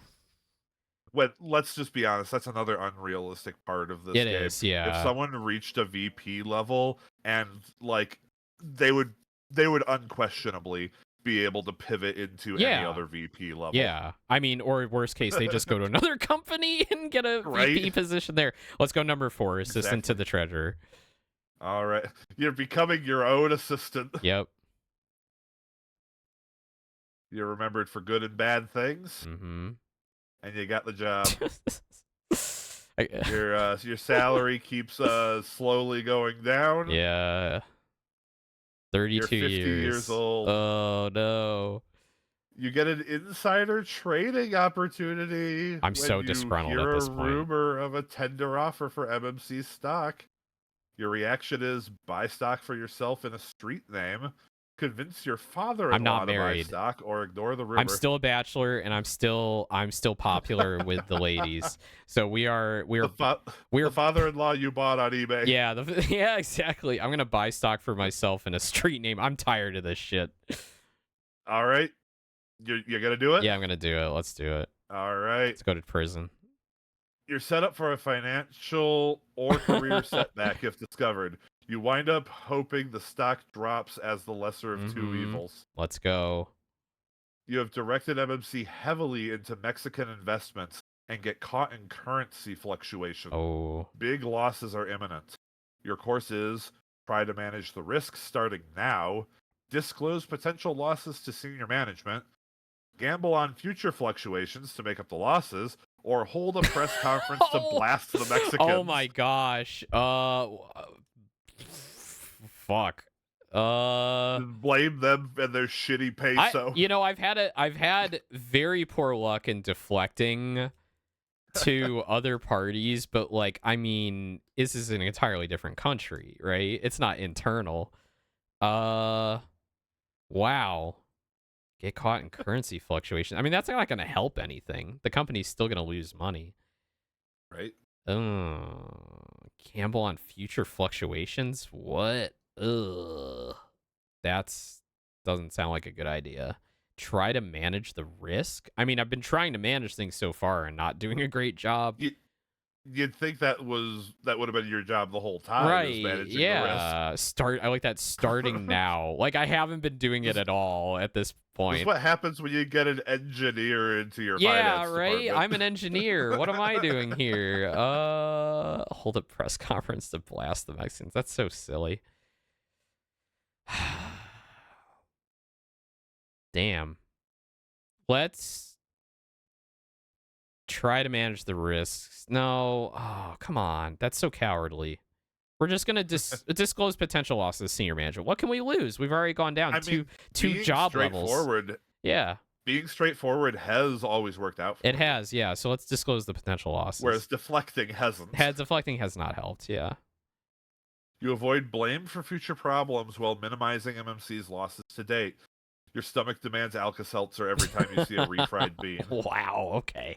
When let's just be honest, that's another unrealistic part of this It game. is, If yeah, someone reached a VP level and like they would they would unquestionably be able to pivot into any yeah, other VP level. yeah. I mean, or worst case, they just go to another company and get a Right? VP position there. Let's go number 4, assistant to Exactly. the treasurer. All right. You're becoming your own assistant. Yep. You're remembered for good and bad things, Mm-hmm. and you got the job. I- Your salary keeps slowly going down. yeah. You're 32 50 years years. old. Oh no. You get an insider trading opportunity I'm when so you disgruntled hear at a this point. rumor of a tender offer for MMC stock. Your reaction is buy stock for yourself in a street name, convince your I'm not father-in-law to buy married. stock, or ignore the I'm rumor. still a bachelor and I'm still popular with the ladies. So we're The fa- the we're father-in-law you bought on eBay. yeah, yeah, exactly. I'm going to buy stock for myself in a street name. I'm tired of this shit. All right, you're gonna do it. Yeah, I'm going to do it. Let's do it. All right, Let's go to prison. you're set up for a financial or career setback if discovered. You wind up hoping the stock drops as the lesser of two Mhm. evils. Let's go. You have directed MMC heavily into Mexican investments and get caught in currency fluctuation. Oh. Big losses are imminent. Your course is try to manage the risks starting now, disclose potential losses to senior management, gamble on future fluctuations to make up the losses, or hold a press conference to Oh. blast the Oh Mexicans. my gosh. Fuck. Uh Blame them and their shitty I peso. you know, I've had very poor luck in deflecting to other parties, but like I mean, this is an entirely different country, right? It's not internal. Uh wow. Get caught in currency fluctuation. I mean, that's not going to help anything. The company's still going to lose money. Right? Gamble on future fluctuations? What? Ugh. That's doesn't sound like a good idea. Try to manage the risk? I mean, I've been trying to manage things so far and not doing a great job. You, you'd think that would have been your job the whole time, is Right. managing the risk. Yeah. I like that starting now. Like I haven't been doing it This, at all at this this is point. what happens when you get an engineer into your Yeah, finance right? department. I'm an engineer. What am I doing here? Hold a press conference to blast the Mexicans. That's so silly. Damn. Let's try to manage the risks. No. Oh, come on. That's so cowardly. We're just gonna disclose potential losses to senior management. What can we lose? We've already gone down I mean, two being job levels. straightforward, Yeah, being straightforward has always worked out it for you, has. Yeah, so let's disclose the potential whereas losses. deflecting hasn't. Head deflecting has not helped. Yeah. You avoid blame for future problems while minimizing MMC's losses to date. Your stomach demands Alka-Seltzer every time you see a refried bean. Wow. Okay.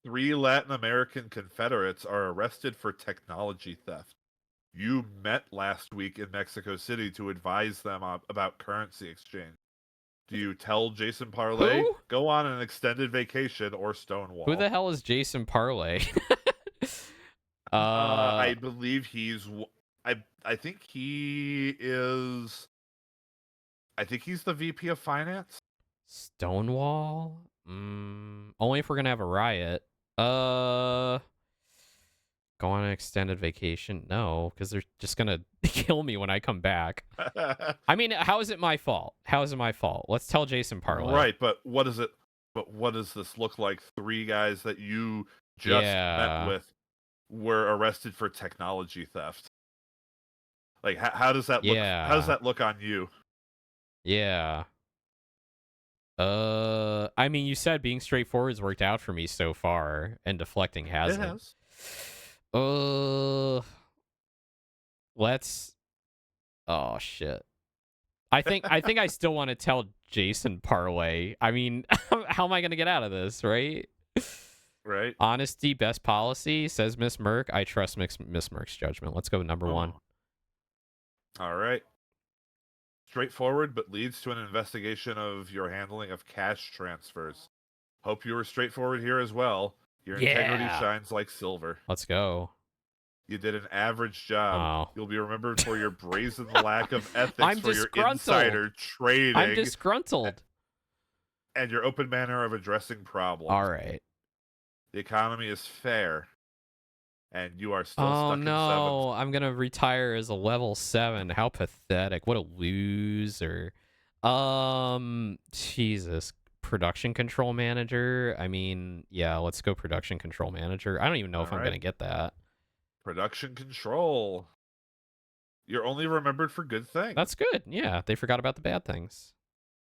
3 Latin American Confederates are arrested for technology theft. You met last week in Mexico City to advise them about currency exchange. Do you tell Jason Parlay, Who? go on an extended vacation, or Who Stonewall? the hell is Jason Parlay? I believe I think he is. I think he's the VP of finance. Stonewall? Only if we're gonna have a riot. Uh, go on an extended vacation? No, because they're just gonna kill me when I come back. I mean, how is it my fault? How is it my fault? Let's tell Jason Parlay. Right, but what is it? But what does this look like? 3 guys that you just met Yeah, with were arrested for technology theft. Like, how does that look? How does yeah, that look on you? yeah. I mean, you said being straightforward's worked out for me so far, and deflecting It hasn't. has. Uh, let's. Oh shit. I think I still want to tell Jason Parlay. I mean, how am I gonna get out of this, right? Right. Honesty, best policy, says Miss Merck. I trust Miss Merck's judgment. Let's go number one. Oh. All right. Straightforward, but leads to an investigation of your handling of cash transfers. Hope you were straightforward here as well. Your integrity Yeah. shines like silver. Let's go. You did an average job. Oh. You'll be remembered for your brazen lack of ethics I'm for your disgruntled. insider trading I'm disgruntled. and your open manner of addressing problems. All right. The economy is fair, and you are still Oh stuck in no, seventh. I'm gonna retire as a level 7. How pathetic. What a loser. Jesus. Production control manager. I mean, yeah, let's go production control manager. I don't even know if All I'm right. gonna get that. Production control. You're only remembered for good things. That's good. Yeah, they forgot about the bad things.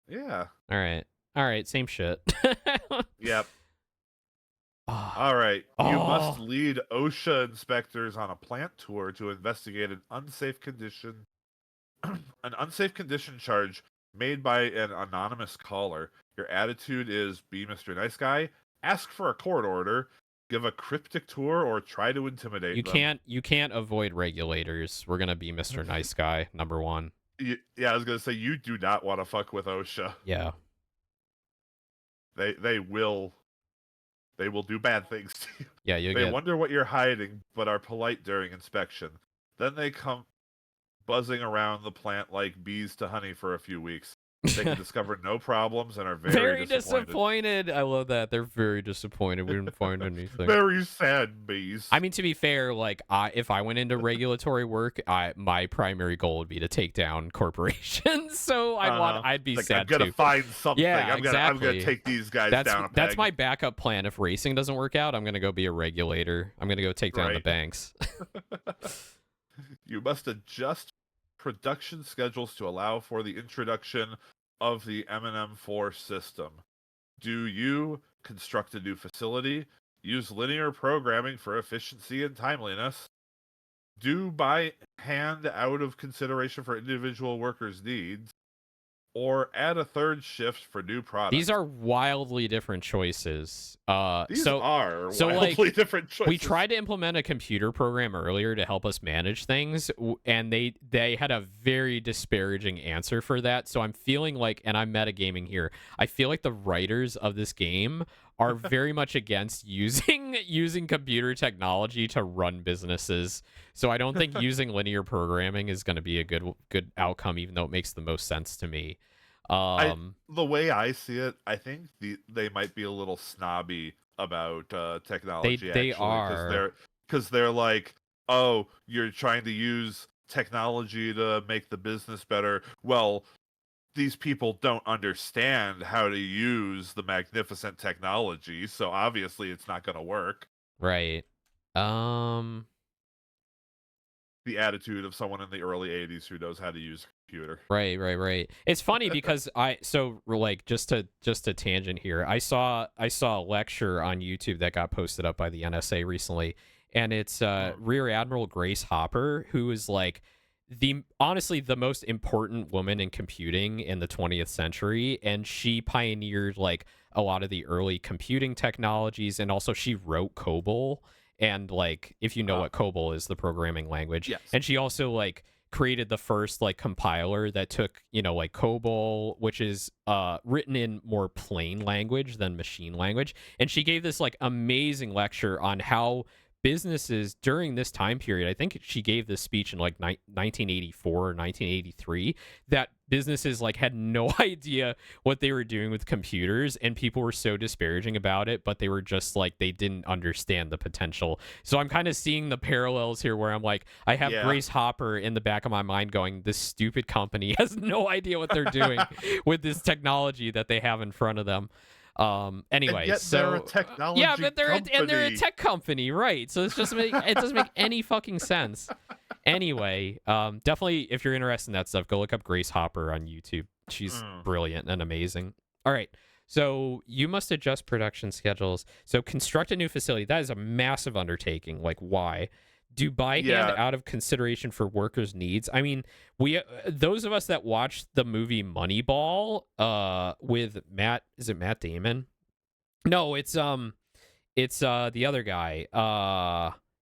Yeah. All right. All right, same shit. Yep. Oh, All right. You must oh, lead OSHA inspectors on a plant tour to investigate an unsafe condition charge made by an anonymous caller. Your attitude is be Mr. Nice Guy, ask for a court order, give a cryptic tour, or try to intimidate them. you can't avoid regulators. We're gonna be Mr. Nice Guy, number one. Yeah, I was gonna say you do not want to fuck with OSHA. Yeah. They will do bad things to you. Yeah, you They get wonder what you're hiding, but are polite during inspection. Then they come buzzing around the plant like bees to honey for a few weeks. They can discover no problems and are very disappointed. I love that. They're very disappointed. We didn't find anything. Very sad bees. I mean, to be fair, like if I went into regulatory work, my primary goal would be to take down corporations. So I'd be like, sad I'm gonna too. find something. Yeah, I'm gonna take these guys down a peg. That's my backup plan. If racing doesn't work out, I'm gonna go be a regulator. I'm gonna go take down the Right. banks. You must adjust production schedules to allow for the introduction of the M&M4 system. Do you construct a new facility? Use linear programming for efficiency and timeliness? Do by hand out of consideration for individual workers' needs? Or add a third shift for new products? These are wildly different choices. These so are like, wildly different choices. we tried to implement a computer program earlier to help us manage things, and they had a very disparaging answer for that. So I'm feeling like, and I'm metagaming here, I feel like the writers of this game are very much against using computer technology to run businesses. So I don't think using linear programming is going to be a good outcome, even though it makes the most sense to me. The way I see it, I think they might be a little snobby about technology. They are. Because they're like, oh, you're trying to use technology to make the business better. Well, these people don't understand how to use the magnificent technology, so obviously it's not going to work. Right. The attitude of someone in the early 80s who knows how to use a computer. Right. It's funny because just to tangent here, I saw a lecture on YouTube that got posted up by the NSA recently, and it's Rear Admiral Grace Hopper, who is like honestly the most important woman in computing in the 20th century, and she pioneered like a lot of the early computing technologies, and also she wrote COBOL, and like if you know what COBOL is, the programming language. Yes. And she also like created the first like compiler that took, like COBOL, which is written in more plain language than machine language, and she gave this like amazing lecture on how businesses during this time period, I think she gave this speech in like 1984 or 1983, that businesses like had no idea what they were doing with computers, and people were so disparaging about it, but they were just like, they didn't understand the potential. So I'm kind of seeing the parallels here, where I'm like, I have Grace Hopper in the back of my mind going, this stupid company has no idea what they're doing with this technology that they have in front of them. Anyway, and yet so they're a technology yeah, but they're company. a tech company, right? So it doesn't make any fucking sense. Anyway, definitely if you're interested in that stuff, go look up Grace Hopper on YouTube. She's brilliant and amazing. All right. So you must adjust production schedules. So construct a new facility. That is a massive undertaking. Like, why? Do by hand Yeah, out of consideration for workers' needs. I mean, we those of us that watched the movie Moneyball, with Matt, is it Matt Damon? No, it's the other guy.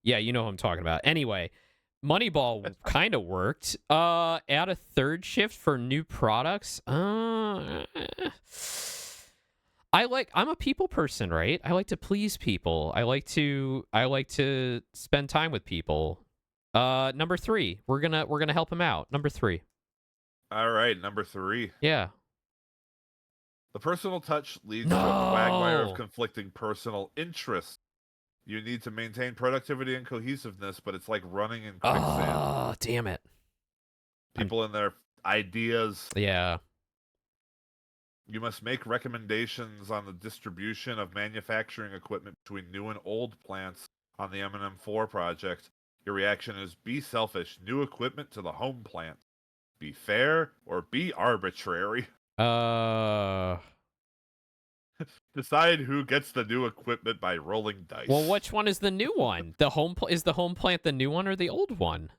Yeah, you know who I'm talking about. Anyway, Moneyball kind of worked. Add a third shift for new products. I'm a people person, right? I like to please people. I like to spend time with people. Number 3. We're gonna help him out. Number 3. all right, number 3. Yeah. The personal touch leads to a quagmire of No. conflicting personal interests. You need to maintain productivity and cohesiveness, but it's like running in quicksand. Oh, damn it. I'm People and their ideas. yeah. You must make recommendations on the distribution of manufacturing equipment between new and old plants on the M&M4 project. Your reaction is be selfish. New equipment to the home plant. Be fair or be arbitrary. Uh Decide who gets the new equipment by rolling Well, dice. which one is the new one? Is the home plant the new one or the old one?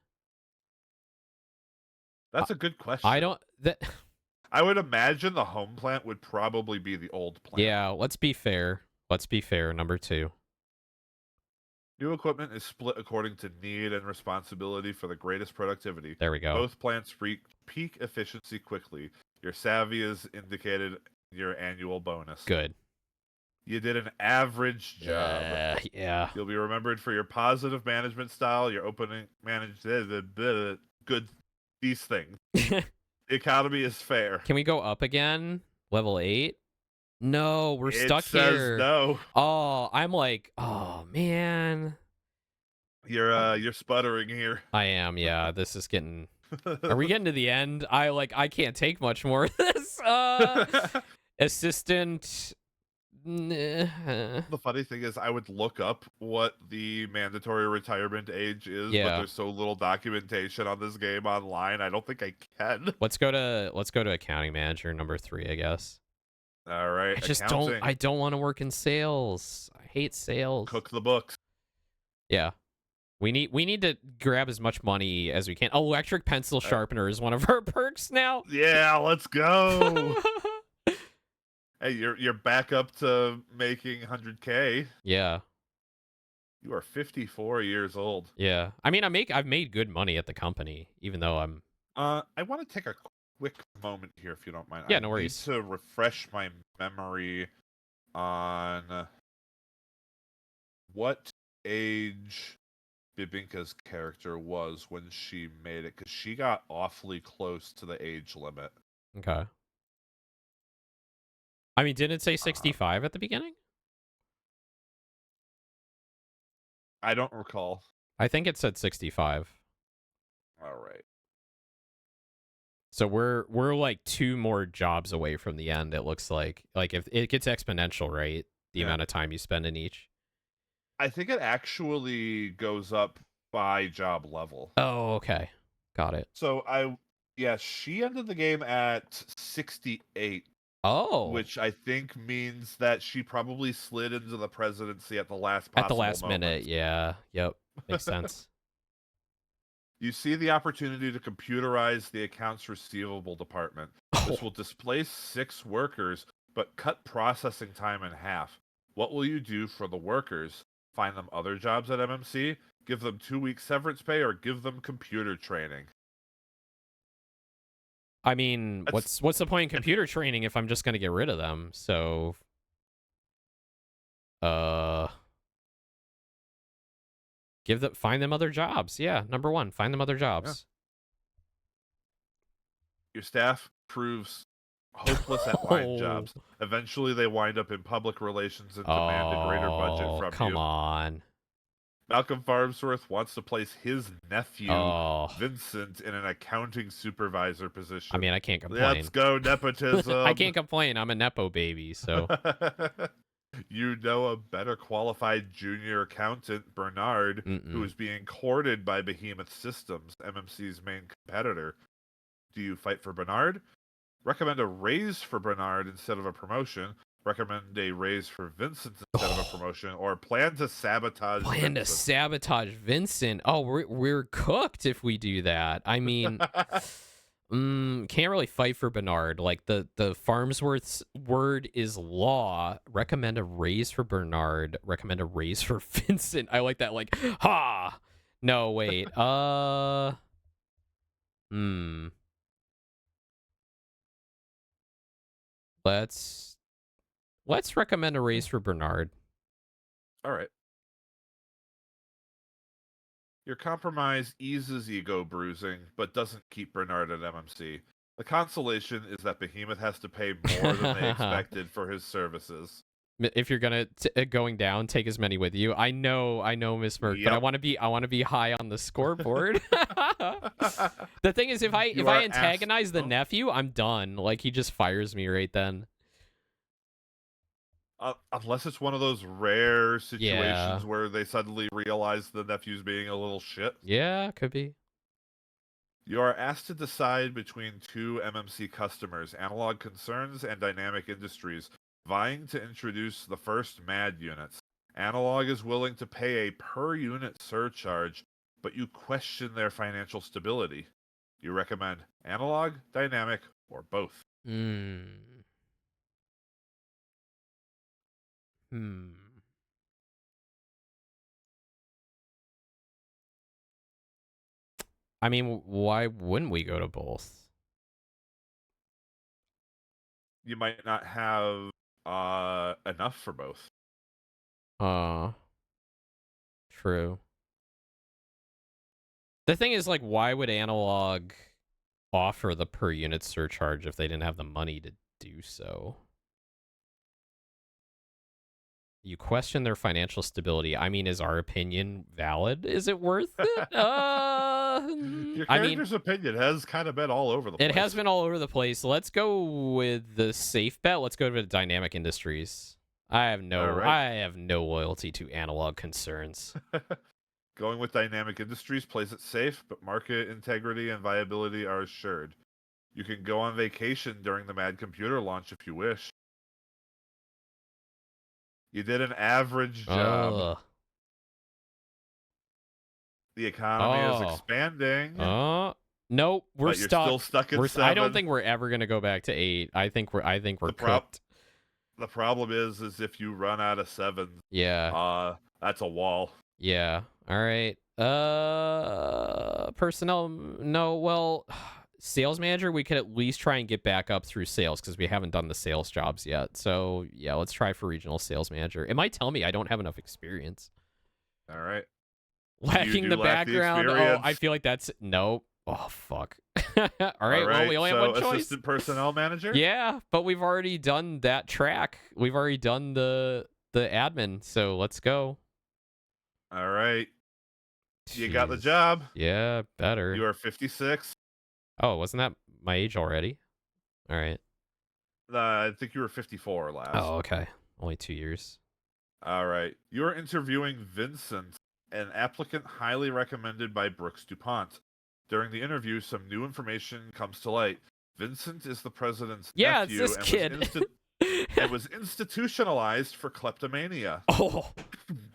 I, That's a good I question. don't that I would imagine the home plant would probably be the old plant. Yeah, let's be fair. Let's be fair. Number 2. New equipment is split according to need and responsibility for the greatest productivity. There we go. Both plants reach peak efficiency quickly. Your savvy is indicated in your annual bonus. Good. You did an average job. Yeah. You'll be remembered for your positive management style, your opening managed good these things. The economy is fair. Can we go up again? Level 8? No, we're It stuck says here. no. Oh, I'm like, oh man. You're sputtering here. I am. Yeah, this is getting Are we getting to the end? I can't take much more of this. Assistant. The funny thing is, I would look up what the mandatory retirement age is, but Yeah. there's so little documentation on this game online. I don't think I can. Let's go to accounting manager number 3, I guess. All right, accounting. I don't want to work in sales. I hate sales. Cook the books. Yeah. We need to grab as much money as we can. Electric pencil sharpener is one of our perks now. Yeah, let's go. Hey, you're back up to making 100K. Yeah. You are 54 years old. Yeah. I mean, I've made good money at the company, even though I'm I want to take a quick moment here, if you don't mind. Yeah, I no worries. need to refresh my memory on what age Bibinka's character was when she made it, because she got awfully close to the age limit. Okay. I mean, didn't it say 65 at the beginning? I don't recall. I think it said 65. All right. So we're like 2 more jobs away from the end, it looks like. Like if it gets exponential, right? The amount of time you spend in each. I think it actually goes up by job level. Oh, okay. Got it. So she ended the game at 68. Oh. Which I think means that she probably slid into the presidency at the last At the possible last moment. minute, yeah. Yep. Makes sense. You see the opportunity to computerize the accounts receivable department. This will displace 6 workers, but cut processing time in half. What will you do for the workers? Find them other jobs at MMC? Give them 2 weeks severance pay, or give them computer training? I mean, what's the point in computer training if I'm just going to get rid of them? So find them other jobs. Yeah, number 1, find them other jobs. Yeah. Your staff proves hopeless at line jobs. Eventually they wind up in public relations and demand a greater budget from you. Come on. Malcolm Farnsworth wants to place his nephew, Vincent, in an accounting supervisor position. I mean, I can't complain. Let's go, nepotism. I can't complain. I'm a Nepo baby, so. You know a better qualified junior accountant, Bernard, who is being courted by Behemoth Systems, MMC's main competitor. Do you fight for Bernard? Recommend a raise for Bernard instead of a promotion. Recommend a raise for Vincent instead of a promotion, or plan to sabotage Plan to Vincent. sabotage Vincent. Oh, we're cooked if we do that. I mean, can't really fight for Bernard. Like the Farmsworth's word is law. Recommend a raise for Bernard. Recommend a raise for Vincent. I like that. Like, ha. No, wait. Hmm. Let's recommend a raise for Bernard. All right. Your compromise eases ego bruising, but doesn't keep Bernard at MMC. The consolation is that Behemoth has to pay more than they expected for his services. If you're gonna going down, take as many with you. I know, Miss Merck, but I Yep. want to be high on the scoreboard. The thing is, if I You are asked. antagonize the Oh, nephew, I'm done. Like he just fires me right then. unless it's one of those rare Yeah, situations where they suddenly realize the nephew's being a little shit. yeah, could be. You are asked to decide between two MMC customers, Analog Concerns and Dynamic Industries, vying to introduce the first MAD units. Analog is willing to pay a per unit surcharge, but you question their financial stability. You recommend Analog, Dynamic, or both. Hmm. Hmm. I mean, why wouldn't we go to both? You might not have enough for both. Uh, true. The thing is, like, why would Analog offer the per unit surcharge if they didn't have the money to do so? You question their financial stability. I mean, is our opinion valid? Is it worth it? Your I mean, character's opinion has kind of been all over the it has place. been all over the place. Let's go with the safe bet. Let's go to Dynamic Industries. All right. I have no loyalty to Analog Concerns. Going with Dynamic Industries plays it safe, but market integrity and viability are assured. You can go on vacation during the Mad Computer launch if you wish. You did an average job. Ugh. The economy is Oh. expanding, Nope, we're but you're still stuck. stuck at I don't 7. think we're ever gonna go back to 8. I think we're The prob cooked. the problem is if you run out of 7s, Yeah. that's a wall. Yeah. All right. Personnel. No. Well, sales manager. We could at least try and get back up through sales because we haven't done the sales jobs yet. So yeah, let's try for regional sales manager. It might tell me I don't have enough experience. All right. You Lacking do the lack the background. Oh, I experience. feel like that's nope. Oh fuck. All All right. Well, right. we only have So one choice. assistant personnel manager? Yeah, but we've already done that track. We've already done the admin. So let's go. All right. You got the Jeez. job. Yeah, better. You are 56. Oh, wasn't that my age already? All right. I think you were 54 last. Oh, okay. Only 2 years. All right. You are interviewing Vincent, an applicant highly recommended by Brooks DuPont. During the interview, some new information comes to light. Vincent is the president's Yeah, it's nephew this kid. and was institutionalized for kleptomania. Oh.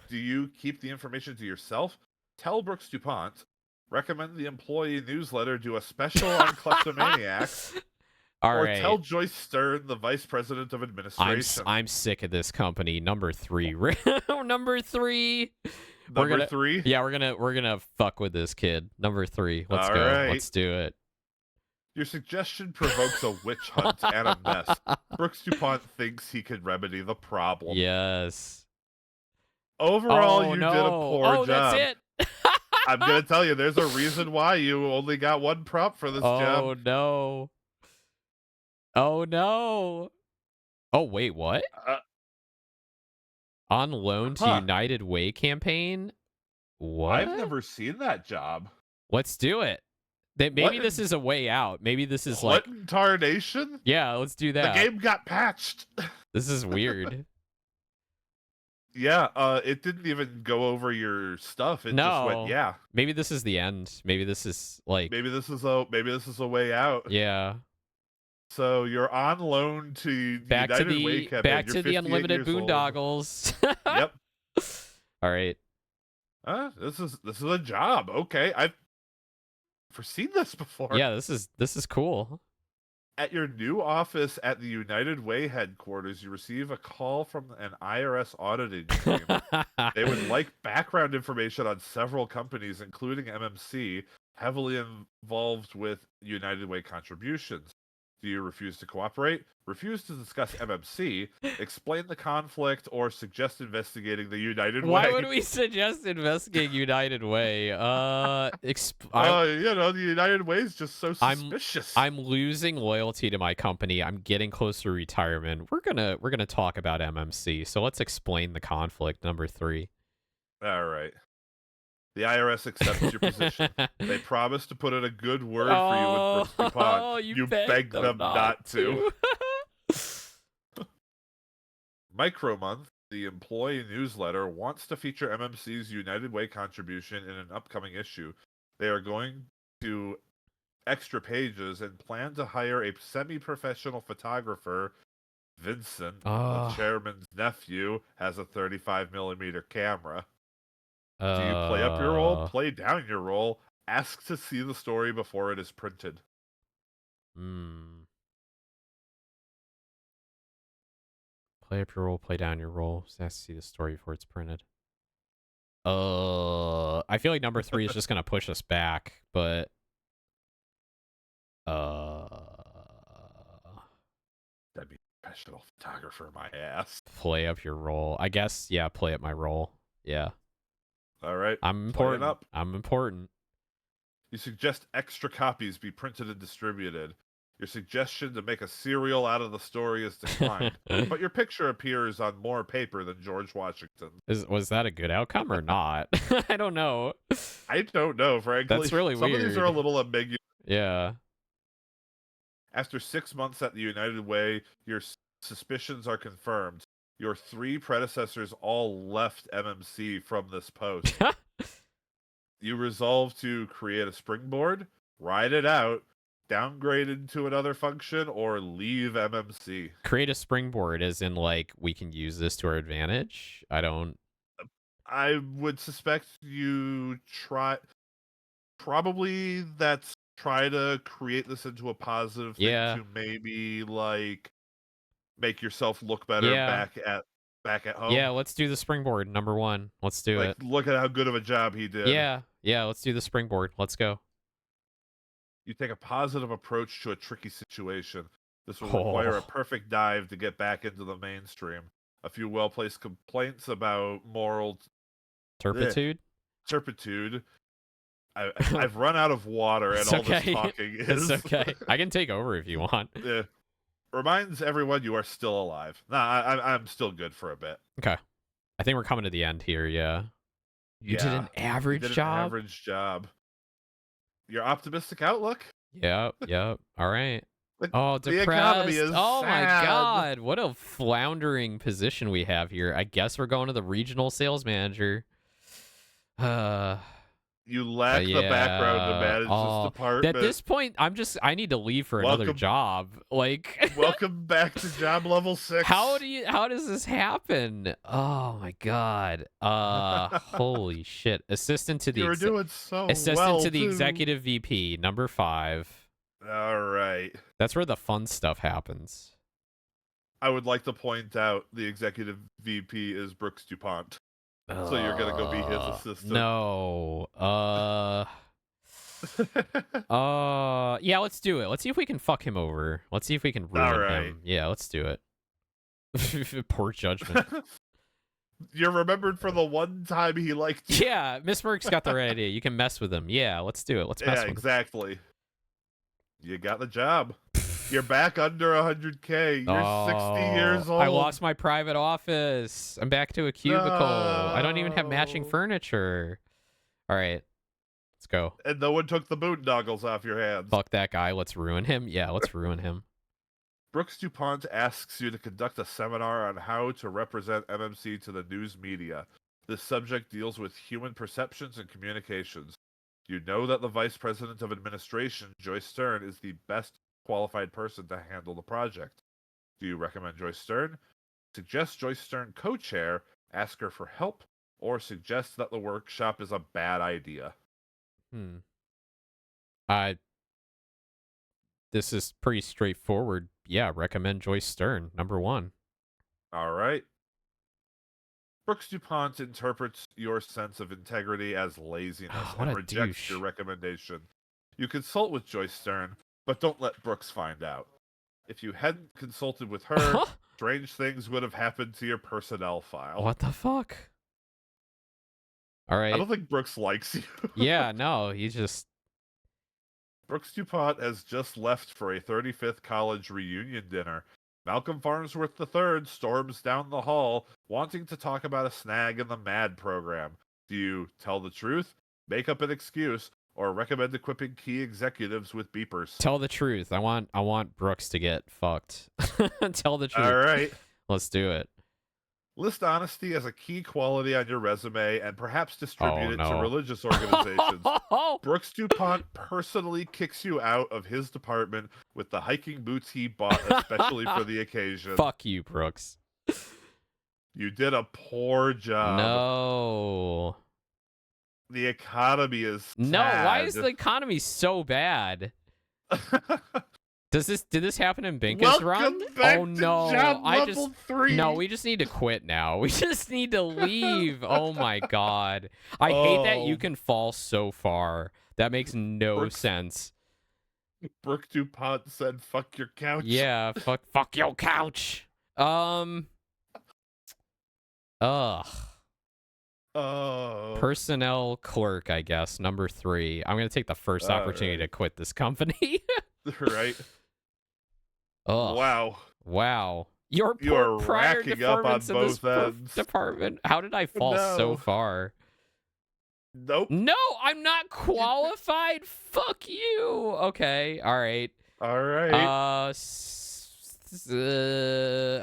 Do you keep the information to yourself? Tell Brooks DuPont. Recommend the employee newsletter do a special on kleptomaniacs, All or right. tell Joyce Stern, the vice president of administration. I'm sick of this company. Number 3. Number 3. We're Number gonna 3. Yeah, we're gonna fuck with this kid. Number 3. Let's All go. right. Let's do it. Your suggestion provokes a witch hunt and a mess. Brooks DuPont thinks he can remedy the problem. Yes. Overall, Oh you did a no. poor Oh, that's job. it. I'm going to tell you, there's a reason why you only got 1 prop for this Oh job. no. Oh no. Oh wait, what? Uh, On loan to huh. United Way campaign? I've What? never seen that job. Let's do it. What Maybe this in, is a way out. Maybe this is what like, in tarnation? yeah, let's do The that. game got patched. This is weird. Yeah, it didn't even go over your stuff. It just went, No. yeah. Maybe this is the end. Maybe this is like, Maybe this is a way out. yeah. So you're on loan to the United Way campaign. back You're to the 58 unlimited years old. boondoggles. Yep. All right. This is a job. Okay, I've foreseen this before. Yeah, this is cool. At your new office at the United Way headquarters, you receive a call from an IRS auditing team. They would like background information on several companies, including MMC, heavily involved with United Way contributions. Do you refuse to cooperate? Refuse to discuss MMC? Explain the conflict or suggest investigating the United Way? Why would we suggest investigating United Way? The United Way is just so suspicious. I'm losing loyalty to my company. I'm getting close to retirement. We're gonna talk about MMC. So let's explain the conflict. Number 3. All right. The IRS accepts your position. They promise to put in a good word for you with Brooks DuPont. You beg them not to. Micromonth, the employee newsletter, wants to feature MMC's United Way contribution in an upcoming issue. They are going to extra pages and plan to hire a semi-professional photographer. Vincent, the chairman's nephew, has a 35mm camera. Do you play up your role? Play down your role? Ask to see the story before it is printed. Play up your role, play down your role. Ask to see the story before it's printed. I feel like number 3 is just gonna push us back, but That'd be a professional photographer, my ass. Play up your role. I guess, yeah, play up my role. Yeah. All right. I'm important. I'm important. You suggest extra copies be printed and distributed. Your suggestion to make a serial out of the story is declined, but your picture appears on more paper than George Washington. Was that a good outcome or not? I don't know. I don't know, frankly. That's really weird. Some of these are a little ambiguous. Yeah. After 6 months at the United Way, your suspicions are confirmed. Your 3 predecessors all left MMC from this post. You resolve to create a springboard, ride it out, downgrade into another function, or leave MMC. Create a springboard as in, like, we can use this to our advantage? I would suspect you probably that's try to create this into a positive thing to maybe, like, make yourself look better back at home. Yeah, let's do the springboard, number 1. Let's do it. Look at how good of a job he did. Yeah, let's do the springboard. Let's go. You take a positive approach to a tricky situation. This will require a perfect dive to get back into the mainstream. A few well-placed complaints about moral turpitude. I've run out of water and all this talking is... It's okay. I can take over if you want. Yeah. Reminds everyone you are still alive. Nah, I'm still good for a bit. Okay. I think we're coming to the end here, yeah. You did an average job. Your optimistic outlook? Yep. All right. Depressed. The economy is sad. My God. What a floundering position we have here. I guess we're going to the regional sales manager. You lack the background to manage this department. At this point, I need to leave for another job. Like, welcome back to job level 6. How does this happen? Oh my God. Holy shit. Assistant to the executive VP, number 5. All right. That's where the fun stuff happens. I would like to point out the executive VP is Brooks DuPont. So you're gonna go be his assistant. No. Yeah, let's do it. Let's see if we can fuck him over. Let's see if we can ruin him. Yeah, let's do it. Poor judgment. You're remembered for the one time he liked you. Yeah, Miss Merck's got the right idea. You can mess with him. Yeah, let's do it. Let's mess with him. Exactly. You got the job. You're back under 100K. You're 60 years old. I lost my private office. I'm back to a cubicle. I don't even have matching furniture. All right. Let's go. And no one took the boondoggles off your hands. Fuck that guy. Let's ruin him. Yeah, let's ruin him. Brooks DuPont asks you to conduct a seminar on how to represent MMC to the news media. This subject deals with human perceptions and communications. You know that the Vice President of Administration, Joyce Stern, is the best qualified person to handle the project. Do you recommend Joyce Stern? Suggest Joyce Stern co-chair, ask her for help, or suggest that the workshop is a bad idea? I This is pretty straightforward. Yeah, recommend Joyce Stern, number 1. All right. Brooks DuPont interprets your sense of integrity as laziness What and a rejects your douche. recommendation. You consult with Joyce Stern, but don't let Brooks find out. If you hadn't consulted with her, strange things would have happened to your personnel file. What the fuck? All I right. don't think Brooks likes you. Yeah, no, he just Brooks DuPont has just left for a 35th college reunion dinner. Malcolm Farnsworth III storms down the hall, wanting to talk about a snag in the MAD program. Do you tell the truth, make up an excuse, or recommend equipping key executives with beepers? tell the truth. I want Brooks to get fucked. Tell the truth. All right. Let's do it. List honesty as a key quality on your resume and perhaps distribute Oh it to no. religious organizations. Brooks DuPont personally kicks you out of his department with the hiking boots he bought especially for the occasion. Fuck you, Brooks. You did a poor job. No. The economy is sad. No, why is the economy so bad? Did this happen in Binka's run? Back Oh to no. job level 3. No, we just need to quit now. We just need to leave. Oh my god. I hate that you can fall so far. That makes no sense. Brooke DuPont said fuck your couch. Yeah, fuck your couch. Ugh. Personnel clerk, I guess, number 3. I'm gonna take the first opportunity to quit this company. Right. Ugh. Wow. Your You are prior racking up on performance in this both ends. department. How did I fall so far? Nope. No, I'm not qualified. Fuck you. Okay. All right. All right.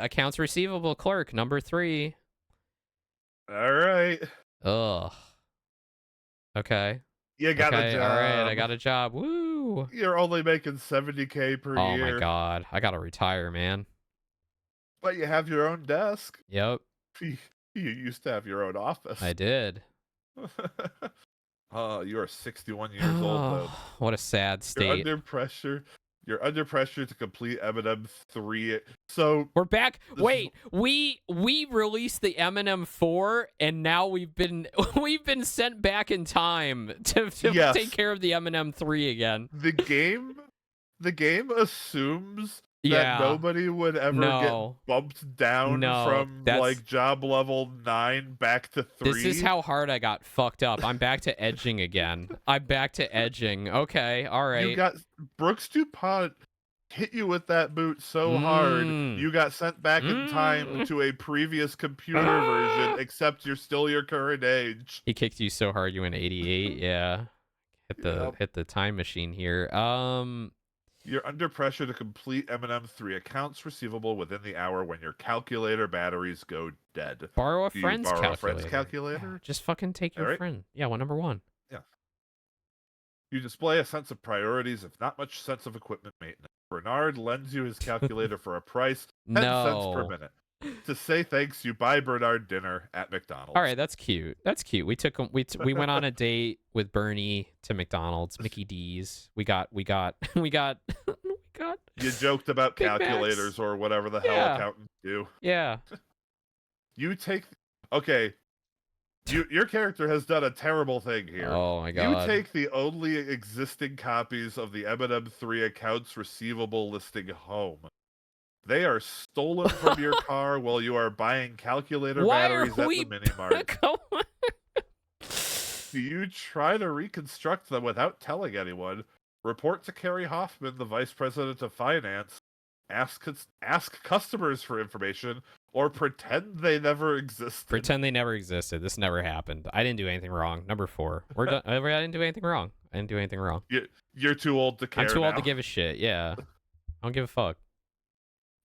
Accounts receivable clerk, number 3. All right. Ugh. Okay. You got a job. All right. I got a job. Woo. You're only making $70K per year. Oh my god. I gotta retire, man. But you have your own desk. Yep. You used to have your own office. I did. You are 61 years old, though. What a sad state. You're under pressure. You're under pressure to complete Eminem 3. So we're back. Wait, we released the Eminem 4, and now we've been sent back in time to take care of the Eminem 3 again. The game assumes that nobody would ever get bumped down from like job level 9 back to 3. This is how hard I got fucked up. I'm back to edging again. I'm back to edging. Okay, all right. You got Brooks DuPont hit you with that boot so hard, you got sent back in time to a previous computer version, except you're still your current age. He kicked you so hard you went 88. Yeah, hit the time machine here. You're under pressure to complete Eminem 3 accounts receivable within the hour when your calculator batteries go dead. Borrow a friend's calculator. Yeah, just fucking take your friend. Yeah, number 1. Yeah. You display a sense of priorities, if not much sense of equipment maintenance. Bernard lends you his calculator for a price, 10 cents per minute. To say thanks, you buy Bernard dinner at McDonald's. All right, that's cute. That's cute. We went on a date with Bernie to McDonald's, Mickey D's. We got. You joked about Big calculators Macs. or whatever the hell accountants do. Yeah. Your character has done a terrible thing here. Oh my god. You take the only existing copies of the Eminem 3 accounts receivable listing home. They are stolen from your car while you are buying calculator batteries at the mini-mart. Do you try to reconstruct them without telling anyone? Report to Carrie Hoffman, the vice president of finance. Ask customers for information, or pretend they never existed. Pretend they never existed. This never happened. I didn't do anything wrong. Number 4. We're done. I didn't do anything wrong. You're too old to care. I'm too old now. to give a shit. Yeah. I don't give a fuck.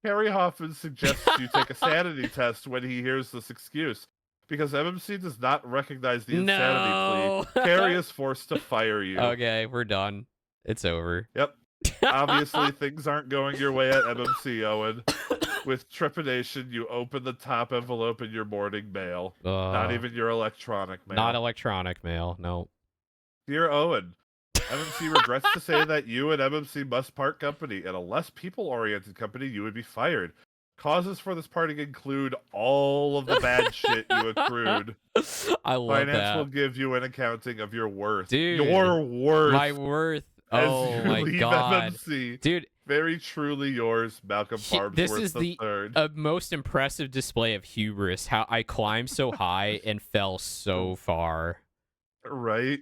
Harry Hoffman suggests you take a sanity test when he hears this excuse. Because MMC does not recognize the insanity plea, Carrie is forced to fire you. Okay, we're done. It's over. Yep. Obviously, things aren't going your way at MMC, Owen. With trepidation, you open the top envelope in your morning mail. Not uh, even your electronic not mail. electronic mail. No. Dear Owen, MMC regrets to say that you and MMC must part company. In a less people-oriented company, you would be fired. Causes for this parting include all of the bad shit you accrued. I love Finance will that. give you an accounting of your worth. Dude, Your my worth worth. as Oh you my leave god. MMC. Dude, Very truly yours, Malcolm this Farnsworth is the III. most impressive display of hubris. How I climbed so high and fell so far. Right?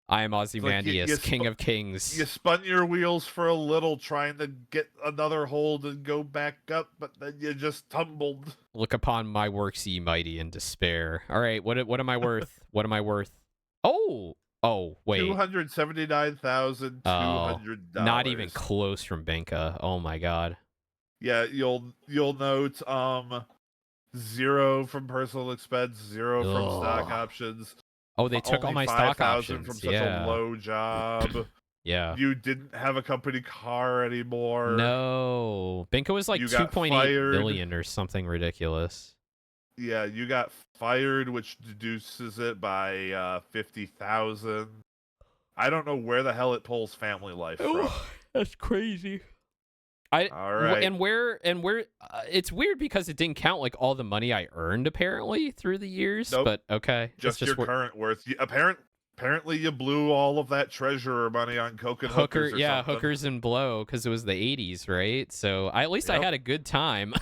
I am It's like Ozymandias, King of you Kings. spun your wheels for a little trying to get another hold and go back up, but then you just tumbled. Look upon my works, ye mighty, in despair. All right, what am I worth? What am I worth? Oh, wait. Oh, not even $279,200. close from Benka. Oh my god. Yeah, you'll note 0 from personal expense, 0 from stock Ugh. options, Oh, they took all only my stock 5,000 from options. such a Yeah. low job. Yeah. You didn't have a company car anymore. No. Benka was like You got 2.8 fired. million or something ridiculous. Yeah, you got fired, which deduces it by 50,000. I don't know where the hell it pulls family life from. Oh, that's crazy. All right. Where it's weird because it didn't count like all the money I earned apparently through the years, Nope. but okay. It's Just your just current worth. Apparently, you blew all of that treasurer money on coke and hooker, hookers or yeah, something. hookers and blow because it was the 80s, right? So at least I Yep. had a good time.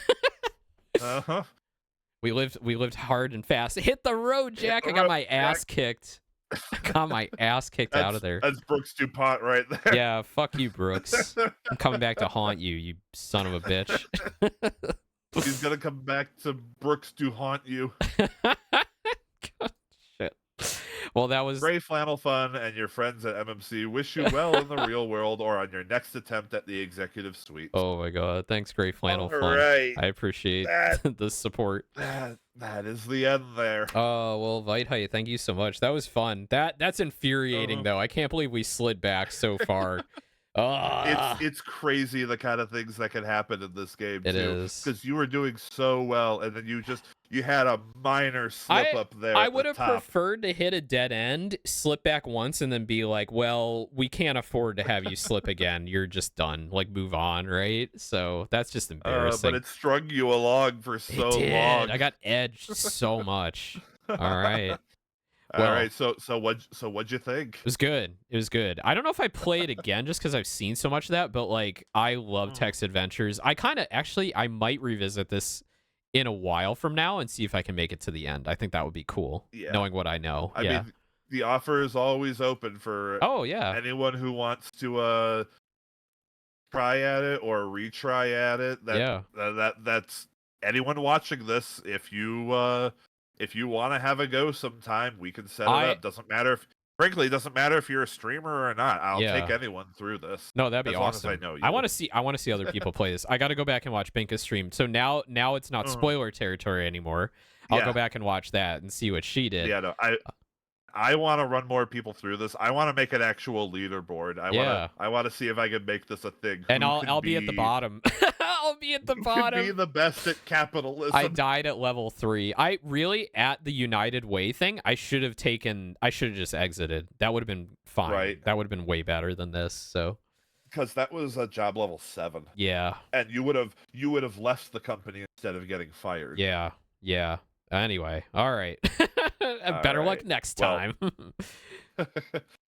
Uh huh. We lived hard and fast. Hit the road, Jack. I got my ass kicked. I got my ass kicked out of there. That's Brooks DuPont right there. Yeah, fuck you, Brooks. I'm coming back to haunt you, you son of a bitch. He's gonna come back to Brooks to haunt you. Shit. Well, that was Gray Flannel Fun and your friends at MMC wish you well in the real world or on your next attempt at the executive suite. Oh my god. Thanks, Great Flannel All Fun. right. I appreciate That the support. that is the end there. Oh, well, Vite, thank you so much. That was fun. That's infuriating though. I can't believe we slid back so far. It's crazy the kind of things that can happen in this game It too. is. Because you were doing so well, and then you had a minor slip up there. I at would the have top. preferred to hit a dead end, slip back once, and then be like, well, we can't afford to have you slip again. You're just done. Like, move on, right? So that's just embarrassing. But it strung you along for so It did. long. I got edged so much. All right. All Well, right. So what'd you think? it was good. It was good. I don't know if I play it again just because I've seen so much of that, but like I love text adventures. I might revisit this in a while from now and see if I can make it to the end. I think that would be cool. Yeah. Knowing what I know. I mean, the offer is always open for anyone who wants to try at it or retry at it. That's anyone watching this. If you want to have a go sometime, we can set it up. Doesn't matter if frankly, it doesn't matter if you're a streamer or not. I'll take anyone through this. No, that'd be as awesome. long as I know you. I want to see other people play this. I got to go back and watch Binka's stream. So now it's not spoiler territory anymore. I'll go back and watch that and see what she did. Yeah, no, I want to run more people through this. I want to make an actual leaderboard. I want to see if I can make this a thing. And I'll be at the bottom. I'll be at the bottom. Could be the best at capitalism. I died at level 3. I really at the United Way thing. I should have just exited. That would have been fine. Right. That would have been way better than this. So. Because that was a job level 7. Yeah. And you would have left the company instead of getting fired. Yeah. Yeah. Anyway, all right. Better luck next time.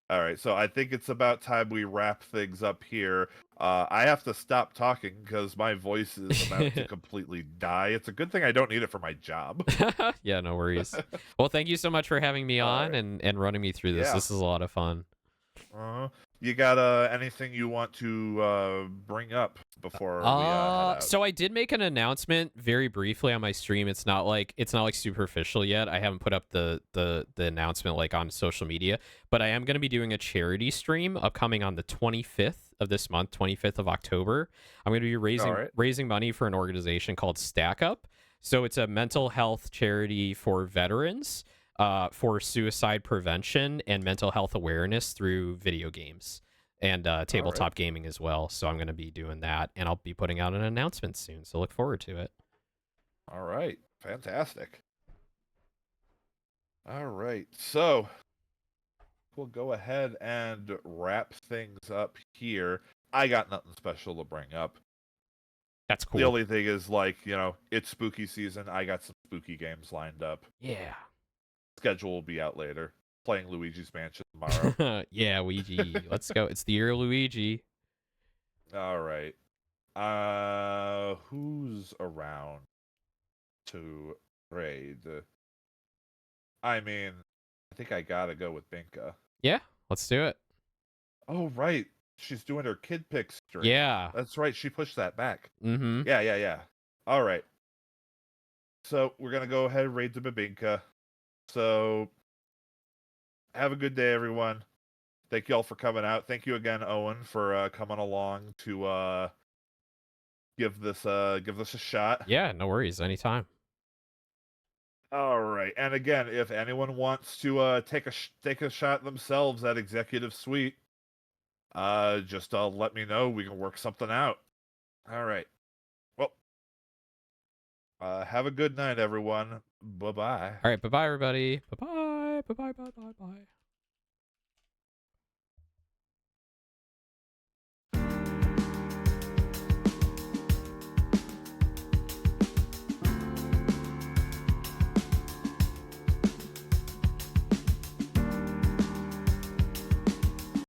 All right, so I think it's about time we wrap things up here. I have to stop talking because my voice is about to completely die. It's a good thing I don't need it for my job. Yeah, no worries. Well, thank you so much for having me on and running me through this. Yeah. This is a lot of fun. You got anything you want to bring up before we head out? So I did make an announcement very briefly on my stream. It's not like super official yet. I haven't put up the announcement like on social media, but I am going to be doing a charity stream upcoming on the 25th of this month, 25th of October. I'm going to be raising money for an organization called Stack Up. So it's a mental health charity for veterans. For suicide prevention and mental health awareness through video games. and All right. tabletop gaming as well. So I'm going to be doing that, and I'll be putting out an announcement soon. So look forward to it. All right. Fantastic. All right. So we'll go ahead and wrap things up here. I got nothing special to bring up. That's The cool. only thing is, like, it's spooky season. I got some spooky games lined up. Yeah. Schedule will be out later. Playing Luigi's Mansion tomorrow. Yeah, Luigi. Let's go. It's the year of Luigi. All right. Who's around to raid? I mean, I think I gotta go with Binka. Yeah, let's do it. Oh, right. She's doing her Kid Pick stream. Yeah. That's right. She pushed that back. Mm-hmm. Yeah. All right. So we're gonna go ahead and raid the Babinka. So have a good day, everyone. Thank you all for coming out. Thank you again, Owen, for coming along to give this a shot. Yeah, no worries. Anytime. All right. And again, if anyone wants to take a shot themselves at Executive Suite, just let me know. We can work something out. All right. Well, have a good night, everyone. Bye bye. All right. Bye-bye, everybody. Bye-bye. Bye-bye. Bye-bye. Bye.